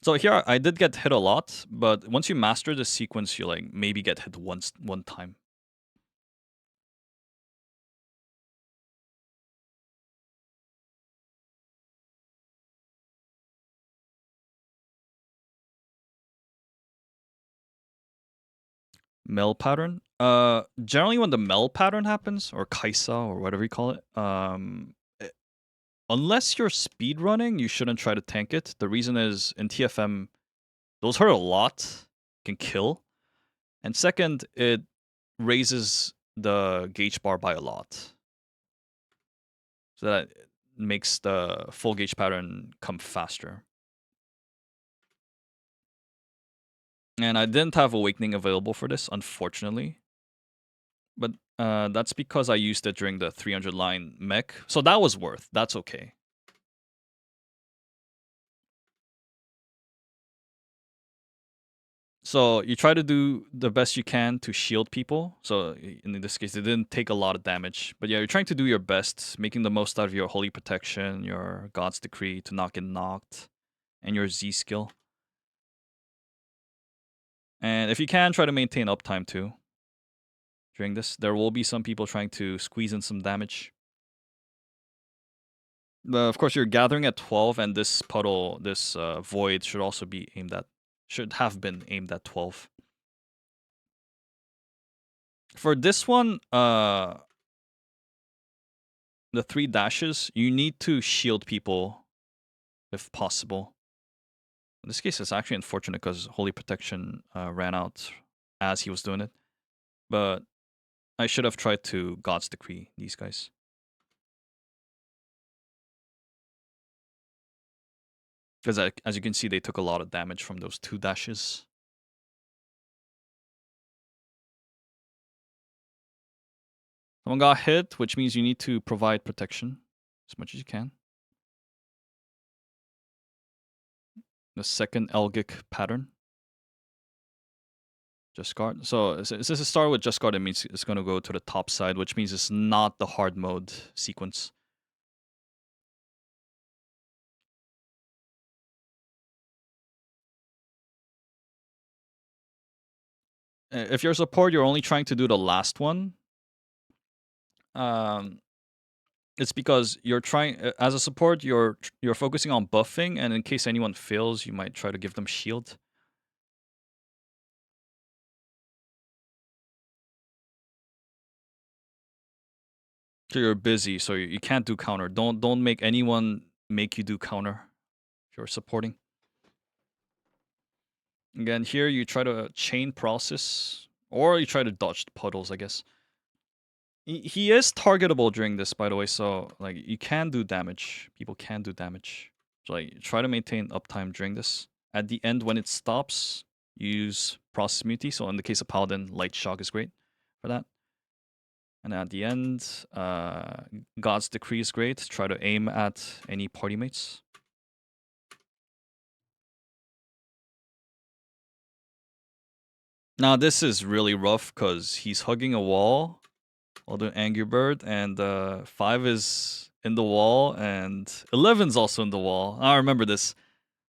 So here I did get hit a lot, but once you master the sequence, you like maybe get hit one time. Mel pattern. Generally when the Mel pattern happens, or Kaisa, or whatever you call it, unless you're speed running, you shouldn't try to tank it. The reason is in TFM, those hurt a lot, can kill, and second, it raises the gauge bar by a lot, so that makes the full gauge pattern come faster. And I didn't have Awakening available for this, unfortunately. But that's because I used it during the 300 line mech. So that was worth. That's okay. So you try to do the best you can to shield people. So in this case, it didn't take a lot of damage. But yeah, you're trying to do your best, making the most out of your Holy Protection, your God's Decree to not get knocked, and your Z skill. And if you can, try to maintain uptime too. During this, there will be some people trying to squeeze in some damage. Of course, you're gathering at 12, and this puddle, this void should also be aimed at, should have been aimed at 12. For this one, the 3 dashes, you need to shield people if possible. In this case, it's actually unfortunate because Holy Protection ran out as he was doing it. But I should have tried to God's Decree these guys. Because as you can see, they took a lot of damage from those 2 dashes. Someone got hit, which means you need to provide protection as much as you can. The second Elgic pattern. Just guard. So since it started with just guard, it means it's going to go to the top side, which means it's not the hard mode sequence. If you're a support, you're only trying to do the last one. It's because you're trying as a support, you're focusing on buffing, and in case anyone fails, you might try to give them shield. So you're busy, so you can't do counter. Don't make anyone make you do counter if you're supporting. Again, here you try to chain process, or you try to dodge the puddles, I guess. He is targetable during this, by the way, so like you can do damage. People can do damage. So like try to maintain uptime during this. At the end, when it stops, use process immunity. So in the case of Paladin, light shock is great for that. And at the end, God's Decree is great. Try to aim at any party mates. Now this is really rough because he's hugging a wall while doing Angry Bird, and 5 is in the wall, and 11's also in the wall. I remember this. So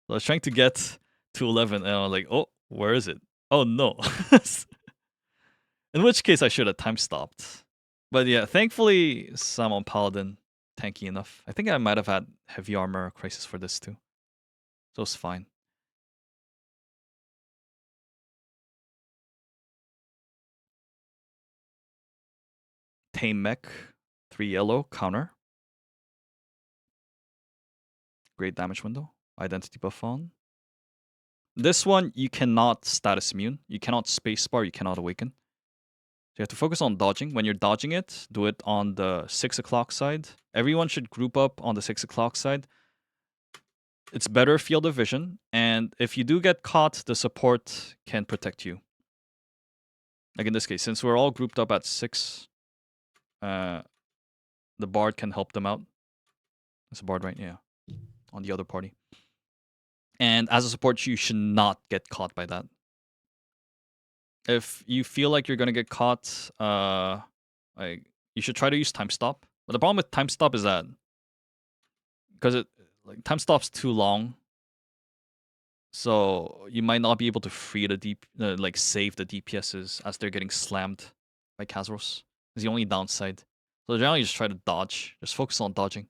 I was trying to get to 11, and I was like, oh, where is it? Oh no. In which case I should have time stopped. But yeah, thankfully some on Paladin tanky enough. I think I might have had heavy armor crisis for this too. So it's fine. Tame Mech, 3 yellow, counter. Great damage window. Identity buff on. This one, you cannot status immune. You cannot spacebar, you cannot awaken. So you have to focus on dodging. When you're dodging it, do it on the 6 o'clock side. Everyone should group up on the 6 o'clock side. It's better field of vision, and if you do get caught, the support can protect you. Like in this case, since we're all grouped up at 6, the bard can help them out. It's a bard, right? Yeah. On the other party. And as a support, you should not get caught by that. If you feel like you're gonna get caught, like you should try to use time stop. But the problem with time stop is that because it like time stop's too long, so you might not be able to free the like save the DPSs as they're getting slammed by Kazeros. It's the only downside. So generally, just try to dodge. Just focus on dodging.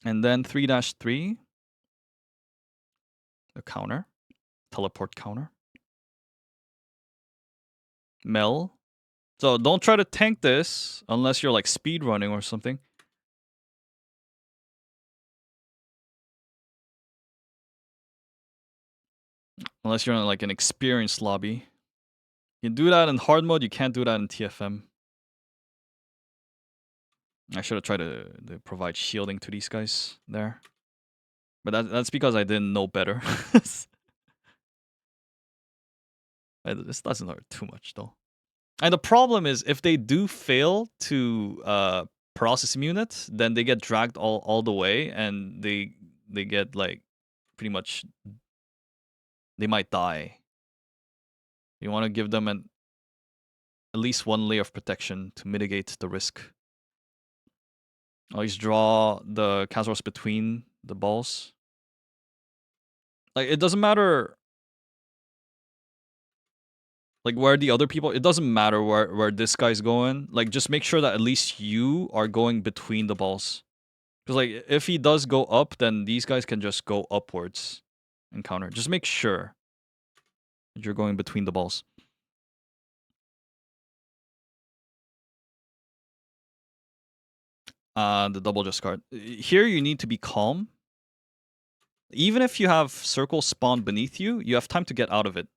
And then 3-3, the counter, teleport counter. Mel. So don't try to tank this unless you're like speed running or something. Unless you're in like an experienced lobby. You can do that in hard mode, you can't do that in TFM. I should have tried to provide shielding to these guys there. But that's because I didn't know better. This doesn't hurt too much though. And the problem is if they do fail to process immune it, then they get dragged all the way, and they get like pretty much they might die. You want to give them at least one layer of protection to mitigate the risk. Always draw the Kazeros between the balls. Like it doesn't matter like where the other people, it doesn't matter where this guy's going. Like just make sure that at least you are going between the balls. Because like if he does go up, then these guys can just go upwards and counter. Just make sure that you're going between the balls. The double just card. Here you need to be calm. Even if you have circles spawned beneath you, you have time to get out of it.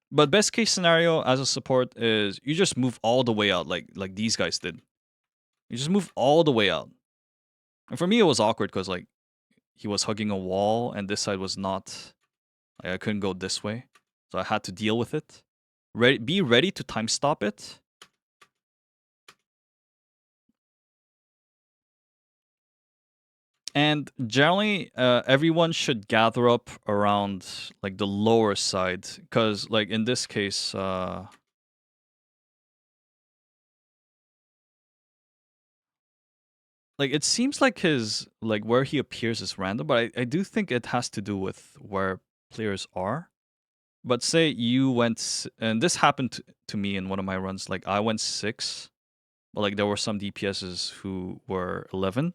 But best case scenario as a support is you just move all the way out like these guys did. You just move all the way out. And for me it was awkward because like he was hugging a wall and this side was not. I couldn't go this way, so I had to deal with it. Be ready to time stop it. And generally, everyone should gather up around like the lower side, because like in this case, like it seems like his like where he appears is random, but I do think it has to do with where players are. But say you went, and this happened to me in one of my runs. Like I went 6, but like there were some DPSs who were 11,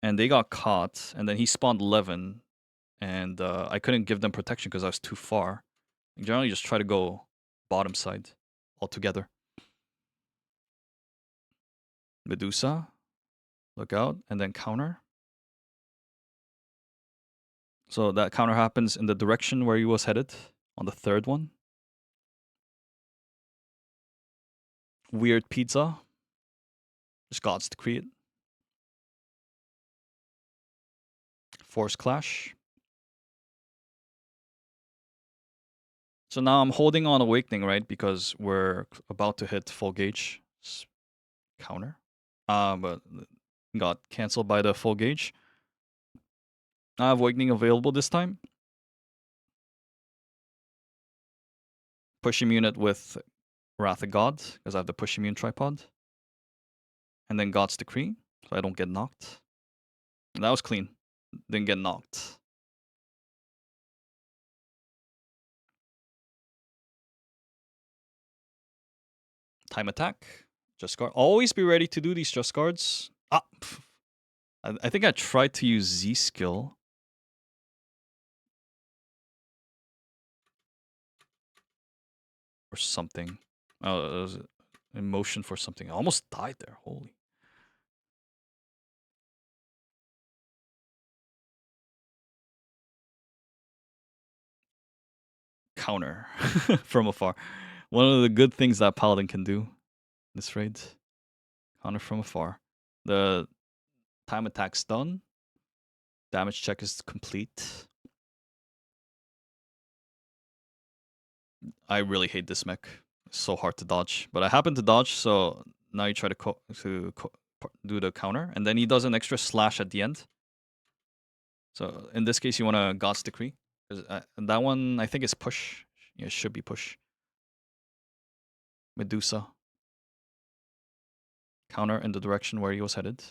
and they got caught, and then he spawned 11, and I couldn't give them protection because I was too far. I generally just try to go bottom side altogether. Medusa, look out, and then counter. So that counter happens in the direction where he was headed on the third one. Weird pizza. Just gods to create. Force clash. So now I'm holding on Awakening, right? Because we're about to hit full gauge. Counter. But got cancelled by the full gauge. I have Awakening available this time. Push unit with Wrath of God, because I have the push immune tripod. And then God's Decree, so I don't get knocked. And that was clean. Didn't get knocked. Time attack. Just guard. Always be ready to do these just guards. Ah! I think I tried to use Z skill. Or something. Oh, it was in motion for something. I almost died there. Holy. Counter from afar. One of the good things that Paladin can do this raid. Counter from afar. The time attack's done. Damage check is complete. I really hate this mech. It's so hard to dodge. But I happen to dodge, so now you try to do the counter. And then he does an extra slash at the end. So in this case, you want to God's Decree. That one, I think, is push. Yeah, it should be push. Medusa. Counter in the direction where he was headed.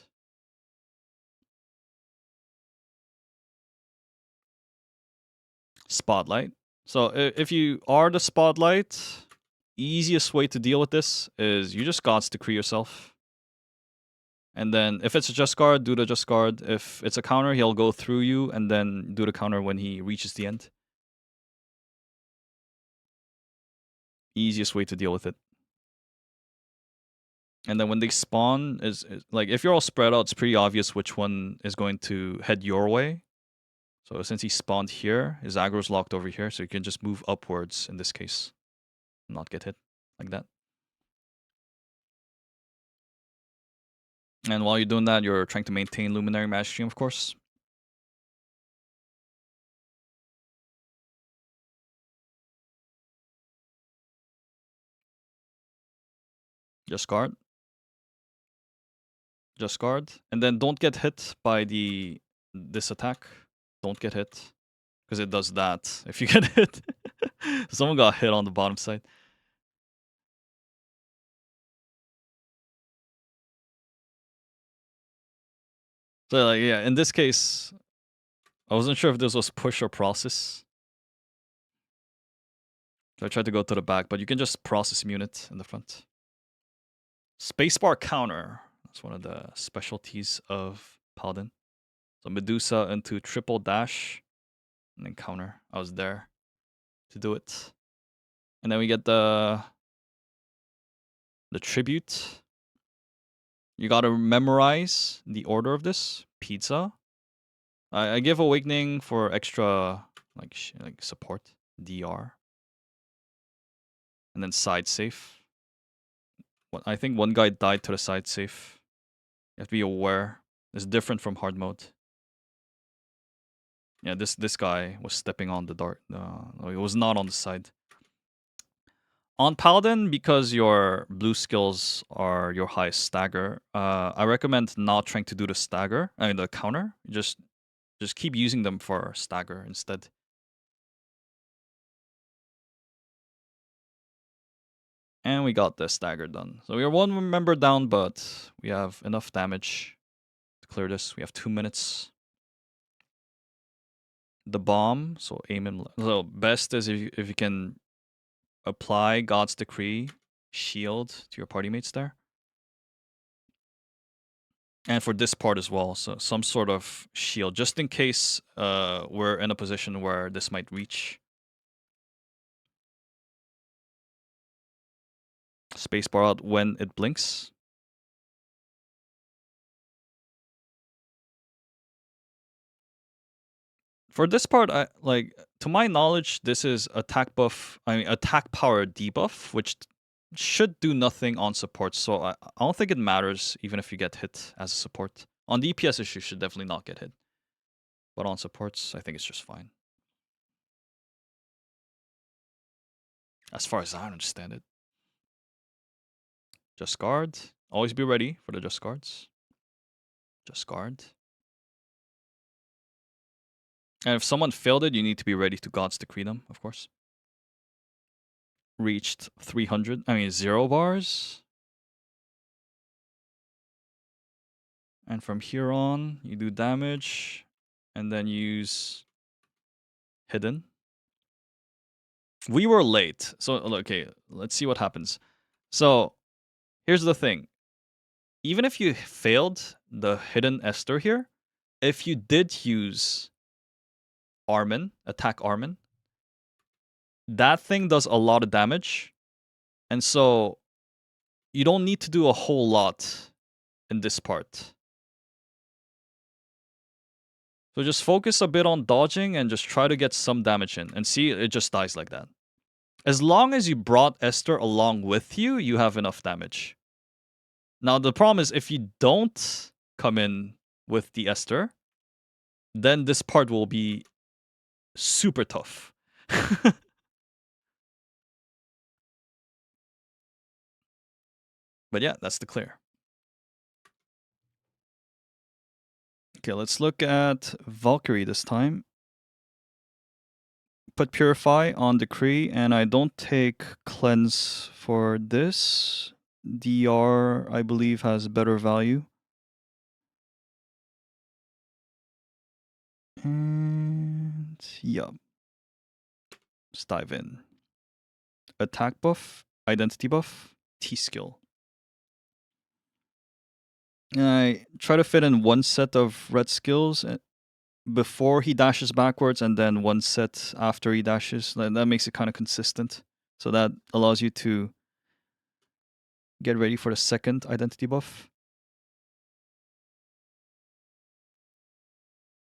Spotlight. So if you are the Spotlight, easiest way to deal with this is you just God's Decree yourself. And then if it's a just guard, do the just guard. If it's a counter, he'll go through you and then do the counter when he reaches the end. Easiest way to deal with it. And then when they spawn, is like if you're all spread out, it's pretty obvious which one is going to head your way. So since he spawned here, his aggro's locked over here, so you can just move upwards in this case. Not get hit like that. And while you're doing that, you're trying to maintain Luminary Magic Stream, of course. Just guard. Just guard. And then don't get hit by this attack. Don't get hit. Because it does that if you get hit. Someone got hit on the bottom side. So like, yeah, in this case, I wasn't sure if this was push or process. So I tried to go to the back, but you can just process immune it in the front. Spacebar counter. That's one of the specialties of Paladin. So Medusa into triple dash and then counter. I was there to do it. And then we get the tribute. You gotta memorize the order of this. Pizza. I give Awakening for extra like support. DR. And then side safe. I think one guy died to the side safe. You have to be aware. It's different from hard mode. Yeah, this guy was stepping on the dart. It was not on the side. On Paladin, because your blue skills are your highest stagger, I recommend not trying to do the stagger, I mean the counter. Just keep using them for stagger instead. And we got the stagger done. So we are one member down, but we have enough damage to clear this. We have 2 minutes. The bomb, so aim him. So best is if you can apply God's Decree shield to your party mates there. And for this part as well, so some sort of shield, just in case we're in a position where this might reach. Spacebar out when it blinks. For this part, to my knowledge, this is attack buff. I mean, attack power debuff, which should do nothing on support. So I don't think it matters even if you get hit as a support. On DPS, you should definitely not get hit. But on supports, I think it's just fine. As far as I understand it. Just guard. Always be ready for the just guards. Just guard. And if someone failed it, you need to be ready to God's Decree them, of course. Reached 300. I mean, 0 bars. And from here on, you do damage. And then use hidden. We were late. So, okay, let's see what happens. So, here's the thing. Even if you failed the hidden Esther here, if you did use Armin, attack Armin, that thing does a lot of damage. And so you don't need to do a whole lot in this part. So just focus a bit on dodging and just try to get some damage in. And see, it just dies like that. As long as you brought Esther along with you, you have enough damage. Now, the problem is if you don't come in with the Esther, then this part will be super tough. But yeah, that's the clear. Okay, let's look at Valkyrie this time. Put Purify on Decree, and I don't take Cleanse for this. DR, I believe, has better value. And yeah. Let's dive in. Attack buff, identity buff, T-skill. I try to fit in one set of red skills before he dashes backwards and then one set after he dashes. That makes it kind of consistent. So that allows you to get ready for the second identity buff.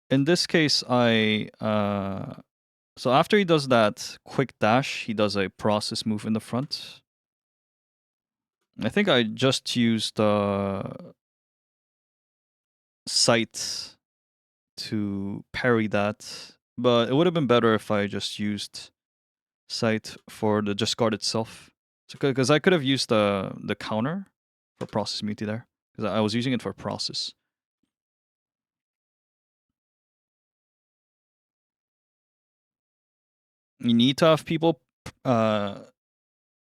In this case, so after he does that quick dash, he does a process move in the front. I think I just used sight to parry that, but it would have been better if I just used sight for the just guard itself. Because I could have used the counter for process muti there, because I was using it for process. You need to have people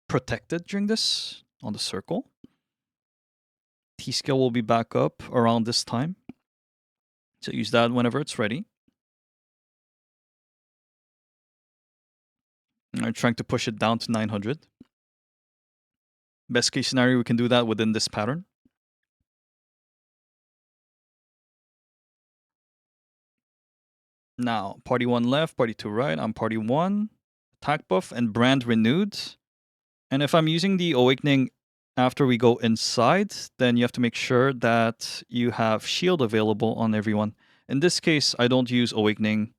protected during this on the circle. T-skill will be back up around this time. So use that whenever it's ready. I'm trying to push it down to 900. Best case scenario, we can do that within this pattern. Now, party 1 left, party 2 right. I'm party 1. Attack buff and brand renewed. And if I'm using the awakening after we go inside, then you have to make sure that you have shield available on everyone. In this case, I don't use awakening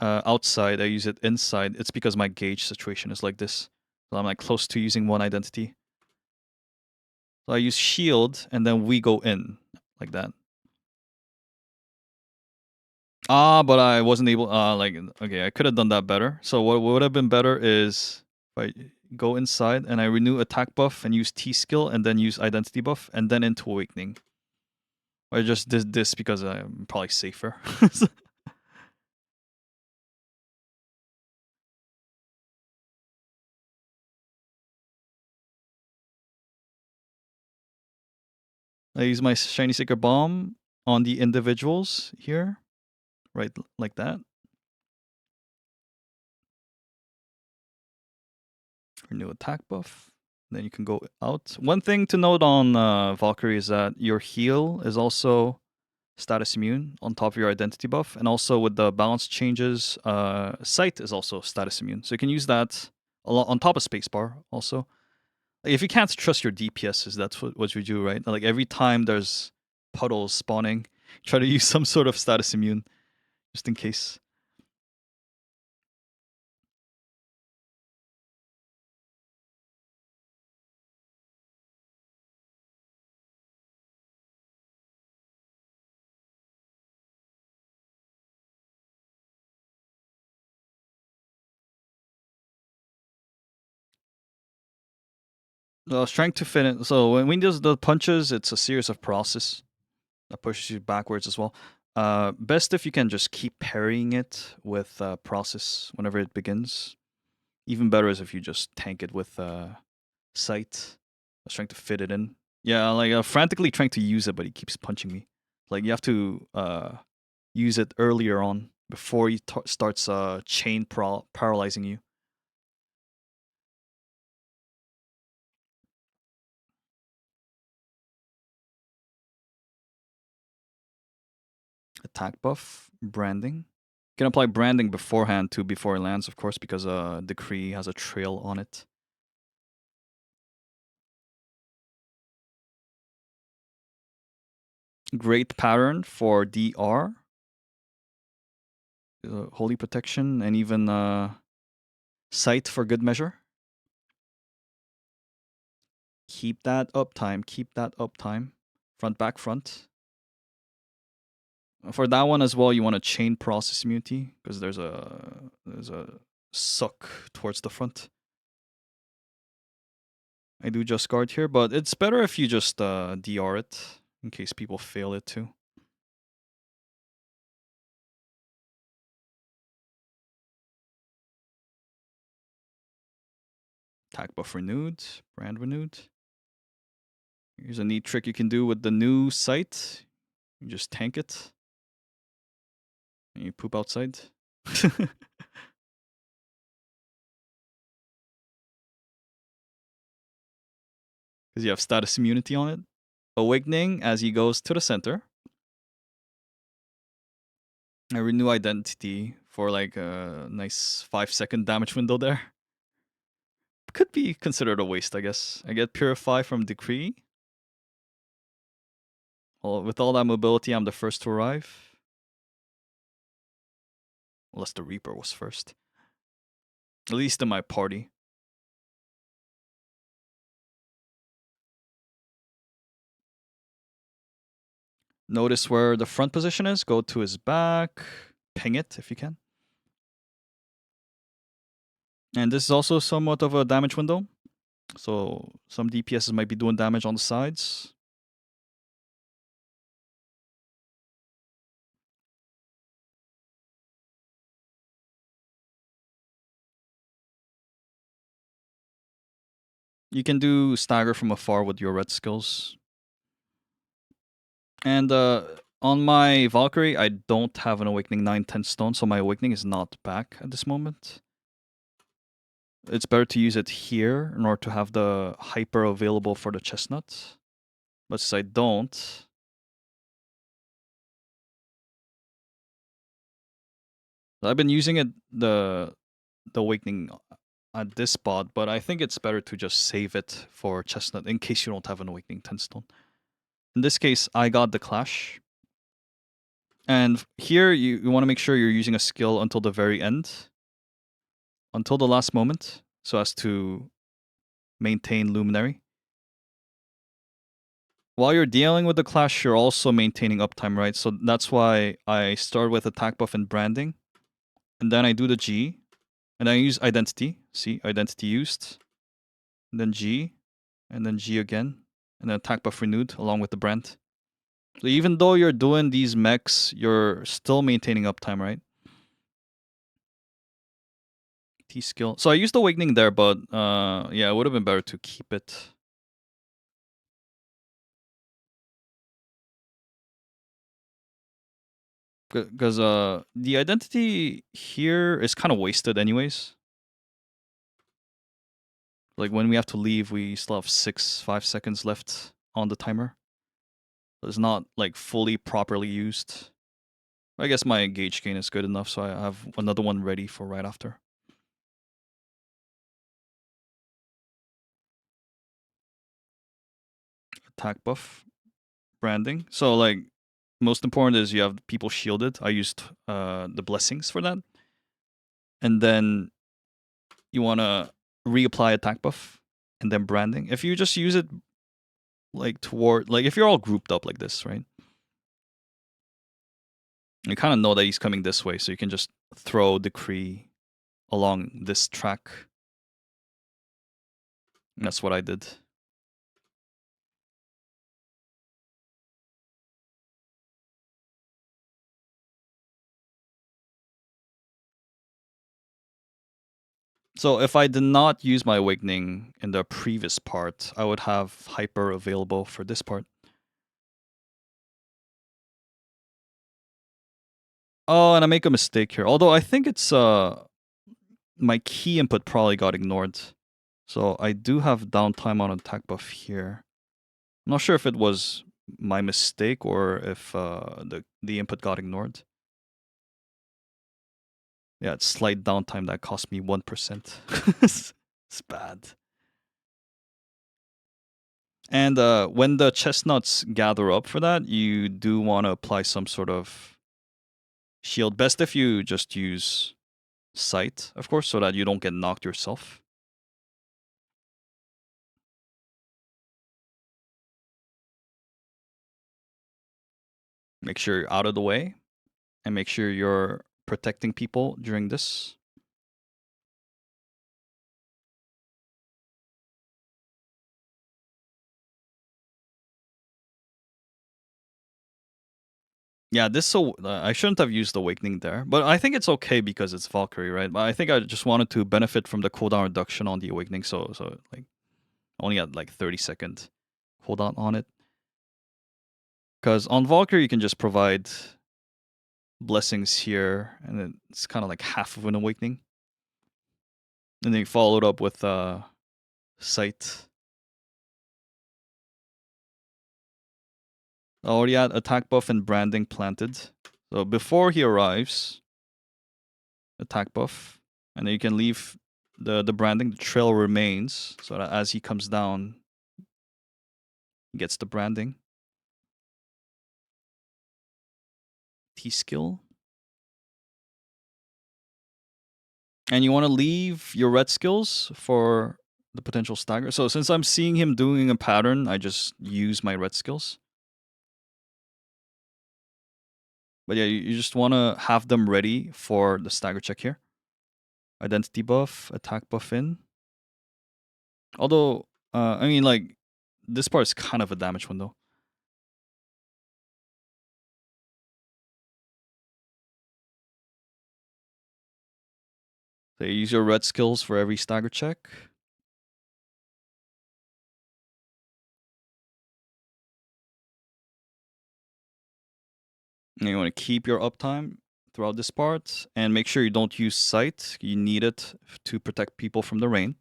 outside. I use it inside. It's because my gauge situation is like this. So I'm like close to using one identity. So I use shield and then we go in like that. But I wasn't able. Like, okay, I could have done that better. So what would have been better is if I go inside and I renew attack buff and use T skill and then use identity buff and then into awakening. I just did this because I'm probably safer. I use my shiny sacred bomb on the individuals here, right, like that. Renew attack buff. Then you can go out. One thing to note on Valkyrie is that your heal is also status immune on top of your identity buff, and also with the balance changes, sight is also status immune. So you can use that on top of spacebar also. Like, if you can't trust your DPSs, that's what you do, right? Like every time there's puddles spawning, try to use some sort of status immune just in case. Strength to fit in. So when we do the punches, it's a series of process that pushes you backwards as well. Best if you can just keep parrying it with process whenever it begins. Even better is if you just tank it with sight. I was trying to fit it in. Yeah, like frantically trying to use it, but he keeps punching me. Like you have to use it earlier on before he starts chain paralyzing you. Attack buff, branding. You can apply branding beforehand too, before it lands, of course, because Decree has a trail on it. Great pattern for DR. Holy protection, and even sight for good measure. Keep that uptime. Keep that uptime. Front, back, front. For that one as well, you want to chain process immunity because there's a suck towards the front. I do just guard here, but it's better if you just DR it in case people fail it too. Attack buff renewed, brand renewed. Here's a neat trick you can do with the new sight. You just tank it. And you poop outside. Because you have status immunity on it. Awakening as he goes to the center. I renew identity for like a nice 5-second damage window there. Could be considered a waste, I guess. I get Purify from Decree. Well, with all that mobility, I'm the first to arrive. Unless the Reaper was first. At least in my party. Notice where the front position is. Go to his back. Ping it if you can. And this is also somewhat of a damage window. So some DPSs might be doing damage on the sides. You can do stagger from afar with your red skills. And on my Valkyrie, I don't have an Awakening 9-10 stone, so my Awakening is not back at this moment. It's better to use it here in order to have the hyper available for the chestnut. But since I don't, I've been using it the Awakening at this spot, but I think it's better to just save it for chestnut in case you don't have an Awakening 10 stone. In this case, I got the Clash. And here, you want to make sure you're using a skill until the very end. Until the last moment, so as to maintain Luminary. while you're dealing with the clash, you're also maintaining uptime, right? So that's why I start with attack buff and branding. And then I do the G. And I use identity. See, identity used. And then G. And then G again. And then attack buff renewed along with the brand. So even though you're doing these mechs, you're still maintaining uptime, right? T skill. So I used Awakening there, but yeah, it would have been better to keep it. Because the identity here is kind of wasted anyways. Like when we have to leave, we still have 5 seconds left on the timer. It's not like fully properly used. I guess my gauge gain is good enough, so I have another one ready for right after. Attack buff, branding. So like most important is you have people shielded. I used the blessings for that. And then you want to reapply attack buff and then branding. If you just use it like toward, like if you're all grouped up like this, right? You kind of know that he's coming this way, so you can just throw Decree along this track. And that's what I did. So if I did not use my Awakening in the previous part, I would have Hyper available for this part. Oh, and I make a mistake here. Although I think it's my key input probably got ignored. So I do have downtime on attack buff here. I'm not sure if it was my mistake or if the input got ignored. Yeah, it's slight downtime that cost me 1%. It's bad. And when the chestnuts gather up for that, you do want to apply some sort of shield. Best if you just use sight, of course, so that you don't get knocked yourself. Make sure you're out of the way and make sure you're protecting people during this. Yeah, this so I shouldn't have used Awakening there, but I think it's okay because it's Valkyrie, right? But I think I just wanted to benefit from the cooldown reduction on the Awakening, so like only had like 30-second cooldown on it. Because on Valkyrie you can just provide blessings here, and it's kind of like half of an Awakening, and then you follow it up with sight. I already had attack buff and branding planted, so before he arrives, attack buff, and then you can leave the branding. The trail remains, so that as he comes down, he gets the branding. T skill. And you want to leave your red skills for the potential stagger. So since I'm seeing him doing a pattern, I just use my red skills. But yeah, you just want to have them ready for the stagger check here. Identity buff, attack buff in. Although, I mean, like, this part is kind of a damage window. So you use your red skills for every stagger check. And you want to keep your uptime throughout this part, and make sure you don't use sight. You need it to protect people from the rain.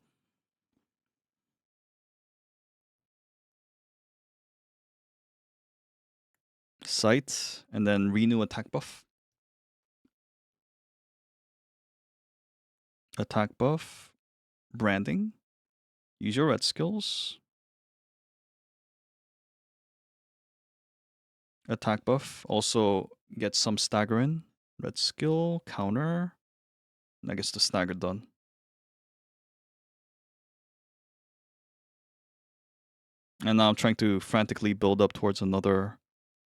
Sight, and then renew attack buff. Attack buff, branding. Use your red skills. Attack buff, also get some stagger in. Red skill, counter. I guess the stagger done. And now I'm trying to frantically build up towards another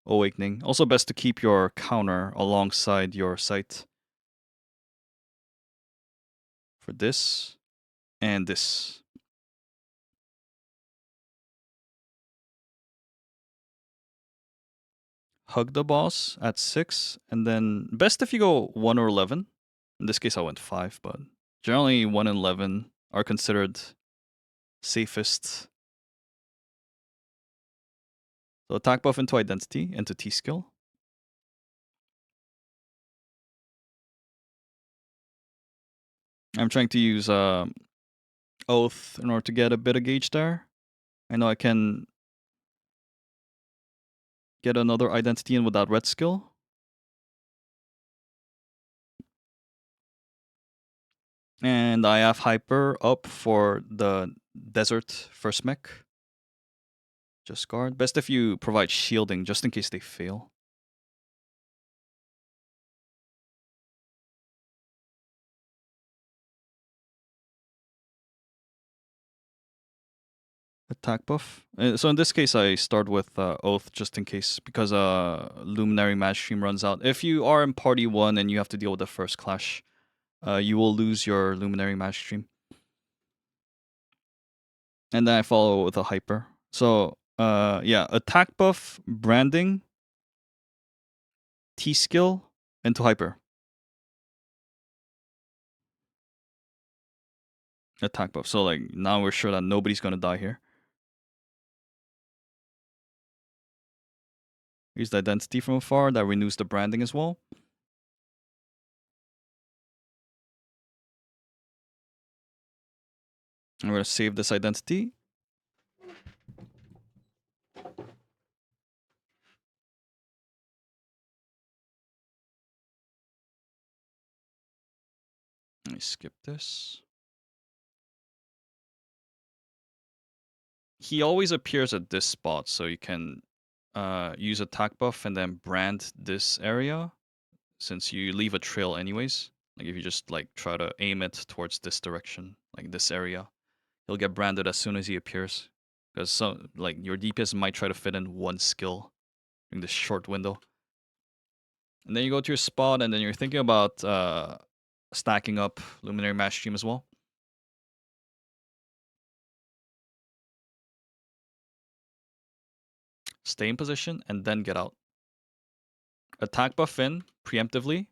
awakening. Also best to keep your counter alongside your sight. For this and this. Hug the boss at 6, and then best if you go 1 or 11. In this case I went 5, but generally 1 and 11 are considered safest. So attack buff into identity, into T-skill. I'm trying to use Oath in order to get a bit of gauge there. I know I can get another identity in without red skill. And I have Hyper up for the Desert first mech. Just guard. Best if you provide shielding just in case they fail. Attack buff. So in this case, I start with Oath just in case, because Luminary Match Stream runs out. If you are in Party 1 and you have to deal with the first clash, you will lose your Luminary Match Stream. And then I follow with a Hyper. So, yeah, attack buff, branding, T-skill, into Hyper. Attack buff. So, like, now we're sure that nobody's gonna die here. Use the identity from afar. That renews the branding as well. I'm going to save this identity. Let me skip this. He always appears at this spot, so you can use attack buff and then brand this area, since you leave a trail anyways. Like if you just like try to aim it towards this direction, like this area, he'll get branded as soon as he appears. Because some like your DPS might try to fit in one skill in this short window. And then you go to your spot, and then you're thinking about stacking up Luminary Match Stream as well. Stay in position and then get out. Attack buff in preemptively.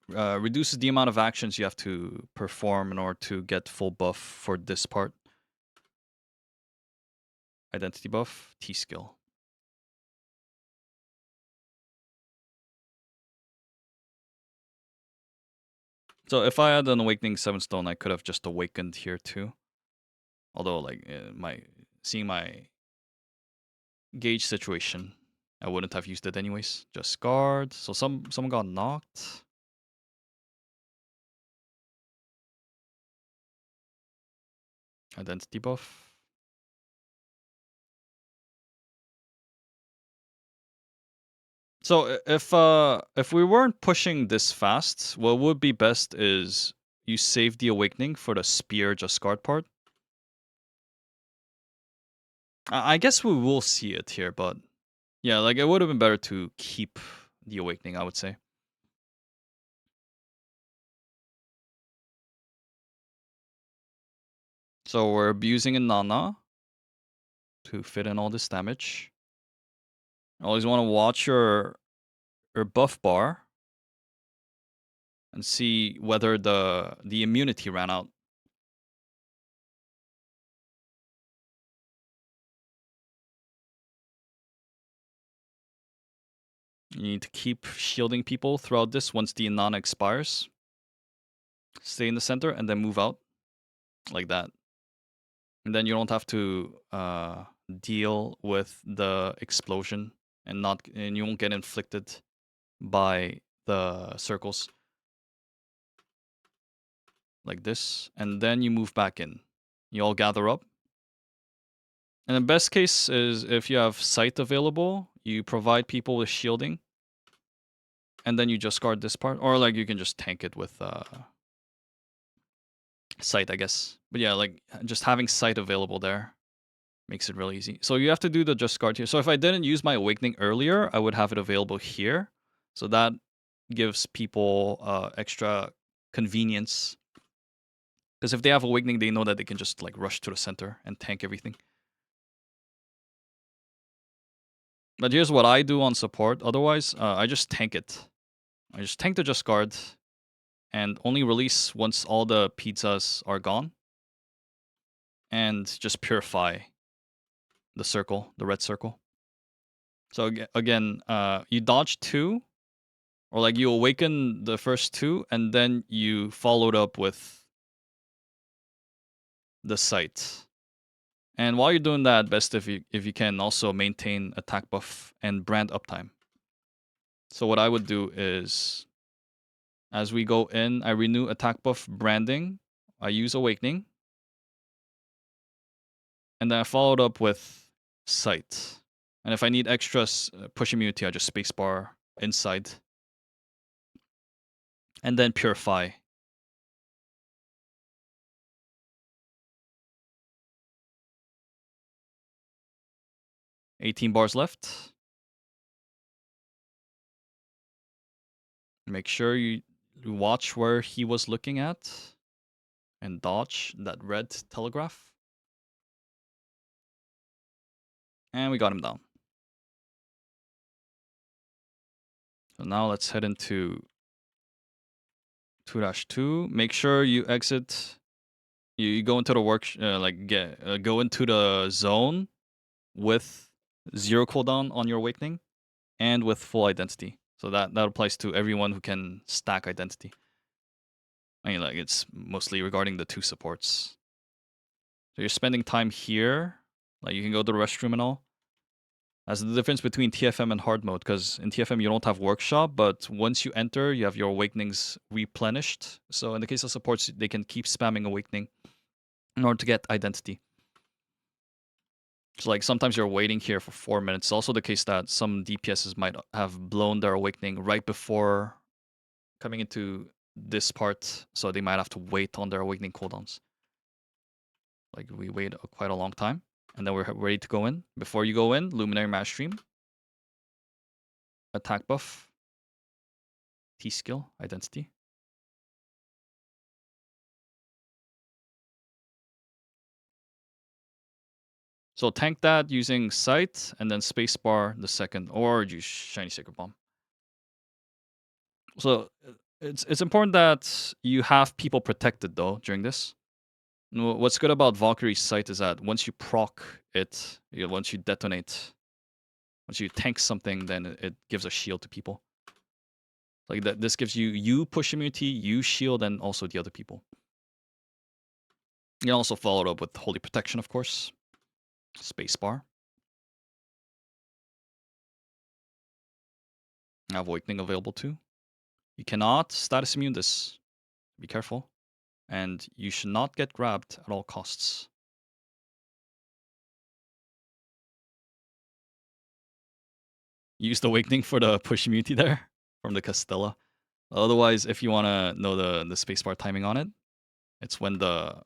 Reduces the amount of actions you have to perform in order to get full buff for this part. Identity buff, T-skill. So if I had an Awakening 7 stone, I could have just awakened here too. Although, like, seeing my gauge situation, I wouldn't have used it anyways. Just guard. So someone got knocked. Identity buff. So if we weren't pushing this fast, what would be best is you save the Awakening for the Spear Just Guard part. I guess we will see it here, but yeah, like it would have been better to keep the Awakening, I would say. So we're abusing a Nana to fit in all this damage. Always want to watch your buff bar and see whether the immunity ran out. You need to keep shielding people throughout this once the Nana expires. Stay in the center and then move out like that. And then you don't have to deal with the explosion and you won't get inflicted by the circles. Like this. And then you move back in. You all gather up. And the best case is if you have sight available, you provide people with shielding. And then you just guard this part. Or like you can just tank it with sight, I guess. But yeah, like just having sight available there Makes it really easy. So you have to do the just guard here. So if I didn't use my awakening earlier, I would have it available here. So that gives people extra convenience. Because if they have awakening, they know that they can just like rush to the center and tank everything. But here's what I do on support. Otherwise, I just tank it. I just tank the just guard and only release once all the pizzas are gone. And just purify the circle, the red circle. So again, you dodge 2, or like you awaken the first 2, and then you followed up with the sight. And while you're doing that, best if you can also maintain attack buff and brand uptime. So what I would do is, as we go in, I renew attack buff branding. I use awakening. And then I followed up with sight. And if I need extra push immunity, I just spacebar inside. And then purify. 18 bars left. Make sure you watch where he was looking at and dodge that red telegraph. And we got him down. So now let's head into 2-2. Make sure you exit. You go into the go into the zone with 0 cooldown on your awakening and with full identity. So that applies to everyone who can stack identity. I mean, like, it's mostly regarding the 2 supports. So you're spending time here. Like, you can go to the restroom and all. That's the difference between TFM and hard mode, because in TFM you don't have workshop, but once you enter, you have your awakenings replenished. So in the case of supports, they can keep spamming awakening in order to get identity. So like sometimes you're waiting here for 4 minutes. It's also the case that some DPSs might have blown their awakening right before coming into this part, so they might have to wait on their awakening cooldowns. Like, we wait quite a long time, and then we're ready to go in. Before you go in, Luminary Mass Stream, attack buff, T-skill, identity. So tank that using sight, and then spacebar the second, or use Shiny Sacred Bomb. So it's important that you have people protected though during this. What's good about Valkyrie's sight is that once you proc it, once you detonate, once you tank something, then it gives a shield to people. Like that, this gives you push immunity, you shield, and also the other people. You can also follow it up with Holy Protection, of course. Spacebar. I have Awakening available too. You cannot status immune this. Be careful. And you should not get grabbed at all costs. Use the Awakening for the push immunity there from the Castella. Otherwise, if you want to know the spacebar timing on it, it's when the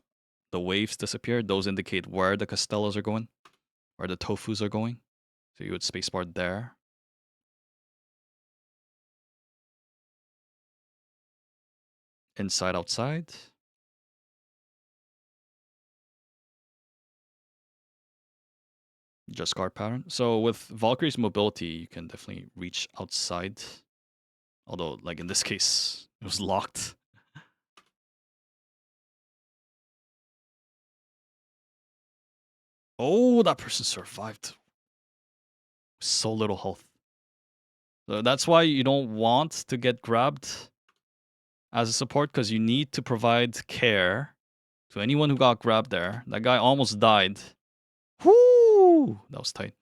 waves disappear. Those indicate where the Castellas are going, where the Tofus are going. So you would spacebar there. Inside, outside. Just guard pattern. So with Valkyrie's mobility, you can definitely reach outside. Although, like in this case, it was locked. Oh, that person survived. So little health. So that's why you don't want to get grabbed as a support, because you need to provide care to anyone who got grabbed there. That guy almost died. Whoo! That was tight.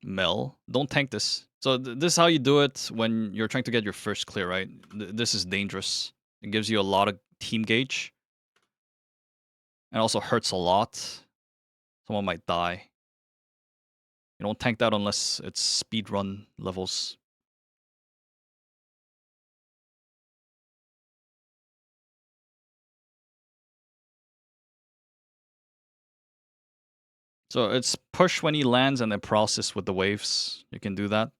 Mel, don't tank this. So this is how you do it when you're trying to get your first clear, right? This is dangerous. It gives you a lot of team gauge. And also hurts a lot. Someone might die. You don't tank that unless it's speedrun levels. So it's push when he lands and then process with the waves. You can do that.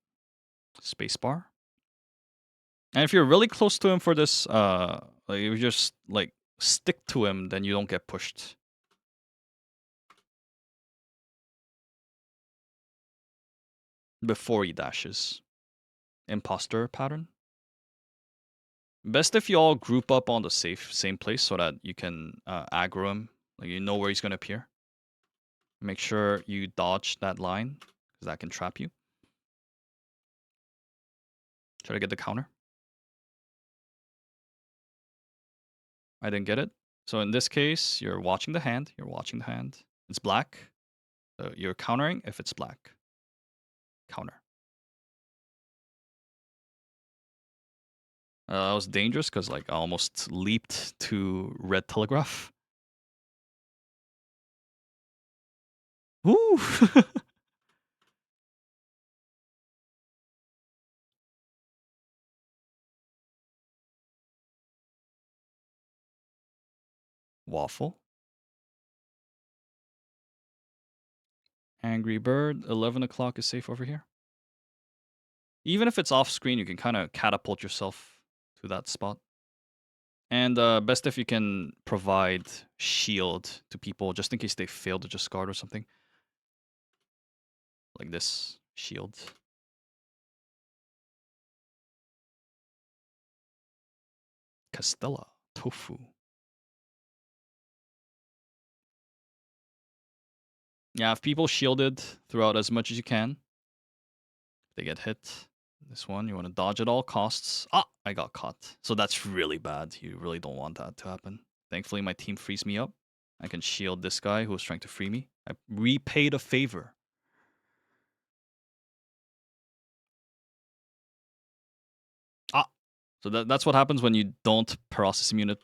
Spacebar. And if you're really close to him for this, like if you just like stick to him, then you don't get pushed. Before he dashes. Imposter pattern. Best if you all group up on the same place so that you can aggro him. Like you know where he's gonna appear. Make sure you dodge that line, because that can trap you. Try to get the counter. I didn't get it. So in this case, you're watching the hand. You're watching the hand. It's black. So you're countering if it's black. Counter. That was dangerous because like I almost leaped to red telegraph. Woo! Waffle. Angry Bird. 11 o'clock is safe over here. Even if it's off screen, you can kind of catapult yourself to that spot. And best if you can provide shield to people just in case they fail to just guard or something. Like this. Shield. Castella. Tofu. Yeah, if people shielded throughout as much as you can, they get hit. This one, you want to dodge at all costs. Ah, I got caught. So that's really bad. You really don't want that to happen. Thankfully, my team frees me up. I can shield this guy who was trying to free me. I repaid a favor. Ah, so that's what happens when you don't process immune it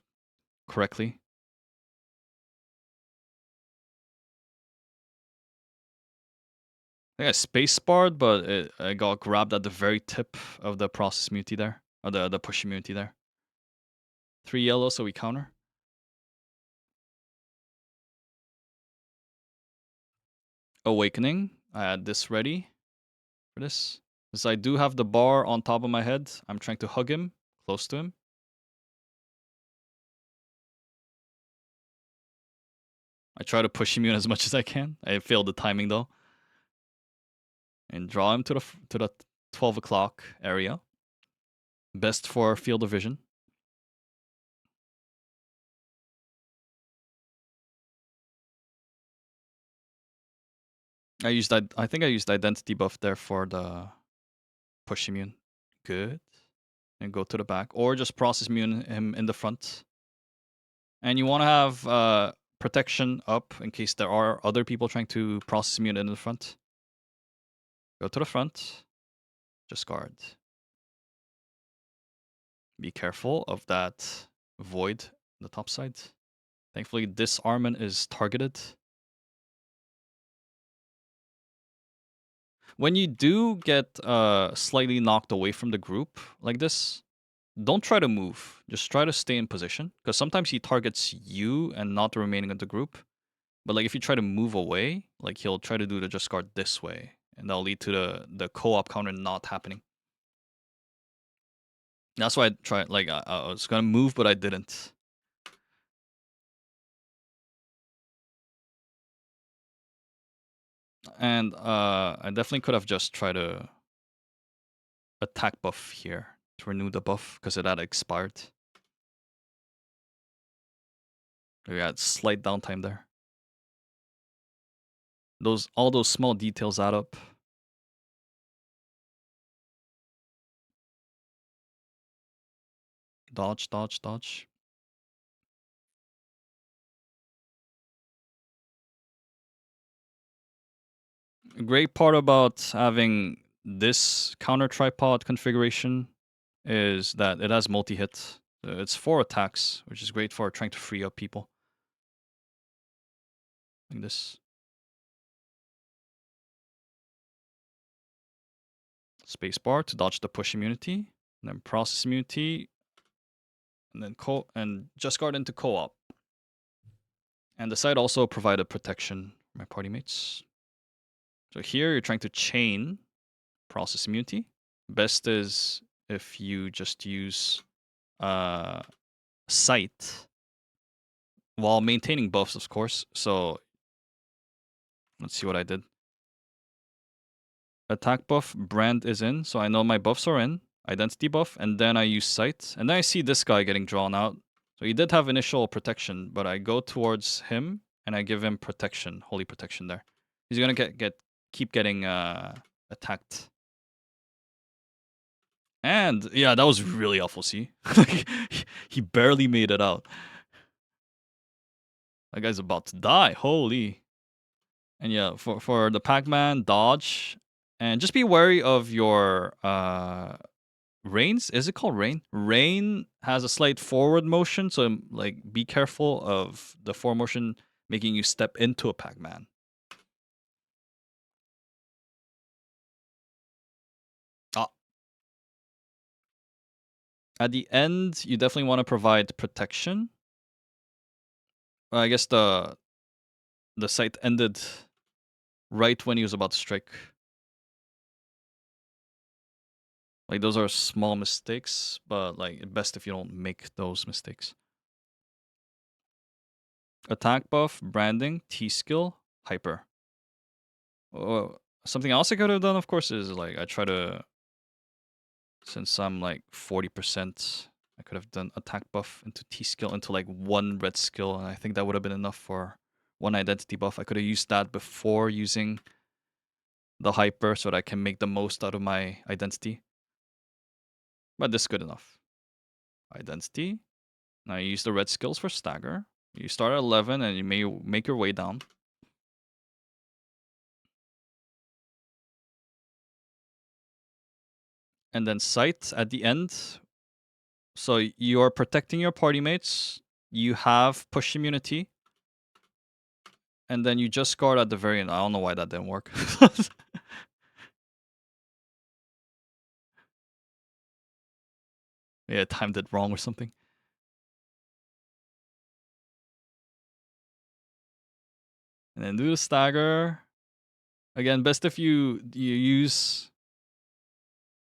correctly. I think I space barred, but I got grabbed at the very tip of the process immunity there. Or the push immunity there. 3 yellow, so we counter. Awakening. I had this ready for this. Because I do have the bar on top of my head. I'm trying to hug him, close to him. I try to push immune as much as I can. I failed the timing though. And draw him to the 12 o'clock area. Best for field of vision. I think I used identity buff there for the push immune. Good. And go to the back. Or just process immune him in the front. And you want to have protection up in case there are other people trying to process immune in the front. Go to the front. Just guard. Be careful of that void on the top side. Thankfully, disarmament is targeted. When you do get slightly knocked away from the group like this, don't try to move. Just try to stay in position. Because sometimes he targets you and not the remaining of the group. But like if you try to move away, like he'll try to do the just guard this way. And that'll lead to the co-op counter not happening. That's why I tried, like I was gonna move, but I didn't. And I definitely could have just tried to attack buff here to renew the buff because it had expired. We had slight downtime there. All those small details add up. Dodge, dodge, dodge. A great part about having this counter tripod configuration is that it has multi-hit. It's 4 attacks, which is great for trying to free up people. Like this. Spacebar to dodge the push immunity, and then process immunity, and then just guard into co-op. And the side also provided protection my party mates. So here you're trying to chain process immunity. Best is if you just use sight while maintaining buffs, of course. So let's see what I did. Attack buff, brand is in, so I know my buffs are in. Identity buff, and then I use sight. And then I see this guy getting drawn out. So he did have initial protection, but I go towards him and I give him protection, holy protection there. He's gonna keep getting attacked. And yeah, that was really awful, see? He barely made it out. That guy's about to die, holy. And yeah, for the Pac-Man, dodge. And just be wary of your Rains? Is it called Rain? Rain has a slight forward motion, so like be careful of the forward motion making you step into a Pac-Man. Ah. At the end, you definitely want to provide protection. Well, I guess the sight ended right when he was about to strike. Like those are small mistakes, but like best if you don't make those mistakes. Attack buff, branding, T skill, hyper. Something else I could have done, of course, is like I try to, since I'm like 40%, I could have done attack buff into T skill into like one red skill, and I think that would have been enough for one identity buff. I could have used that before using the hyper so that I can make the most out of my identity. But this is good enough. Identity. Now you use the red skills for stagger. You start at 11 and you may make your way down. And then sight at the end. So you're protecting your party mates. You have push immunity. And then you just guard at the very end. I don't know why that didn't work. Yeah, I timed it wrong or something. And then do the stagger. Again, best if you use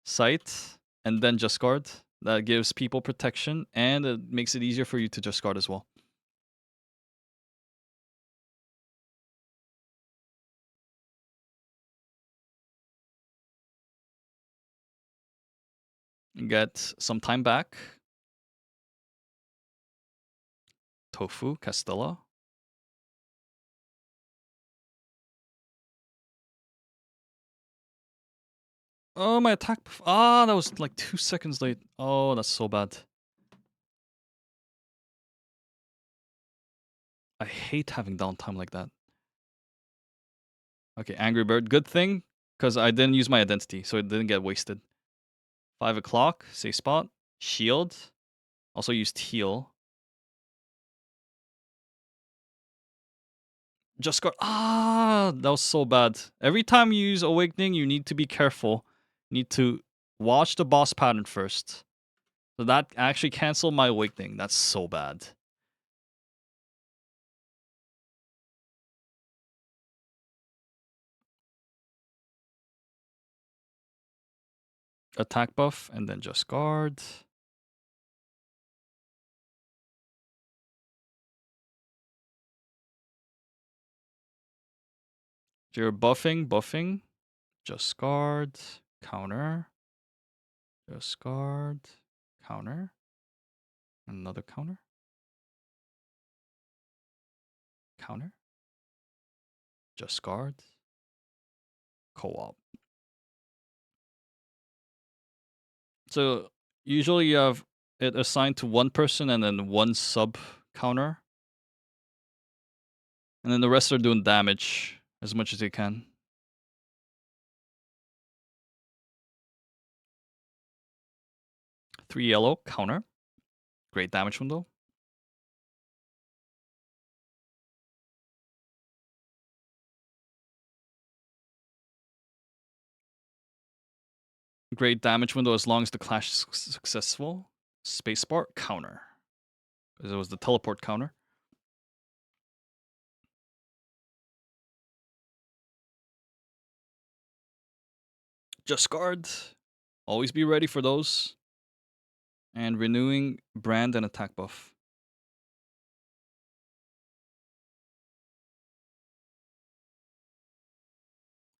sight and then just guard. That gives people protection and it makes it easier for you to just guard as well. Get some time back. Tofu, Castella. Oh, my attack. Ah, that was like 2 seconds late. Oh, that's so bad. I hate having downtime like that. Okay, Angry Bird. Good thing, because I didn't use my identity, so it didn't get wasted. 5 o'clock, safe spot. Shield. Also used heal. Just got... Ah, that was so bad. Every time you use Awakening, you need to be careful. You need to watch the boss pattern first. So that actually canceled my Awakening. That's so bad. Attack buff, and then just guard. If you're buffing, just guard, counter, just guard, counter, another counter, counter, just guard, co-op. So usually you have it assigned to one person and then one sub counter. And then the rest are doing damage as much as they can. Three yellow, counter. Great damage window. Great damage window as long as the clash is successful. Spacebar, counter. Because it was the teleport counter. Just guard. Always be ready for those. And renewing brand and attack buff.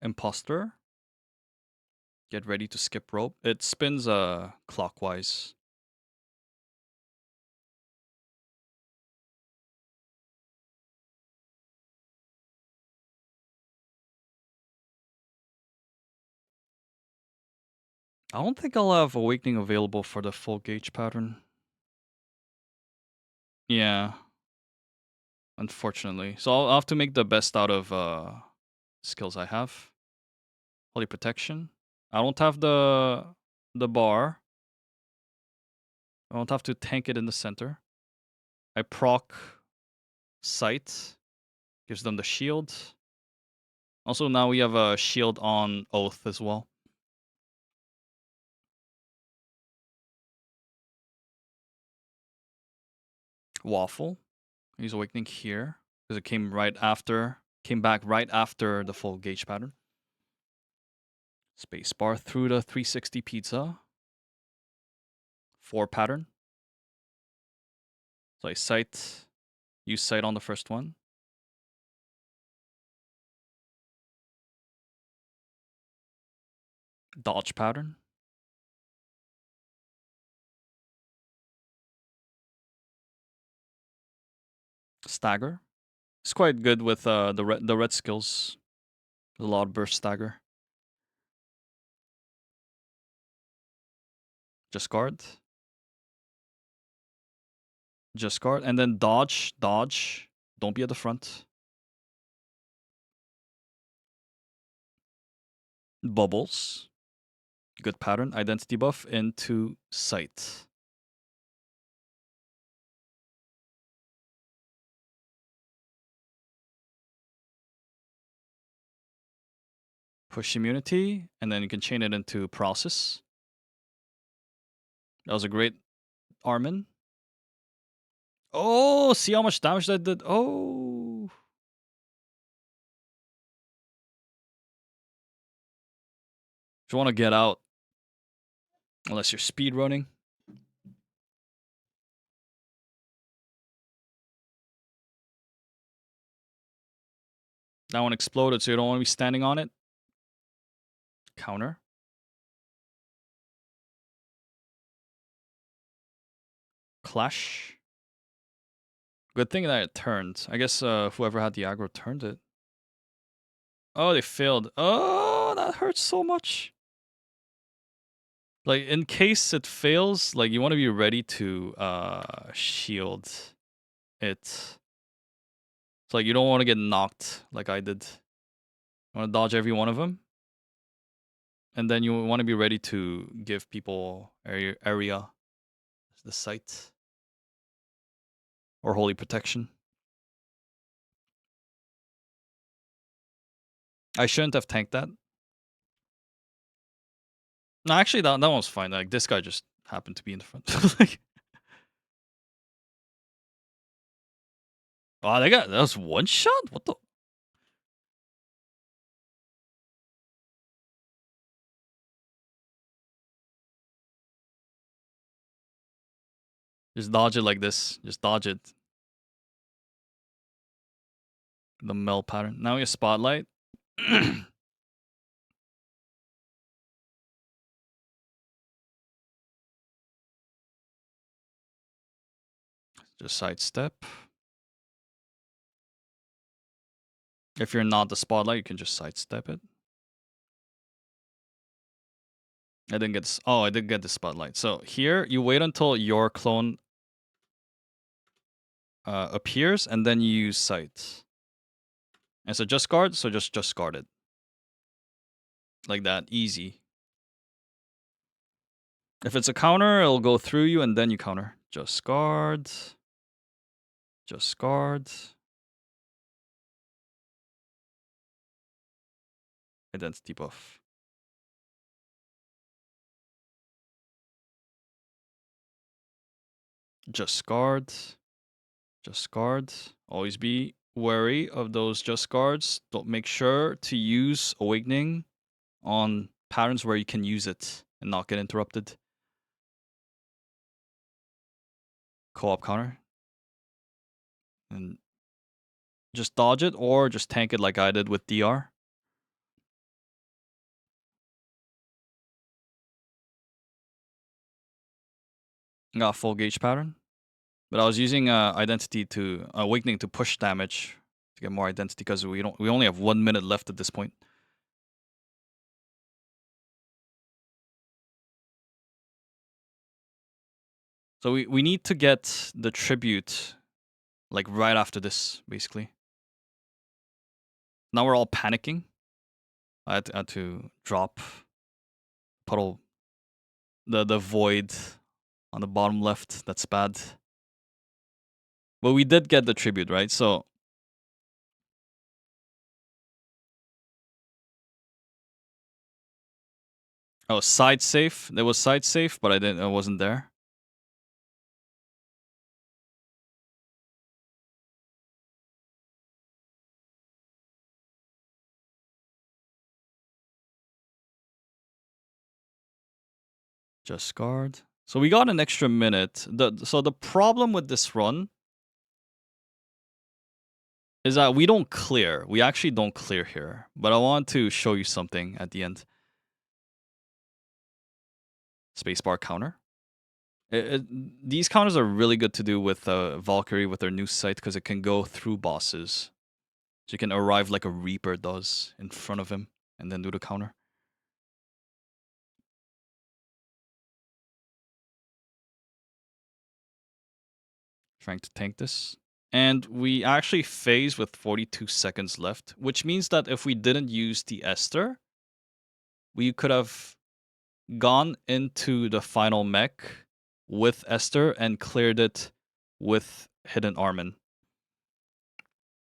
Imposter. Get ready to skip rope. It spins clockwise. I don't think I'll have Awakening available for the full gauge pattern. Yeah. Unfortunately. So I'll have to make the best out of skills I have. Holy Protection. I don't have the bar. I don't have to tank it in the center. I proc Sight. Gives them the shield. Also now we have a shield on Oath as well. Waffle. He's Awakening here. Because it came back right after the full gauge pattern. Spacebar through the 360 pizza. 4 pattern. So I use sight on the first one. Dodge pattern. Stagger. It's quite good with the red skills. The Loud Burst Stagger. Just guard. Just guard. And then dodge. Dodge. Don't be at the front. Bubbles. Good pattern. Identity buff into sight. Push immunity. And then you can chain it into process. That was a great Armin. Oh, see how much damage that did? Oh. If you want to get out. Unless you're speed running. That one exploded, so you don't want to be standing on it. Counter. Clash. Good thing that it turned. I guess whoever had the aggro turned it. Oh, they failed. Oh, that hurts so much. Like, in case it fails, like, you want to be ready to shield it. It's like, you don't want to get knocked like I did. You want to dodge every one of them. And then you want to be ready to give people area. The sight. Or Holy Protection. I shouldn't have tanked that. No, actually, that one was fine. Like, this guy just happened to be in the front. Like, oh, that was one shot? What the? Just dodge it like this. Just dodge it. The mel pattern. Now we have Spotlight. Just sidestep. If you're not the Spotlight, you can just sidestep it. I didn't get this. Oh, I did get the Spotlight. So here, you wait until your clone appears, and then you use sight. And so just guard, so just guard it. Like that, easy. If it's a counter, it'll go through you, and then you counter. Just guard. Just guard. Identity buff. Just guard. Just guard. Always be wary of those just guards. Don't make sure to use Awakening on patterns where you can use it and not get interrupted. Co-op counter. And just dodge it or just tank it like I did with DR. Got full gauge pattern. But I was using identity to awakening to push damage to get more identity because we only have 1 minute left at this point. So we need to get the tribute like right after this, basically. Now we're all panicking. I had to drop puddle the void on the bottom left. That's bad. But we did get the tribute, right? So oh, side safe. There was side safe, but I wasn't there. Just guard. So we got an extra minute. So the problem with this run is that we don't clear. We actually don't clear here. But I want to show you something at the end. Spacebar counter. These counters are really good to do with Valkyrie with their new sight because it can go through bosses. So you can arrive like a Reaper does in front of him and then do the counter. Trying to tank this. And we actually phase with 42 seconds left, which means that if we didn't use the Esther, we could have gone into the final mech with Esther and cleared it with Hidden Armin.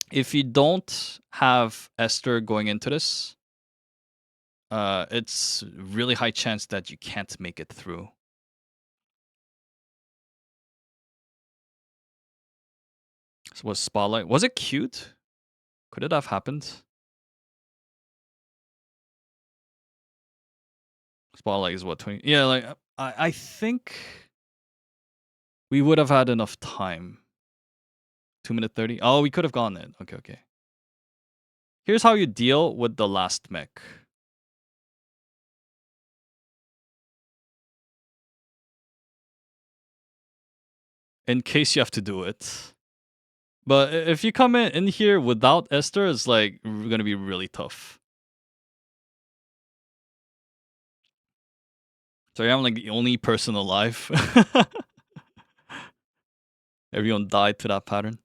If you don't have Esther going into this, it's really high chance that you can't make it through. So was Spotlight, was it cute? Could it have happened? Spotlight is what, 20? Yeah, like, I think we would have had enough time. 2 minute 30? Oh, we could have gone it. Okay, okay. Here's how you deal with the last mech. In case you have to do it. But if you come in here without Esther, it's like gonna be really tough. So I'm like the only person alive. Everyone died to that pattern.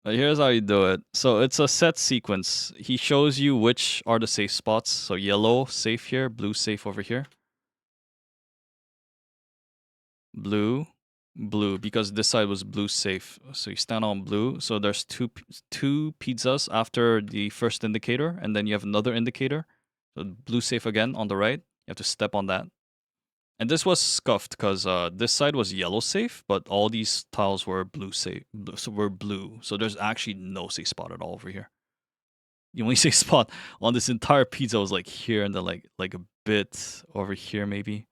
But here's how you do it. So it's a set sequence. He shows you which are the safe spots. So yellow safe here, blue safe over here. Blue, blue, because this side was blue safe. So you stand on blue. So there's two pizzas after the first indicator, and then you have another indicator. So blue safe again on the right. You have to step on that. And this was scuffed because this side was yellow safe, but all these tiles were blue safe. So were blue. So there's actually no safe spot at all over here. The only safe spot on this entire pizza was like here and then like a bit over here maybe.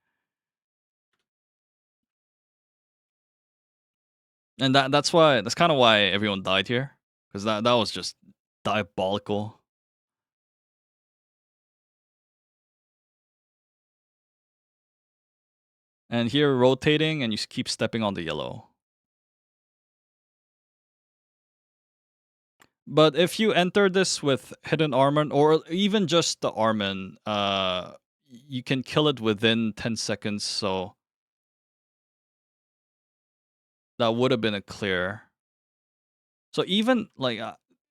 And that's kind of why everyone died here, because that was just diabolical. And here rotating and you keep stepping on the yellow. But if you enter this with hidden armor or even just the Armin, you can kill it within 10 seconds, so that would have been a clear. So even like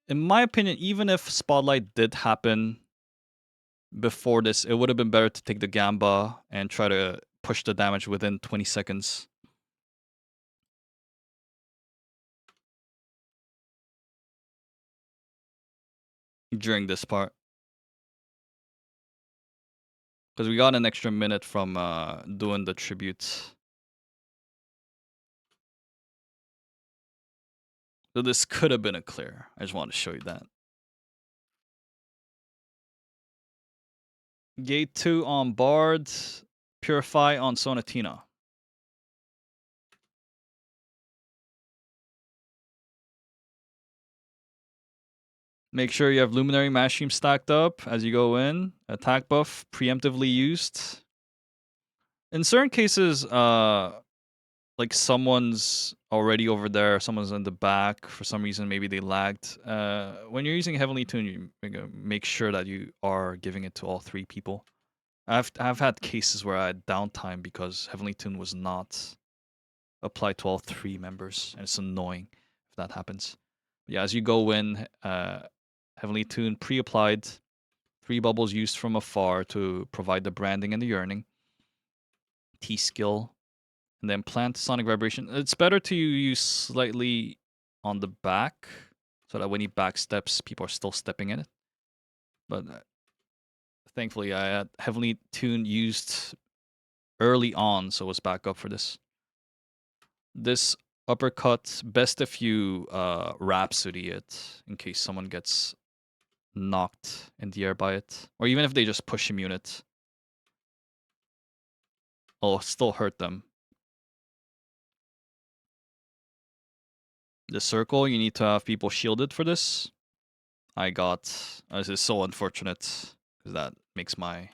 in my opinion, even if Spotlight did happen before this, it would have been better to take the Gamba and try to push the damage within 20 seconds. During this part. Because we got an extra minute from doing the tributes. So this could have been a clear. I just wanted to show you that. Gate 2 on Bard. Purify on Sonatina. Make sure you have Luminary Mashroom stacked up as you go in. Attack buff preemptively used. In certain cases, like someone's already over there, someone's in the back for some reason, maybe they lagged. When you're using Heavenly Tune, you make sure that you are giving it to all 3 people. I've had cases where I had downtime because Heavenly Tune was not applied to all 3 members, and it's annoying if that happens. But yeah, as you go in, Heavenly Tune pre-applied, 3 bubbles used from afar to provide the branding and the yearning. T-skill, and then plant Sonic Vibration. It's better to use slightly on the back, so that when he backsteps, people are still stepping in it. But thankfully, I had Heavenly Tune used early on, so it was back up for this. This uppercut, best if you Rhapsody it, in case someone gets knocked in the air by it. Or even if they just push immune it. It'll still hurt them. The circle, you need to have people shielded for this. I got... this is so unfortunate, because that makes my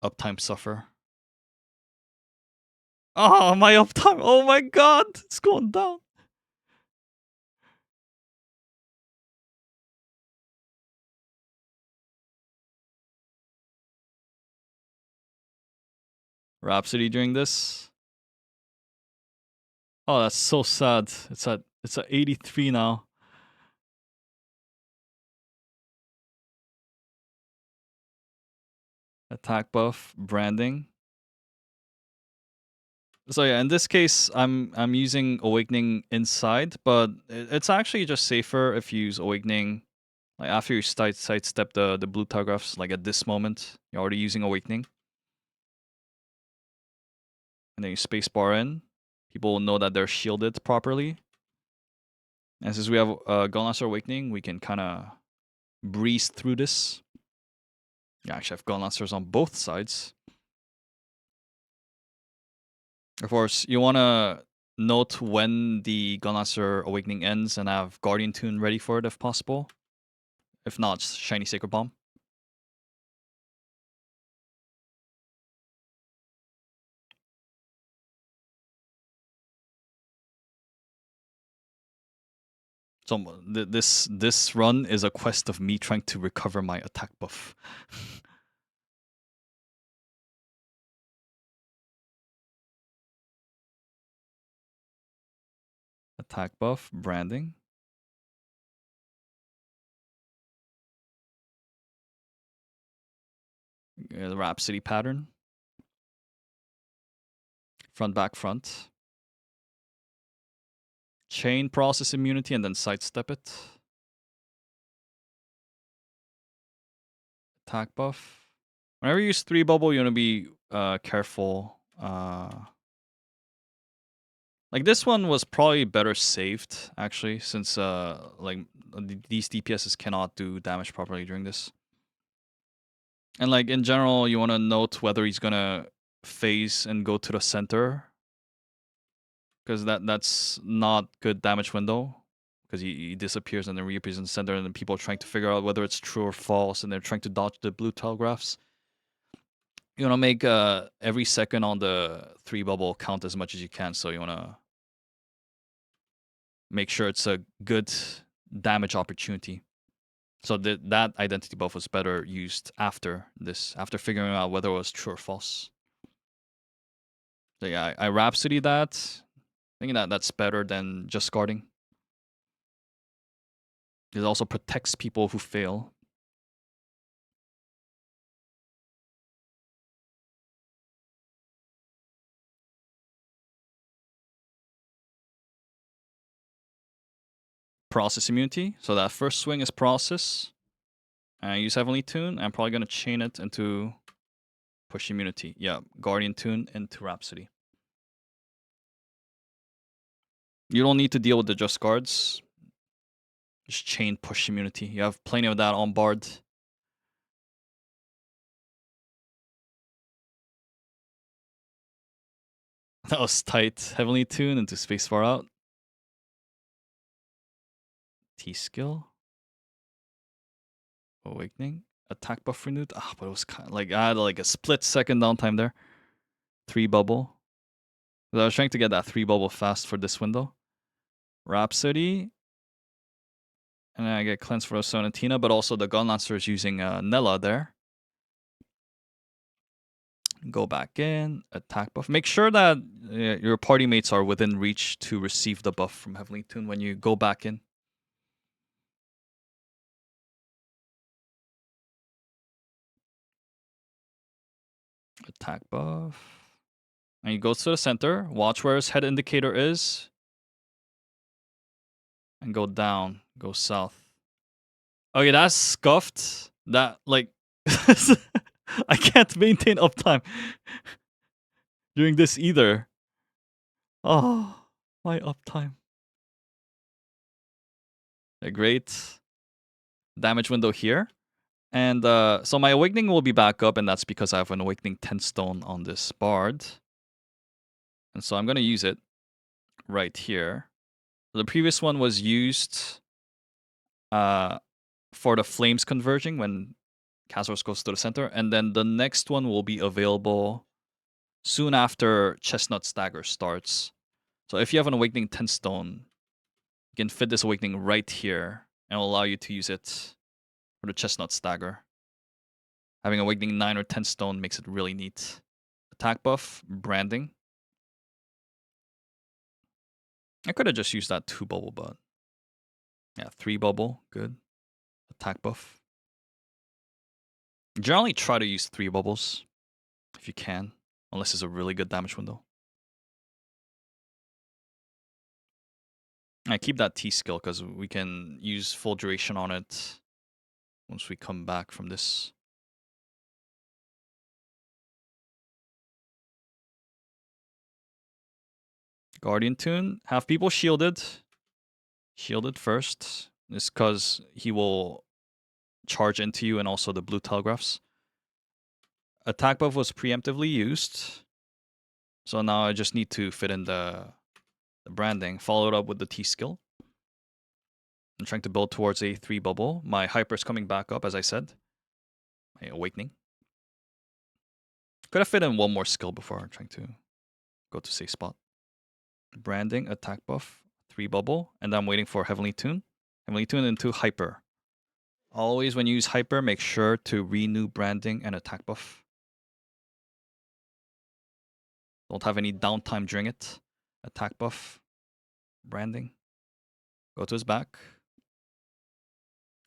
uptime suffer. Oh, my uptime! Oh my god! It's going down! Rhapsody during this. Oh, that's so sad. It's at 83 now. Attack buff, branding. So yeah, in this case, I'm using Awakening inside, but it's actually just safer if you use Awakening like after you sidestep the blue telegraphs. Like at this moment, you're already using Awakening, and then you spacebar in. People will know that they're shielded properly. And since we have Gunlaster Awakening, we can kind of breeze through this. Yeah, actually, I have Gunlasters on both sides. Of course, you want to note when the Gunlaster Awakening ends and have Guardian Tune ready for it if possible. If not, Shiny Sacred Bomb. So this run is a quest of me trying to recover my attack buff. Attack buff, branding. The Rhapsody pattern. Front, back, front. Chain process immunity and then sidestep it. Attack buff. Whenever you use 3 bubble, you want to be careful. Like this one was probably better saved, actually, since like these DPSs cannot do damage properly during this. And like in general, you want to note whether he's gonna phase and go to the center, because that's not good damage window. Because he disappears and then reappears in the center, and then people are trying to figure out whether it's true or false, and they're trying to dodge the blue telegraphs. You want to make every second on the 3 bubble count as much as you can, so you want to make sure it's a good damage opportunity. So that identity buff was better used after this, after figuring out whether it was true or false. So yeah, I Rhapsody that, thinking that that's better than just guarding. It also protects people who fail. Process immunity. So that first swing is process. And I use Heavenly Tune. I'm probably going to chain it into push immunity. Yeah, Guardian Tune into Rhapsody. You don't need to deal with the just guards. Just chain push immunity. You have plenty of that on Bard. That was tight. Heavenly Tune into spacebar out. T-skill. Awakening. Attack buff renewed. Ah, but it was kind of like I had like a split second downtime there. 3 bubble. I was trying to get that 3 bubble fast for this window. Rhapsody. And then I get cleanse for Sonatina, but also the Gun Lancer is using Nella there. Go back in, attack buff. Make sure that your party mates are within reach to receive the buff from Heavenly Tune when you go back in. Attack buff. And he goes to the center. Watch where his head indicator is. And go down. Go south. Okay, that's scuffed. That, like... I can't maintain uptime during this either. Oh, my uptime. A great damage window here. And so my Awakening will be back up, and that's because I have an Awakening 10 stone on this Bard. And so I'm going to use it right here. The previous one was used for the Flames converging when Kazeros goes to the center. And then the next one will be available soon after Chestnut Stagger starts. So if you have an Awakening 10 stone, you can fit this Awakening right here, and it will allow you to use it for the Chestnut Stagger. Having Awakening 9 or 10 stone makes it really neat. Attack buff, branding. I could have just used that 2 bubble, but yeah, 3 bubble, good. Attack buff. Generally try to use 3 bubbles if you can, unless it's a really good damage window. I keep that T skill because we can use full duration on it once we come back from this. Guardian Tune. Have people shielded. Shielded first. This because he will charge into you and also the blue telegraphs. Attack buff was preemptively used. So now I just need to fit in the branding. Follow it up with the T skill. I'm trying to build towards a 3 bubble. My hyper is coming back up, as I said. My Awakening. Could have fit in one more skill before I'm trying to go to safe spot. Branding, attack buff, 3 bubble, and then I'm waiting for Heavenly Tune. Heavenly Tune into hyper. Always when you use hyper, make sure to renew branding and attack buff. Don't have any downtime during it. Attack buff, branding. Go to his back.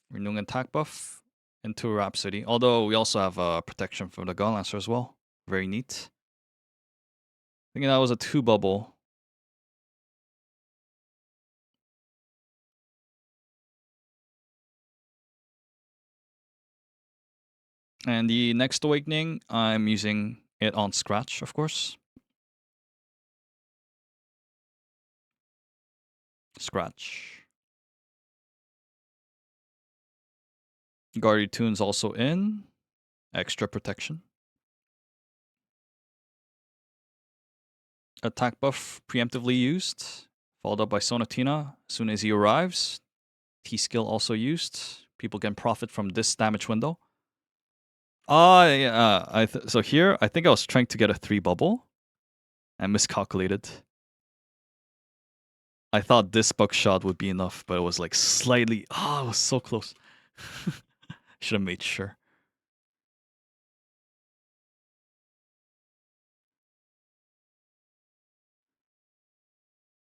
Renewing attack buff into Rhapsody. Although we also have protection from the Gun Lancer as well. Very neat. I think that was a 2 bubble. And the next Awakening, I'm using it on Scratch, of course. Scratch. Guardian Tune's also in. Extra protection. Attack buff preemptively used. Followed up by Sonatina as soon as he arrives. T-skill also used. People can profit from this damage window. Yeah. So here, I think I was trying to get a 3 bubble. I miscalculated. I thought this buckshot would be enough, but it was like slightly... it was so close. Should have made sure.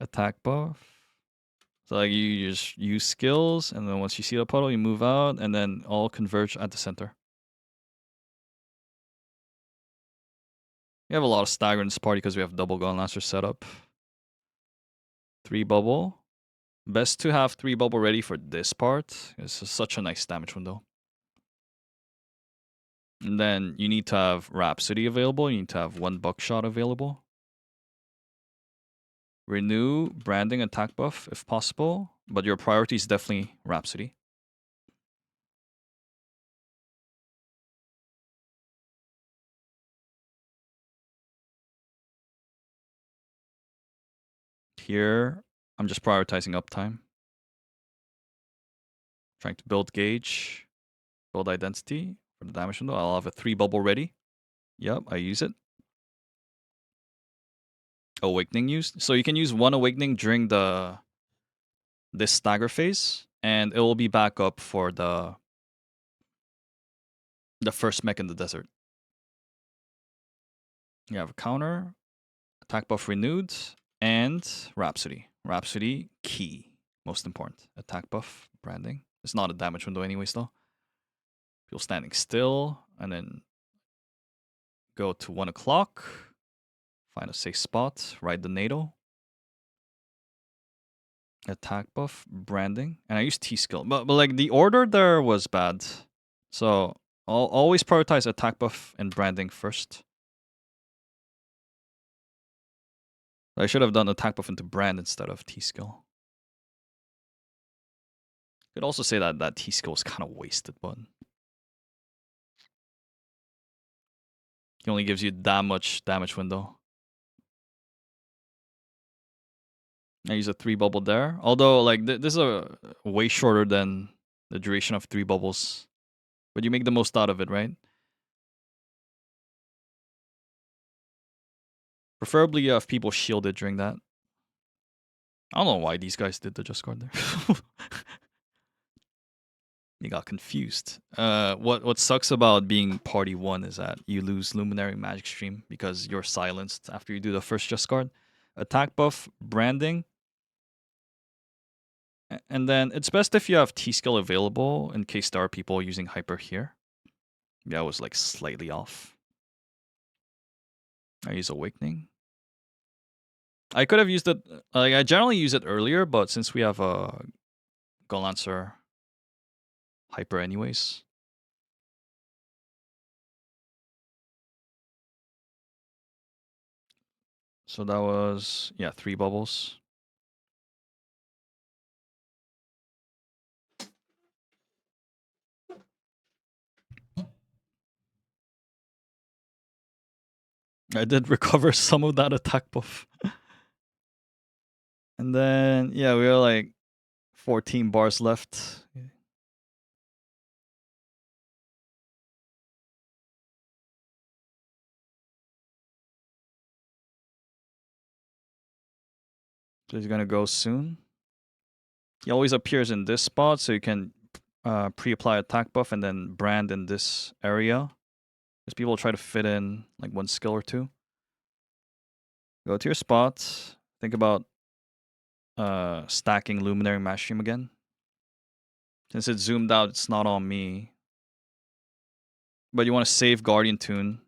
Attack buff. So like you just use skills, and then once you see the puddle, you move out, and then all converge at the center. We have a lot of stagger in this party because we have double Gun Lancer set up. 3 bubble. Best to have 3 bubble ready for this part. It's such a nice damage window. And then you need to have Rhapsody available. You need to have 1 buckshot available. Renew, branding, attack buff if possible. But your priority is definitely Rhapsody. Here, I'm just prioritizing uptime. Trying to build gauge, build identity for the damage window. I'll have a 3 bubble ready. Yep, I use it. Awakening used. So you can use 1 awakening during this stagger phase, and it will be back up for the first mech in the desert. You have a counter, attack buff renewed, and Rhapsody. Rhapsody, key. Most important. Attack buff, branding. It's not a damage window anyways though. People standing still, and then go to 1 o'clock. Find a safe spot, ride the NATO. Attack buff, branding. And I use T-skill. But like the order there was bad. So I'll always prioritize attack buff and branding first. I should have done attack buff into brand instead of T-skill. Could also say that T-skill is kind of wasted, but he only gives you that much damage window. I use a 3 bubble there. Although, like, this is a way shorter than the duration of 3 bubbles. But you make the most out of it, right? Preferably if people shielded during that. I don't know why these guys did the just guard there. They got confused. What sucks about being party 1 is that you lose Luminary Magic Stream because you're silenced after you do the first just guard. Attack buff, branding. And then it's best if you have T-skill available in case there are people using hyper here. Yeah, I was like slightly off. I use Awakening. I could have used it, like I generally use it earlier, but since we have a Gun Lancer hyper anyways. So that was, yeah, 3 bubbles. I did recover some of that attack buff. And then, yeah, we were like 14 bars left. So he's gonna go soon. He always appears in this spot, so you can pre-apply attack buff and then brand in this area. Because people try to fit in like 1 skill or 2. Go to your spot. Think about stacking Luminary Mass Stream again. Since it's zoomed out, it's not on me. But you want to save Guardian Tune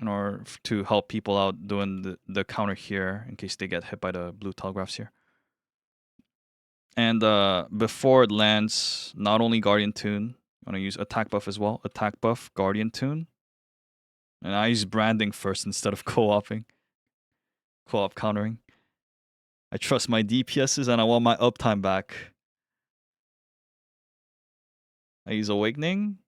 in order to help people out doing the counter here in case they get hit by the blue telegraphs here. And before it lands, not only Guardian Tune, I'm going to use attack buff as well. Attack buff, Guardian Tune. And I use branding first instead of co-oping. Co-op countering. I trust my DPSs and I want my uptime back. I use Awakening.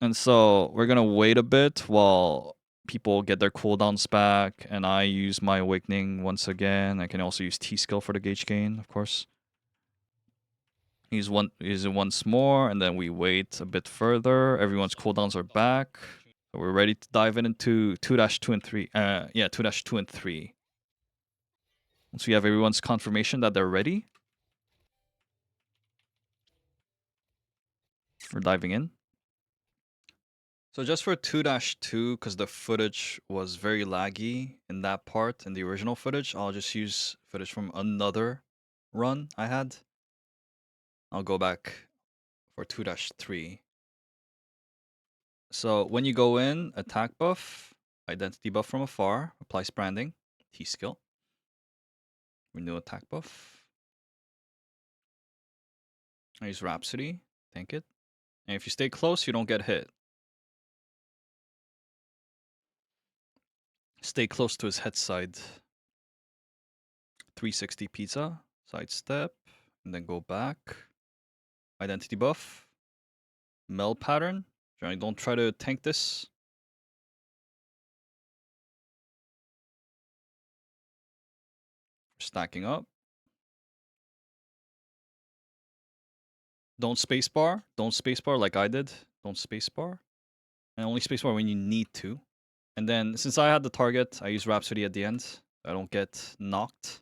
And so we're going to wait a bit while people get their cooldowns back. And I use my Awakening once again. I can also use T-skill for the gauge gain, of course. Use it once more, and then we wait a bit further. Everyone's cooldowns are back. So we're ready to dive into 2-2 and 3. Yeah, 2-2 and 3. Once we have everyone's confirmation that they're ready, we're diving in. So just for 2-2, because the footage was very laggy in that part, in the original footage, I'll just use footage from another run I had. I'll go back for 2-3. So when you go in, attack buff, identity buff from afar, applies branding, T-skill. Renew attack buff. I use Rhapsody, tank it. And if you stay close, you don't get hit. Stay close to his head side. 360 pizza, sidestep, and then go back. Identity buff. Meld pattern. Don't try to tank this. Stacking up. Don't spacebar. Don't spacebar like I did. Don't spacebar. And only spacebar when you need to. And then, since I had the target, I use Rhapsody at the end. I don't get knocked.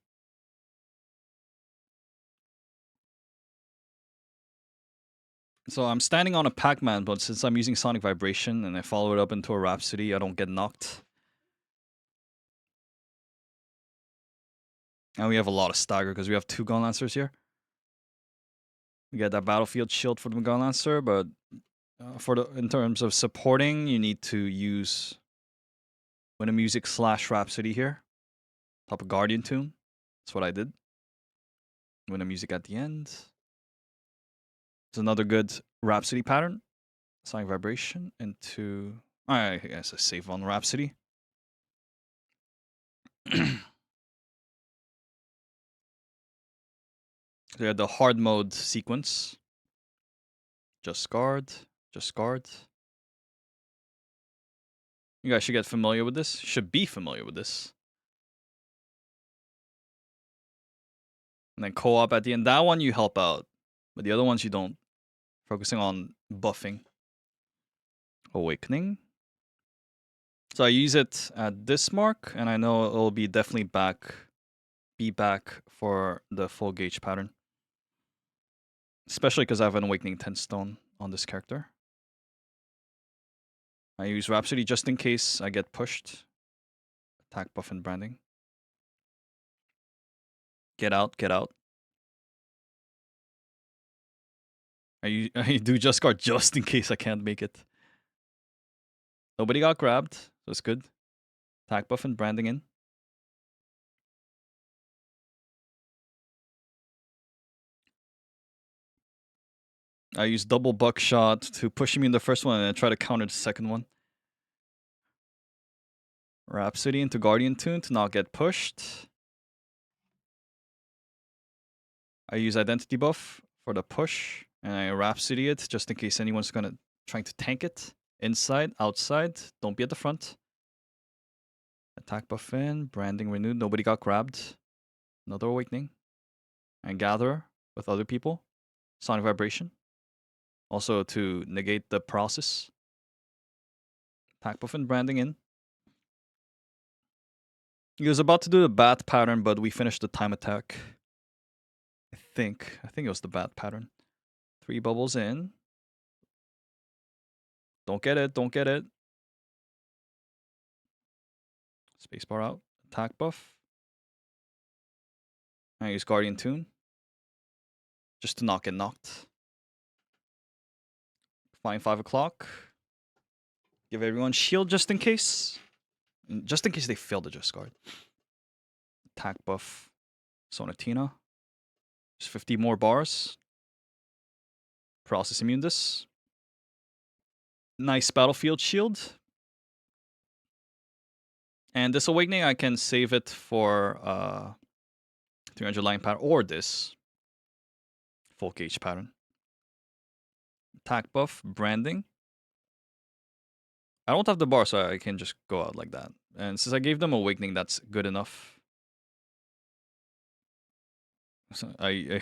So I'm standing on a Pac-Man, but since I'm using Sonic Vibration and I follow it up into a Rhapsody, I don't get knocked. And we have a lot of stagger because we have 2 Gun Lancers here. We get that Battlefield Shield for the Gun Lancer, but in terms of supporting, you need to use Winter Music / Rhapsody here. Top of Guardian Tune. That's what I did. Winter Music at the end. It's another good Rhapsody pattern. Sonic Vibration into... I guess I save on Rhapsody. So yeah, the hard mode sequence. Just guard. Just guard. You guys should get familiar with this. Should be familiar with this. And then co-op at the end. That one you help out. But the other ones you don't. Focusing on buffing. Awakening. So I use it at this mark. And I know it'll be definitely back. Be back for the full gauge pattern. Especially because I have an Awakening 10 stone on this character. I use Rhapsody just in case I get pushed. Attack, buff, and branding. Get out, get out. I do just guard just in case I can't make it. Nobody got grabbed, so it's good. Attack, buff, and branding in. I use double buckshot to push me in the first one and then try to counter the second one. Rhapsody into Guardian Tune to not get pushed. I use Identity buff for the push. And I Rhapsody it just in case anyone's trying to tank it. Inside, outside, don't be at the front. Attack buff in, branding renewed, nobody got grabbed. Another Awakening. And Gather with other people. Sonic Vibration. Also to negate the process. Attack buff and branding in. He was about to do the bat pattern, but we finished the time attack. I think it was the bat pattern. 3 bubbles in. Don't get it, don't get it. Spacebar out. Attack buff. I use Guardian Tune. Just to not get knocked. Flying 5 o'clock. Give everyone shield just in case. Just in case they fail the just guard. Attack buff. Sonatina. Just 50 more bars. Process immune this. Nice battlefield shield. And this Awakening, I can save it for 300 line pattern or this full gauge pattern. Attack buff, branding. I don't have the bar, so I can just go out like that. And since I gave them Awakening, that's good enough. So I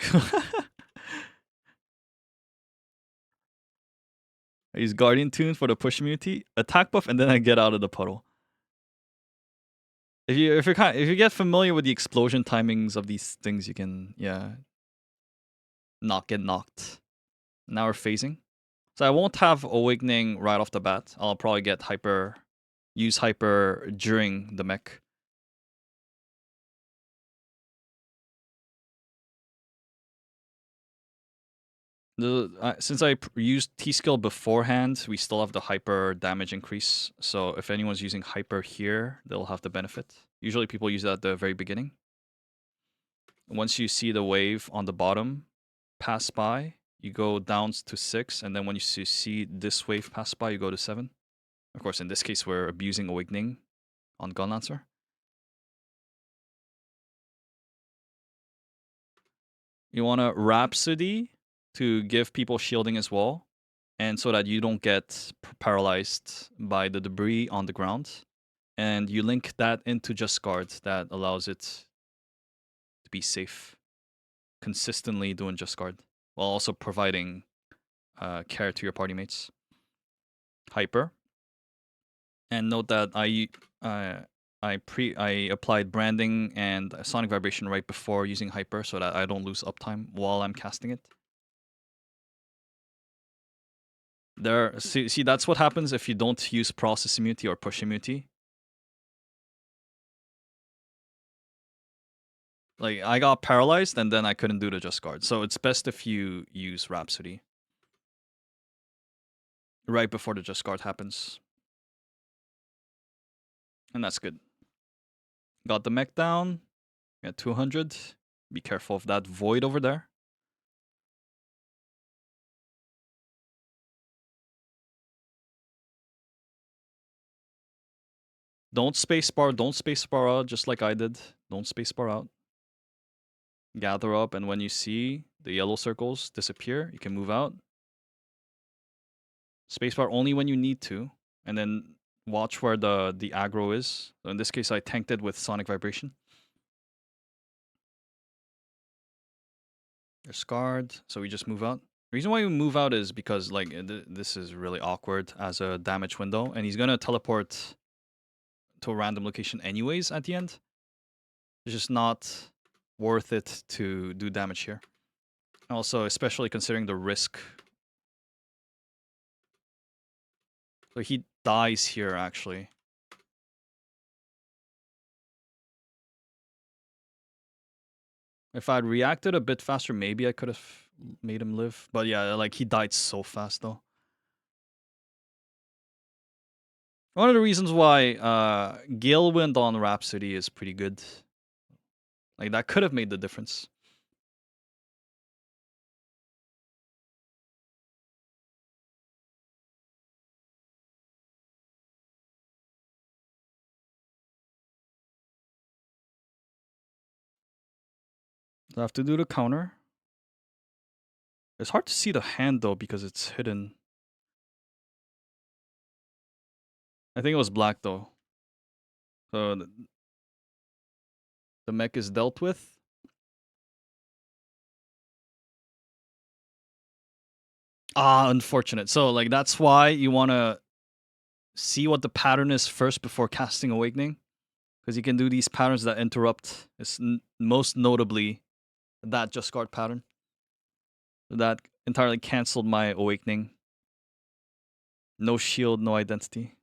use Guardian Tune for the push immunity, attack buff, and then I get out of the puddle. If you get familiar with the explosion timings of these things, you can not get knocked. Now we're phasing. So I won't have Awakening right off the bat. I'll probably get use hyper during the mech. Since I used T-skill beforehand, we still have the hyper damage increase. So if anyone's using hyper here, they'll have the benefit. Usually people use that at the very beginning. Once you see the wave on the bottom pass by, you go down to 6, and then when you see this wave pass by, you go to 7. Of course, in this case, we're abusing Awakening on Gun Lancer. You want a Rhapsody to give people shielding as well, and so that you don't get paralyzed by the debris on the ground. And you link that into Just Guard that allows it to be safe. Consistently doing just guard while also providing care to your party mates. Hyper. And note that I applied branding and sonic vibration right before using hyper so that I don't lose uptime while I'm casting it. See that's what happens if you don't use process immunity or push immunity. Like I got paralyzed and then I couldn't do the just guard. So it's best if you use Rhapsody right before the just guard happens. And that's good. Got the mech down at 200. Be careful of that void over there. Don't spacebar out just like I did. Don't spacebar out. Gather up, and when you see the yellow circles disappear, you can move out. Spacebar only when you need to, and then watch where the aggro is. So in this case, I tanked it with sonic vibration. They're scarred, so we just move out. The reason why we move out is because like this is really awkward as a damage window, and he's gonna teleport to a random location anyways at the end. It's just not worth it to do damage here. Also, especially considering the risk. So he dies here, actually. If I'd reacted a bit faster, maybe I could have made him live. But yeah, like he died so fast, though. One of the reasons why Gale Wind on Rhapsody is pretty good. Like, that could have made the difference. So I have to do the counter. It's hard to see the hand, though, because it's hidden. I think it was black, though. So the mech is dealt with. Ah, unfortunate. So, like, that's why you want to see what the pattern is first before casting Awakening. Because you can do these patterns that interrupt. It's most notably that just guard pattern. That entirely canceled my Awakening. No shield, no identity.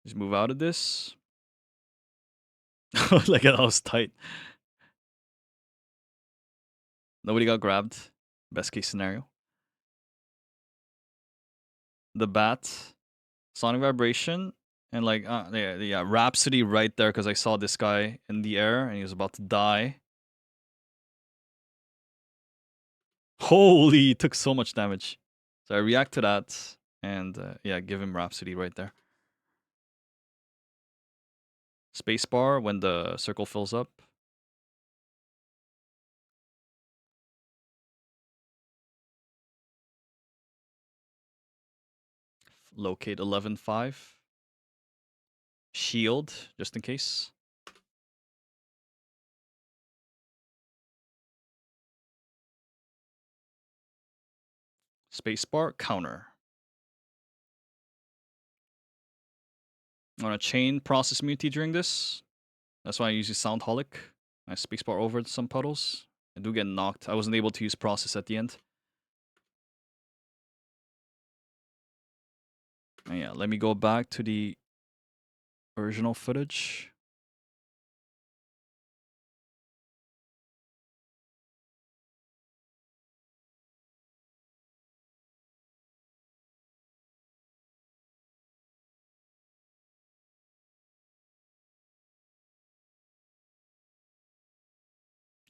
Just move out of this. Like that was tight. Nobody got grabbed. Best case scenario. The bat, sonic vibration, and like yeah, Rhapsody right there because I saw this guy in the air and he was about to die. Holy, took so much damage. So I react to that and yeah, give him Rhapsody right there. Spacebar when the circle fills up. Locate 11-5. Shield, just in case. Spacebar, counter. I'm gonna chain process immunity during this. That's why I use Soundholic. I spacebar over some puddles. I do get knocked. I wasn't able to use process at the end. And yeah, let me go back to the original footage.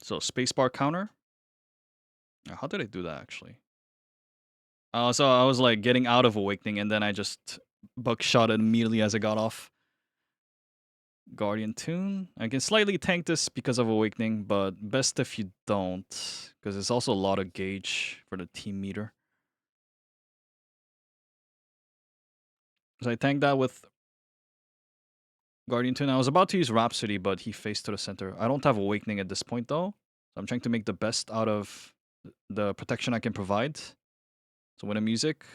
So spacebar counter. How did I do that actually? So I was like getting out of Awakening and then I just buckshot it immediately as I got off. Guardian Tune. I can slightly tank this because of Awakening, but best if you don't, because it's also a lot of gauge for the team meter. So I tank that with Guardian Tune. I was about to use Rhapsody, but he faced to the center. I don't have Awakening at this point, though. So I'm trying to make the best out of the protection I can provide. So when a music,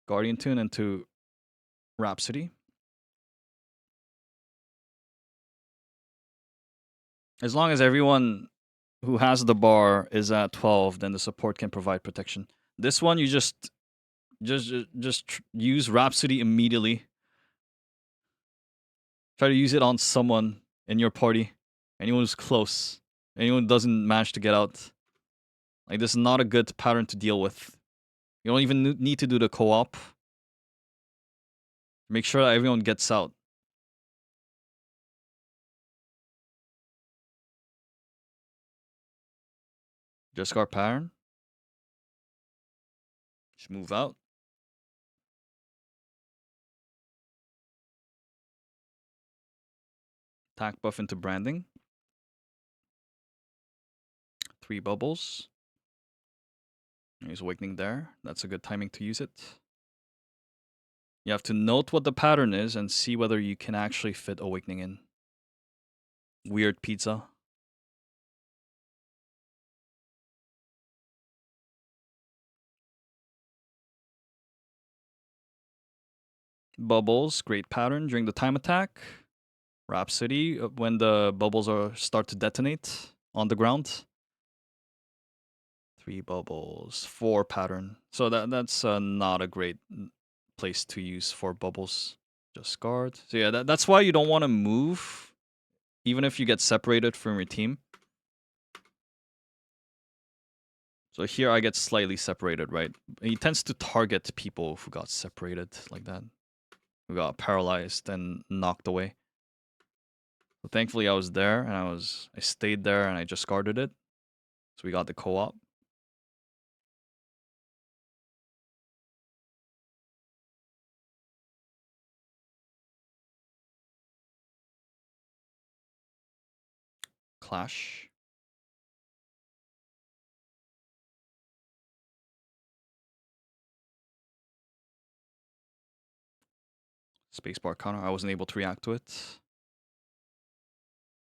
Guardian Tune into Rhapsody. As long as everyone who has the bar is at 12, then the support can provide protection. This one, you just use Rhapsody immediately. Try to use it on someone in your party. Anyone who's close. Anyone who doesn't manage to get out. Like, this is not a good pattern to deal with. You don't even need to do the co-op. Make sure that everyone gets out. Just guard pattern. Just move out. Attack buff into branding. 3 bubbles. He's awakening there. That's a good timing to use it. You have to note what the pattern is and see whether you can actually fit awakening in. Weird pizza. Bubbles, great pattern during the time attack. Rhapsody, when the bubbles start to detonate on the ground. 3 bubbles, 4 pattern. So that's not a great place to use 4 bubbles. Just guard. So yeah, that's why you don't want to move, even if you get separated from your team. So here I get slightly separated, right? He tends to target people who got separated like that. Who got paralyzed and knocked away. So thankfully I was there and I stayed there and I just guarded it. So we got the co-op. Clash. Spacebar counter. I wasn't able to react to it.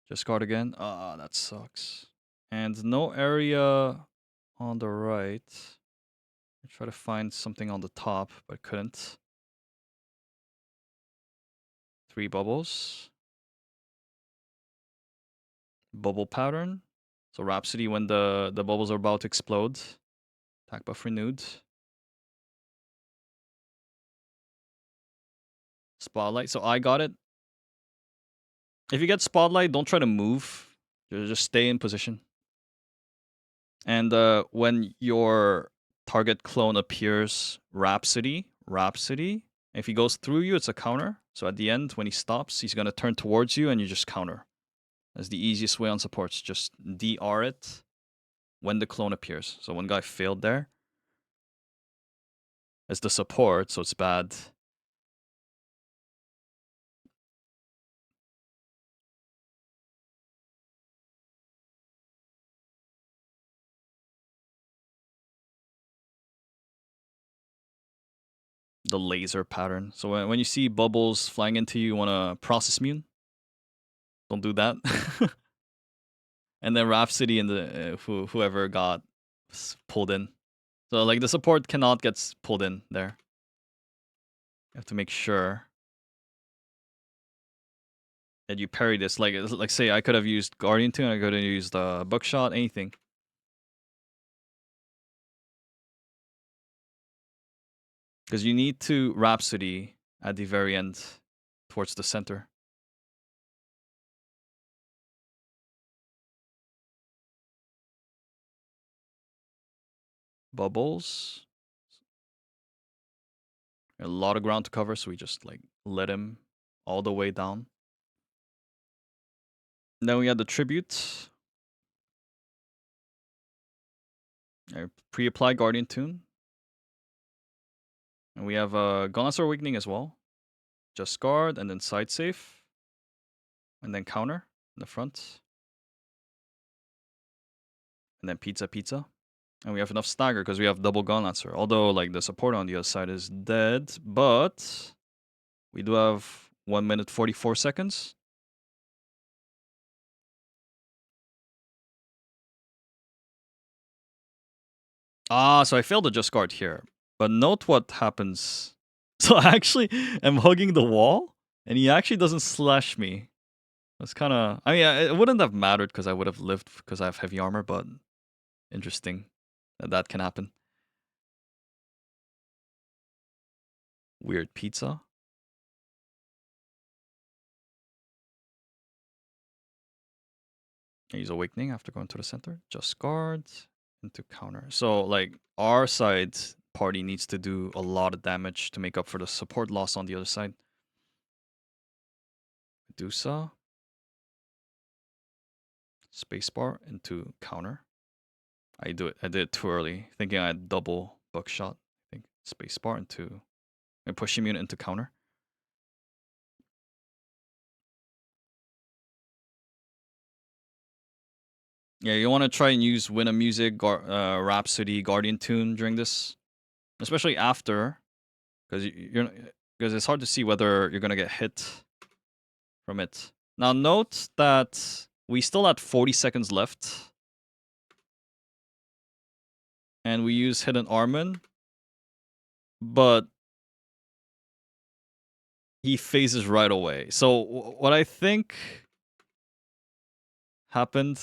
Just guard again. Ah, that sucks. And no area on the right. I try to find something on the top, but couldn't. 3 bubbles. Bubble pattern. So Rhapsody when the bubbles are about to explode. Attack buff renewed. Spotlight. So I got it. If you get Spotlight, don't try to move. Just stay in position. And when your target clone appears, Rhapsody. If he goes through you, it's a counter. So at the end, when he stops, he's going to turn towards you and you just counter. That's the easiest way on supports. Just DR it when the clone appears. So one guy failed there. It's the support, so it's bad. The laser pattern. So when you see bubbles flying into you, you want to process mune. Don't do that. And then Rhapsody and the whoever got pulled in. So like the support cannot get pulled in there. You have to make sure that you parry this. Like say I could have used Guardian Tune, I could have used Buckshot, anything. Because you need to Rhapsody at the very end, towards the center. Bubbles. A lot of ground to cover, so we just like let him all the way down. Then we had the tribute. I pre-apply Guardian Tune. And we have Gunlacer Awakening as well. Just guard and then side safe. And then counter in the front. And then pizza. And we have enough stagger because we have double Gunlacer. Although like the support on the other side is dead. But we do have 1 minute 44 seconds. Ah, so I failed to just guard here. But note what happens. So I actually am hugging the wall, and he actually doesn't slash me. That's kind of... I mean, it wouldn't have mattered because I would have lived because I have heavy armor, but interesting that can happen. Weird pizza. He's awakening after going to the center. Just guard into counter. So, like, our side party needs to do a lot of damage to make up for the support loss on the other side. Medusa. Spacebar into counter. I did it too early, thinking I had double buckshot. I think spacebar into and push immune into counter. Yeah, you want to try and use Winna Music, Rhapsody, Guardian Tune during this, especially after, because because it's hard to see whether you're gonna get hit from it. Now note that we still had 40 seconds left, and we use Hidden Armin, but he phases right away. So what I think happened,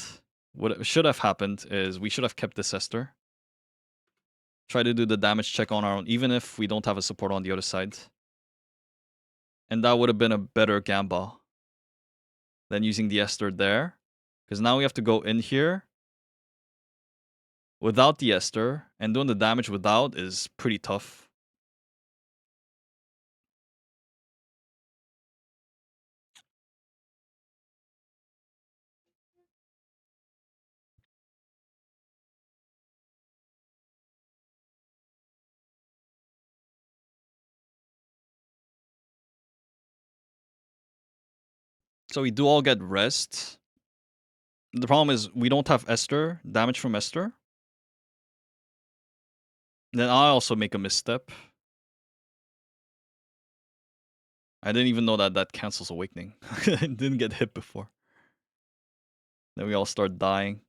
what should have happened is we should have kept this Esther. Try to do the damage check on our own, even if we don't have a support on the other side. And that would have been a better Gamba than using the Esther there. Because now we have to go in here without the Esther, and doing the damage without is pretty tough. So we do all get rest. The problem is we don't have Esther, damage from Esther. Then I also make a misstep. I didn't even know that that cancels Awakening. I didn't get hit before. Then we all start dying.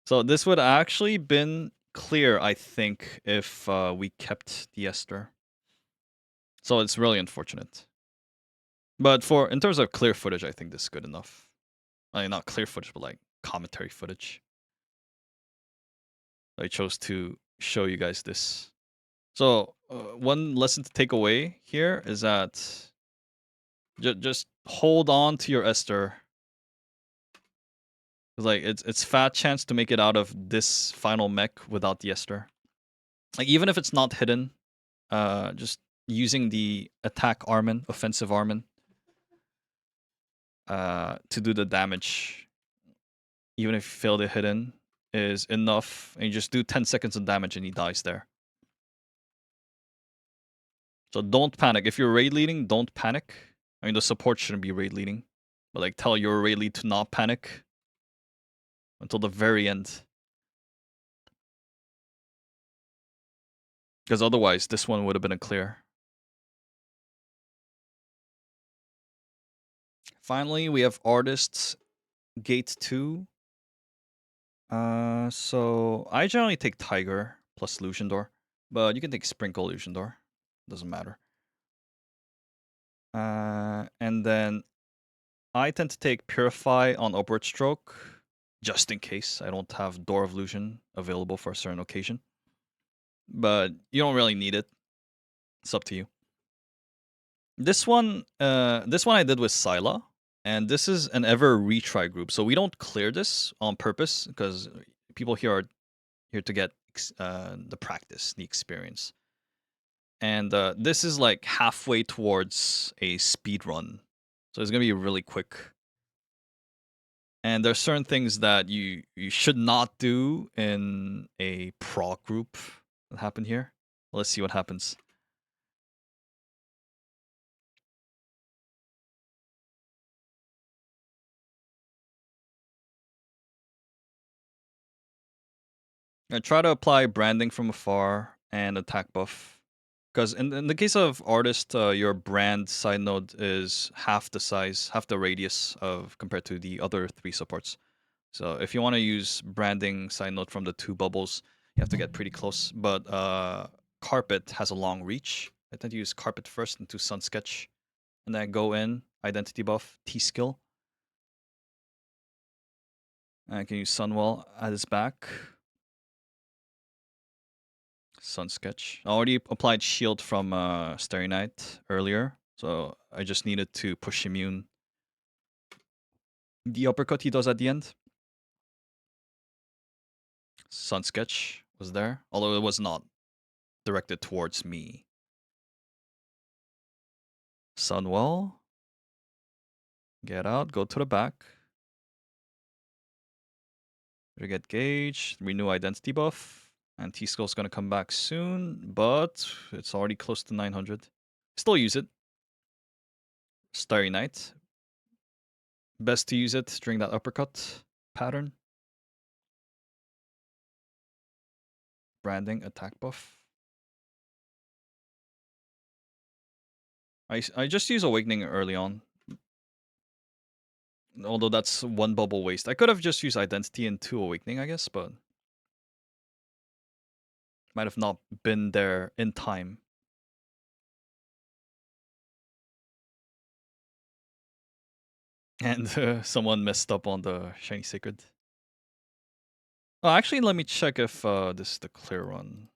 So this would actually been clear, I think, if we kept the Esther. So it's really unfortunate. But in terms of clear footage, I think this is good enough. I mean, not clear footage, but like commentary footage. I chose to show you guys this. So one lesson to take away here is that just hold on to your Esther. Like it's fat chance to make it out of this final mech without the Esther. Like even if it's not hidden, just using the attack Armin, offensive Armin, to do the damage, even if you fail the hidden, is enough. And you just do 10 seconds of damage and he dies there. So don't panic. If you're raid leading, don't panic. I mean, the support shouldn't be raid leading. But like tell your raid lead to not panic until the very end. Because otherwise, this one would have been a clear. Finally, we have Artists Gate 2. So I generally take Tiger plus Illusion Door. But you can take Sprinkle Illusion Door. Doesn't matter. And then I tend to take Purify on Upward Stroke, just in case I don't have Door of Illusion available for a certain occasion. But you don't really need it. It's up to you. This one I did with Scylla, and this is an ever retry group. So we don't clear this on purpose because people here are here to get the practice, the experience. And this is like halfway towards a speed run. So it's gonna be really quick. And there's certain things that you should not do in a prog group that happen here. Let's see what happens. I try to apply branding from afar and attack buff. Because in the case of artist, your brand side node is half the size, half the radius of compared to the other 3 supports. So if you want to use branding side node from the 2 bubbles, you have to get pretty close. But carpet has a long reach. I tend to use carpet first into sun sketch, and then go in identity buff T skill. And I can use Sunwell at his back. Sun sketch. I already applied shield from Starry Night earlier, so I just needed to push immune. The uppercut he does at the end. Sun sketch was there, although it was not directed towards me. Sunwell. Get out, go to the back. Get gauge, renew identity buff. And T-Skull's gonna come back soon, but it's already close to 900. Still use it. Starry Night. Best to use it during that uppercut pattern. Branding, attack buff. I just use Awakening early on. Although that's 1 bubble waste. I could have just used Identity and 2 Awakening, I guess, but might have not been there in time. And someone messed up on the Shiny Sacred. Oh, actually, let me check if this is the clear run.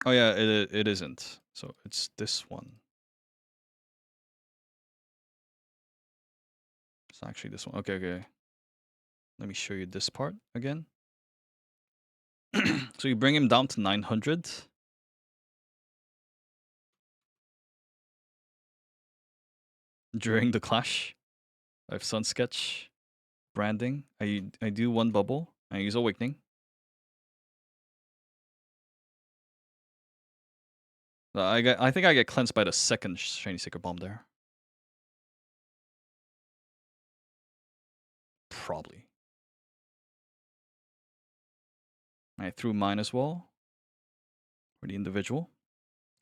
Oh yeah, it isn't. So it's this one. It's actually this one. Okay. Let me show you this part again. So you bring him down to 900. During the clash. I have Sun Sketch. Branding. I do 1 bubble. I use Awakening. I think I get cleansed by the second Shiny Sacred Bomb there. Probably. I threw mine as well. For the individual.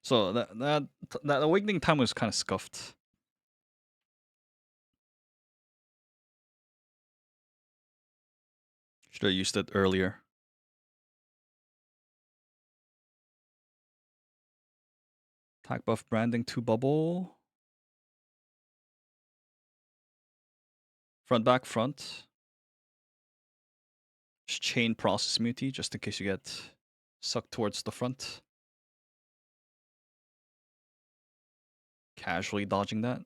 So that Awakening time was kind of scuffed. Should have used it earlier. Attack buff branding 2 bubble. Front back front. Just chain process immunity just in case you get sucked towards the front. Casually dodging that.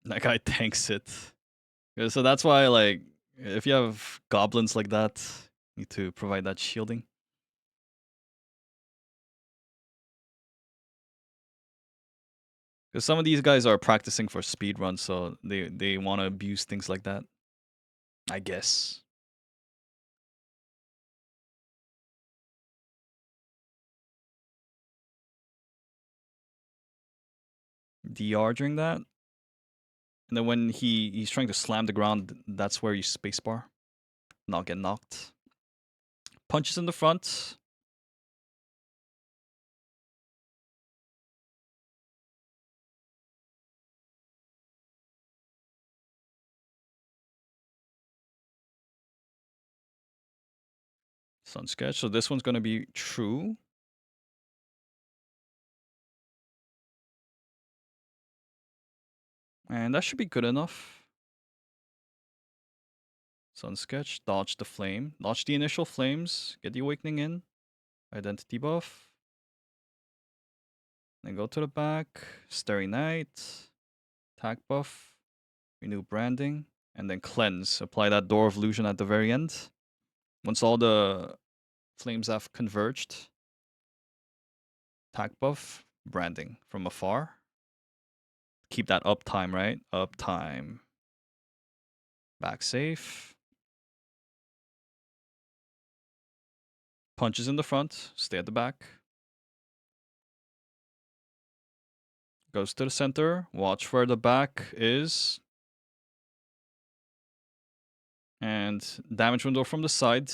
That guy tanks it. So that's why, like, if you have goblins like that, you need to provide that shielding. Because some of these guys are practicing for speedruns, so they want to abuse things like that. I guess. DR during that. And then when he's trying to slam the ground, that's where you spacebar. Not get knocked. Punches in the front. Sun sketch. So this one's going to be true. And that should be good enough. Sun sketch. Dodge the flame. Dodge the initial flames. Get the awakening in. Identity buff. Then go to the back. Starry Night. Attack buff. Renew branding. And then cleanse. Apply that Door of Illusion at the very end. Once all the flames have converged. Attack buff. Branding from afar. Keep that uptime, right? Uptime. Back safe. Punches in the front. Stay at the back. Goes to the center. Watch where the back is. And damage window from the side.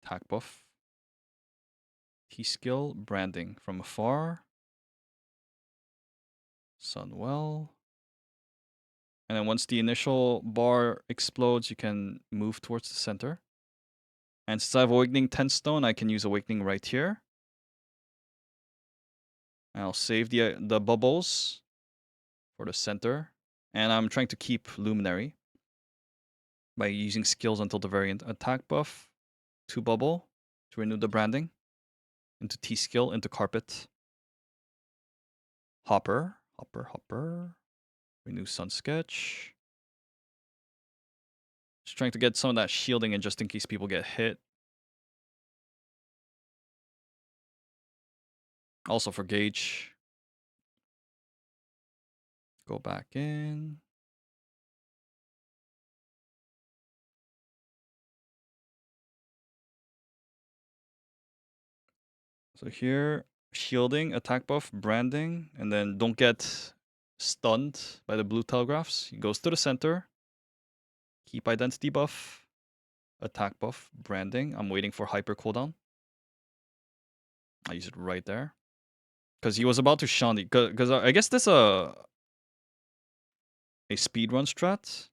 Attack buff. T-skill. Branding from afar. Sunwell. And then once the initial bar explodes, you can move towards the center. And since I have Awakening 10 stone, I can use Awakening right here. And I'll save the bubbles for the center. And I'm trying to keep Luminary by using skills until the very end. Attack buff, 2 bubble to renew the branding. Into T-skill, into Carpet. Hopper. Renew Sun Sketch. Just trying to get some of that shielding in just in case people get hit. Also for Gauge. Go back in. So here, shielding, attack buff, branding, and then don't get stunned by the blue telegraphs. He goes to the center. Keep identity buff, attack buff, branding. I'm waiting for hyper cooldown. I use it right there. Because he was about to Shandi. Because I guess this a speedrun strat.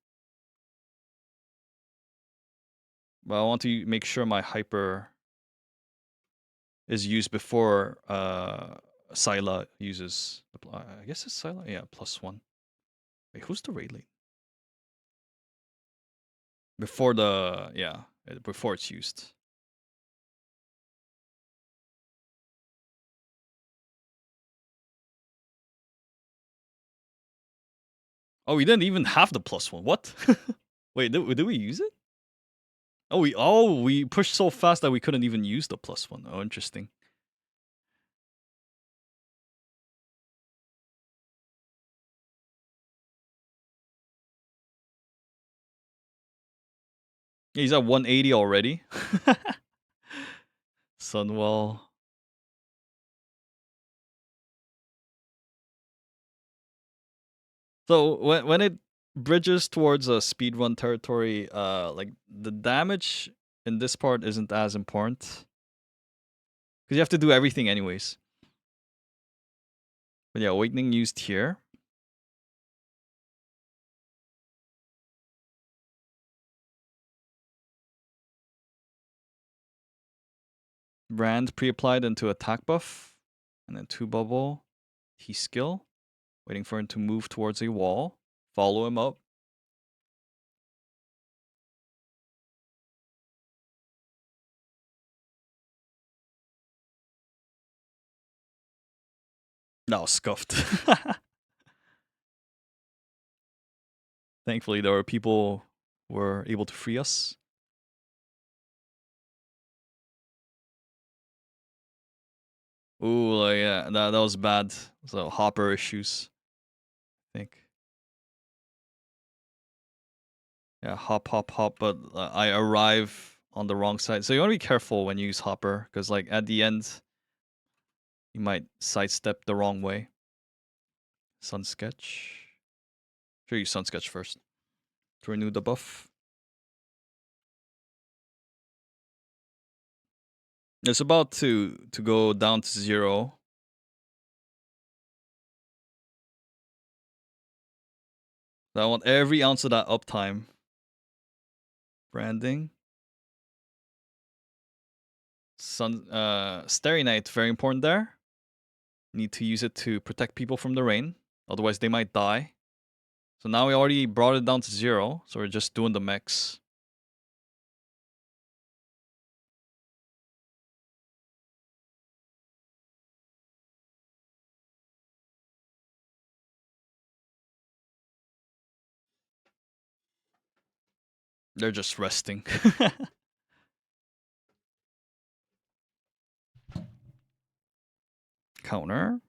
But I want to make sure my hyper is used before Syla uses. I guess it's Syla? Yeah, +1. Wait, who's the raid lane? Before the, yeah, before it's used. Oh, we didn't even have the +1. What? Wait, did we use it? Oh, we pushed so fast that we couldn't even use the +1. Oh, interesting. Yeah, he's at 180 already. Sunwell. So when it bridges towards a speedrun territory, like the damage in this part isn't as important. Because you have to do everything anyways. But yeah, Awakening used here. Brand pre-applied into attack buff. And then 2 bubble. T-skill. Waiting for him to move towards a wall. Follow him up. No, scuffed. Thankfully, there were people who were able to free us. Ooh, yeah, that was bad. So hopper issues, I think. Yeah, hop, but I arrive on the wrong side. So you want to be careful when you use hopper, because like at the end, you might sidestep the wrong way. Sun sketch. Sure, use sun sketch first to renew the buff. It's about to go down to 0. So I want every ounce of that uptime. Branding. Starry Night, very important there. Need to use it to protect people from the rain. Otherwise, they might die. So now we already brought it down to 0. So we're just doing the mechs. They're just resting. Counter.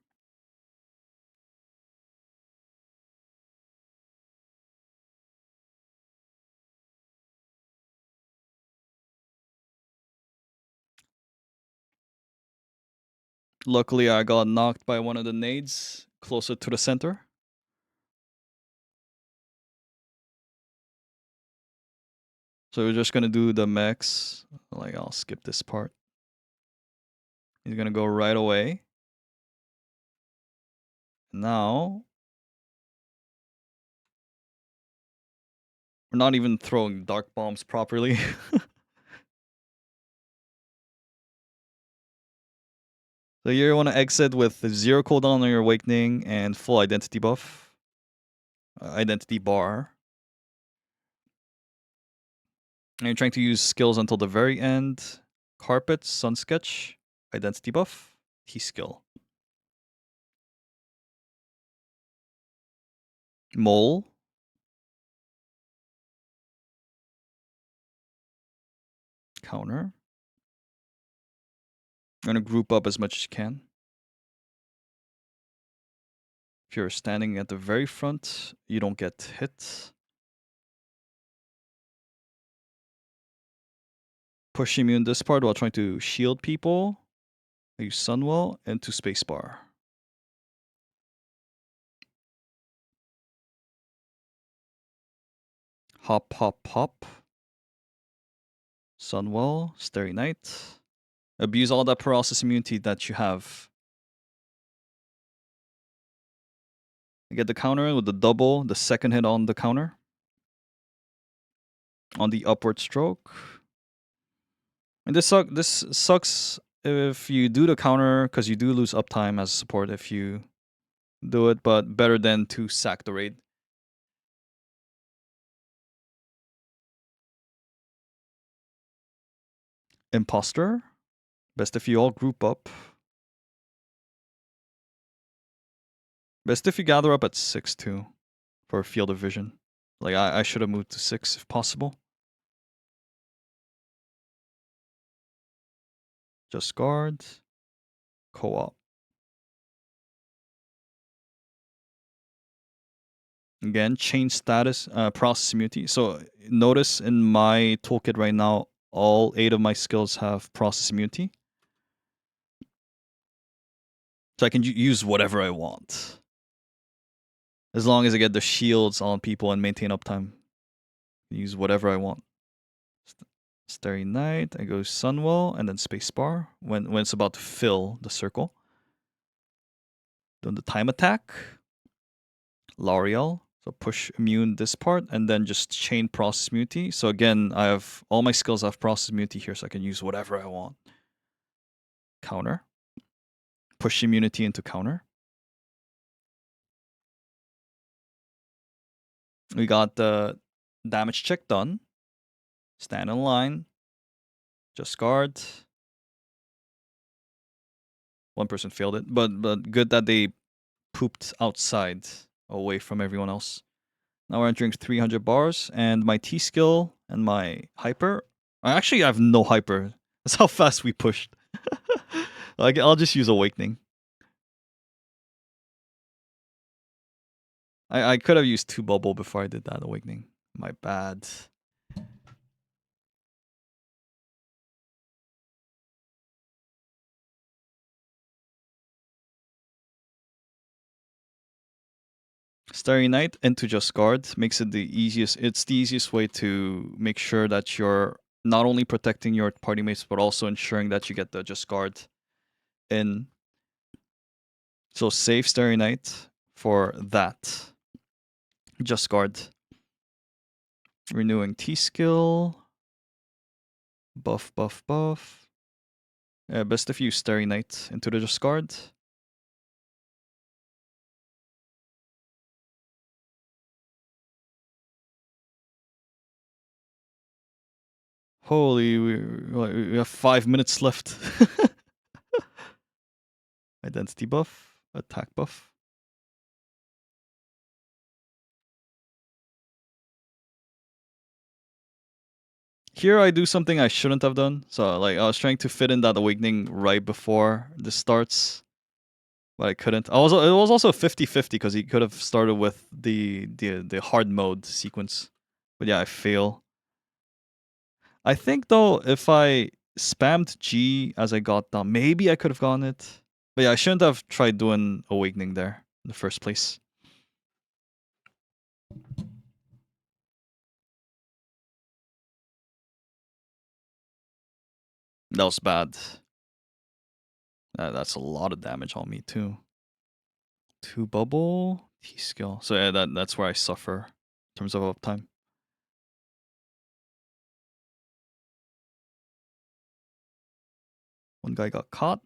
Luckily, I got knocked by one of the nades closer to the center. So we're just gonna do the mechs. Like, I'll skip this part. He's gonna go right away. Now, we're not even throwing dark bombs properly. So you want to exit with 0 cooldown on your awakening and full identity buff. Identity bar. And you're trying to use skills until the very end. Carpet, Sun Sketch, identity buff, T-skill. Mole. Counter. You're going to group up as much as you can. If you're standing at the very front, you don't get hit. Push immune this part while trying to shield people. I use Sunwell into spacebar. Hop, hop, hop. Sunwell, Starry Night. Abuse all that paralysis immunity that you have. You get the counter in with the double, the second hit on the counter. On the upward stroke. And this sucks if you do the counter, because you do lose uptime as support if you do it, but better than to sack the raid. Imposter. Best if you all group up. Best if you gather up at 6 too, for field of vision. Like, I should have moved to 6 if possible. Just guard. Co-op. Again, change status, process immunity. So notice in my toolkit right now, all 8 of my skills have process immunity. So I can use whatever I want. As long as I get the shields on people and maintain uptime. Use whatever I want. Starry Night, I go Sunwell, and then Spacebar when it's about to fill the circle. Then the time attack. L'Oreal. So push immune this part, and then just chain process immunity. So again, I have all my skills have process immunity here, so I can use whatever I want. Counter. Push immunity into counter. We got the damage check done. Stand in line. Just guard. One person failed it, but good that they pooped outside away from everyone else. Now we're entering 300 bars, and my T skill and my hyper. Actually, I have no hyper. That's how fast we pushed. Like, I'll just use awakening. I could have used 2 bubble before I did that awakening. My bad. Starry Night into just guard makes it the easiest. It's the easiest way to make sure that you're not only protecting your party mates, but also ensuring that you get the just guard in. So save Starry Night for that. Just guard. Renewing T skill. Buff, buff, buff. Best if you Starry Night into the just guard. Holy, we have 5 minutes left. Identity buff, attack buff. Here I do something I shouldn't have done. So like I was trying to fit in that awakening right before this starts, but I couldn't. It was also 50-50 because he could have started with the hard mode sequence. But yeah, I fail. I think though if I spammed G as I got down, maybe I could have gotten it. But yeah, I shouldn't have tried doing Awakening there in the first place. That was bad. That's a lot of damage on me too. 2 bubble, T skill. So yeah, that's where I suffer in terms of uptime. One guy got caught.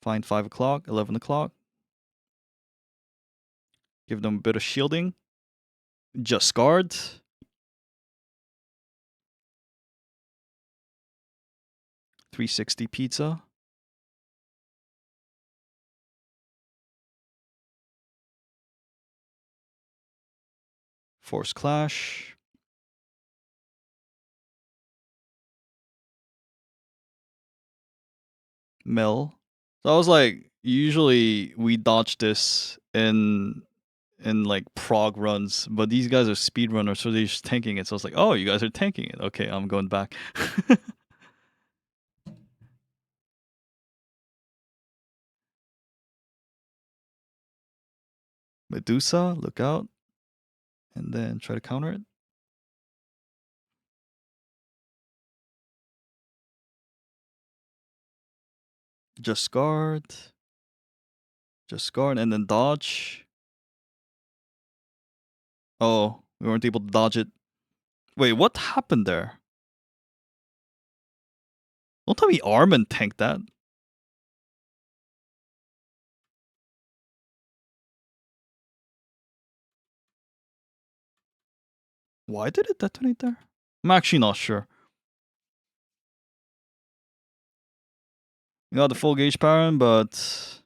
Find 5 o'clock, 11 o'clock. Give them a bit of shielding. Just guard. 360 pizza. Force clash. Mill. So I was like, usually we dodge this in like prog runs, but these guys are speedrunners, so they're just tanking it. So I was like, oh, you guys are tanking it. Okay, I'm going back. Medusa, look out. And then try to counter it. Just guard. Just guard and then dodge. Oh, we weren't able to dodge it. Wait, what happened there? Don't tell me Armin tanked that. Why did it detonate there? I'm actually not sure. You got the full gauge Baron, but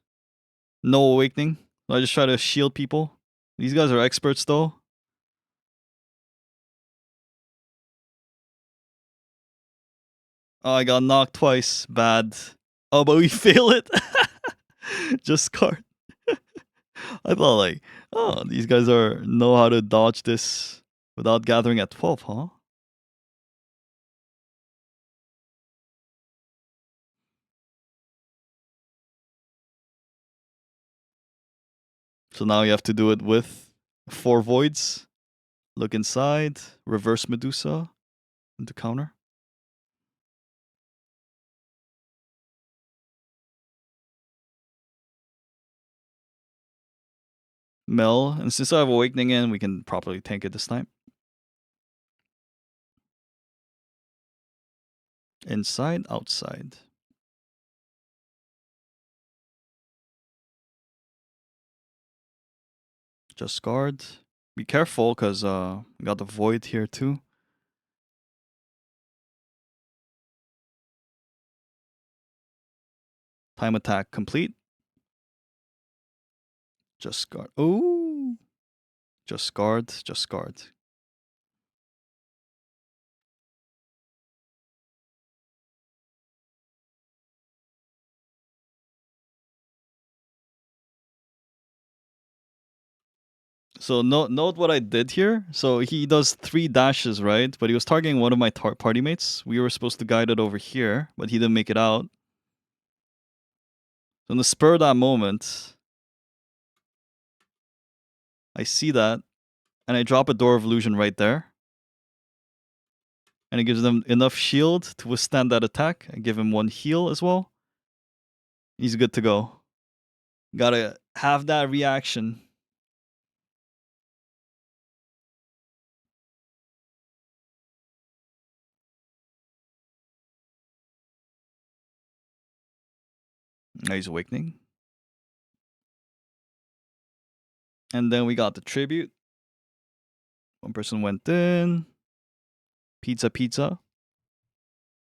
no awakening. So I just try to shield people. These guys are experts though. Oh, I got knocked twice. Bad. Oh, but we fail it. Just card. I thought like, oh, these guys know how to dodge this without gathering at 12, huh? So now you have to do it with 4 voids. Look inside, reverse Medusa into counter. Mel, and since I have Awakening in, we can properly tank it this time. Inside, outside. Just guard. Be careful, because we got the Void here too. Time attack complete. Just guard. Ooh. Just guard, just guard. So note what I did here. So he does 3 dashes, right? But he was targeting one of my party mates. We were supposed to guide it over here, but he didn't make it out. So in the spur of that moment, I see that, and I drop a Door of Illusion right there. And it gives them enough shield to withstand that attack. I give him 1 heal as well. He's good to go. Gotta have that reaction. Now he's awakening. And then we got the tribute. 1 person went in. Pizza, pizza.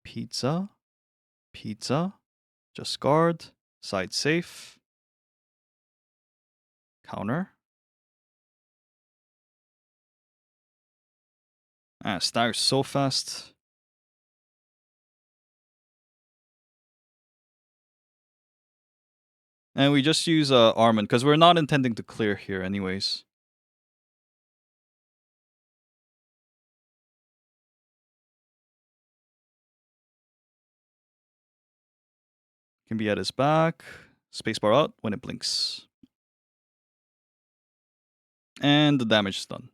Pizza. Pizza. Just guard. Side safe. Counter. Ah, staggers so fast. And we just use Armin, because we're not intending to clear here anyways. Can be at his back. Spacebar out when it blinks. And the damage is done.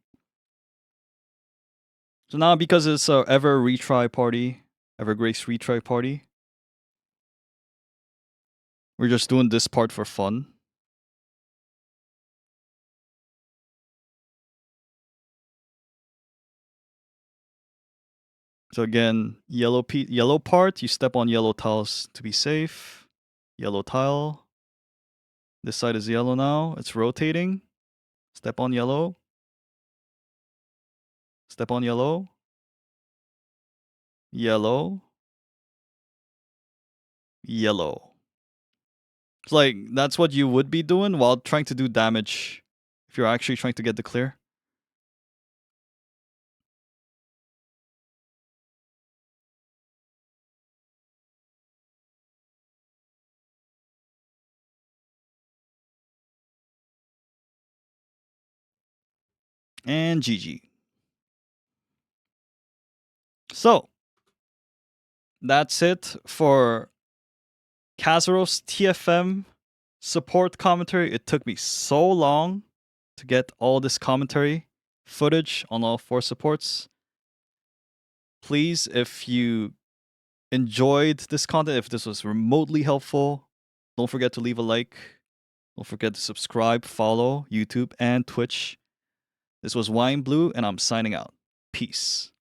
So now, because it's a Ever retry party, Ever Grace retry party, we're just doing this part for fun. So again, yellow part, you step on yellow tiles to be safe. Yellow tile. This side is yellow now. It's rotating. Step on yellow. Step on yellow. Yellow. Yellow. It's like, that's what you would be doing while trying to do damage if you're actually trying to get the clear. And GG. So, that's it for Kazeros TFM support commentary. It took me so long to get all this commentary footage on all 4 supports. Please, if you enjoyed this content, if this was remotely helpful, don't forget to leave a like. Don't forget to subscribe, follow YouTube and Twitch. This was Wine Blue, and I'm signing out. Peace.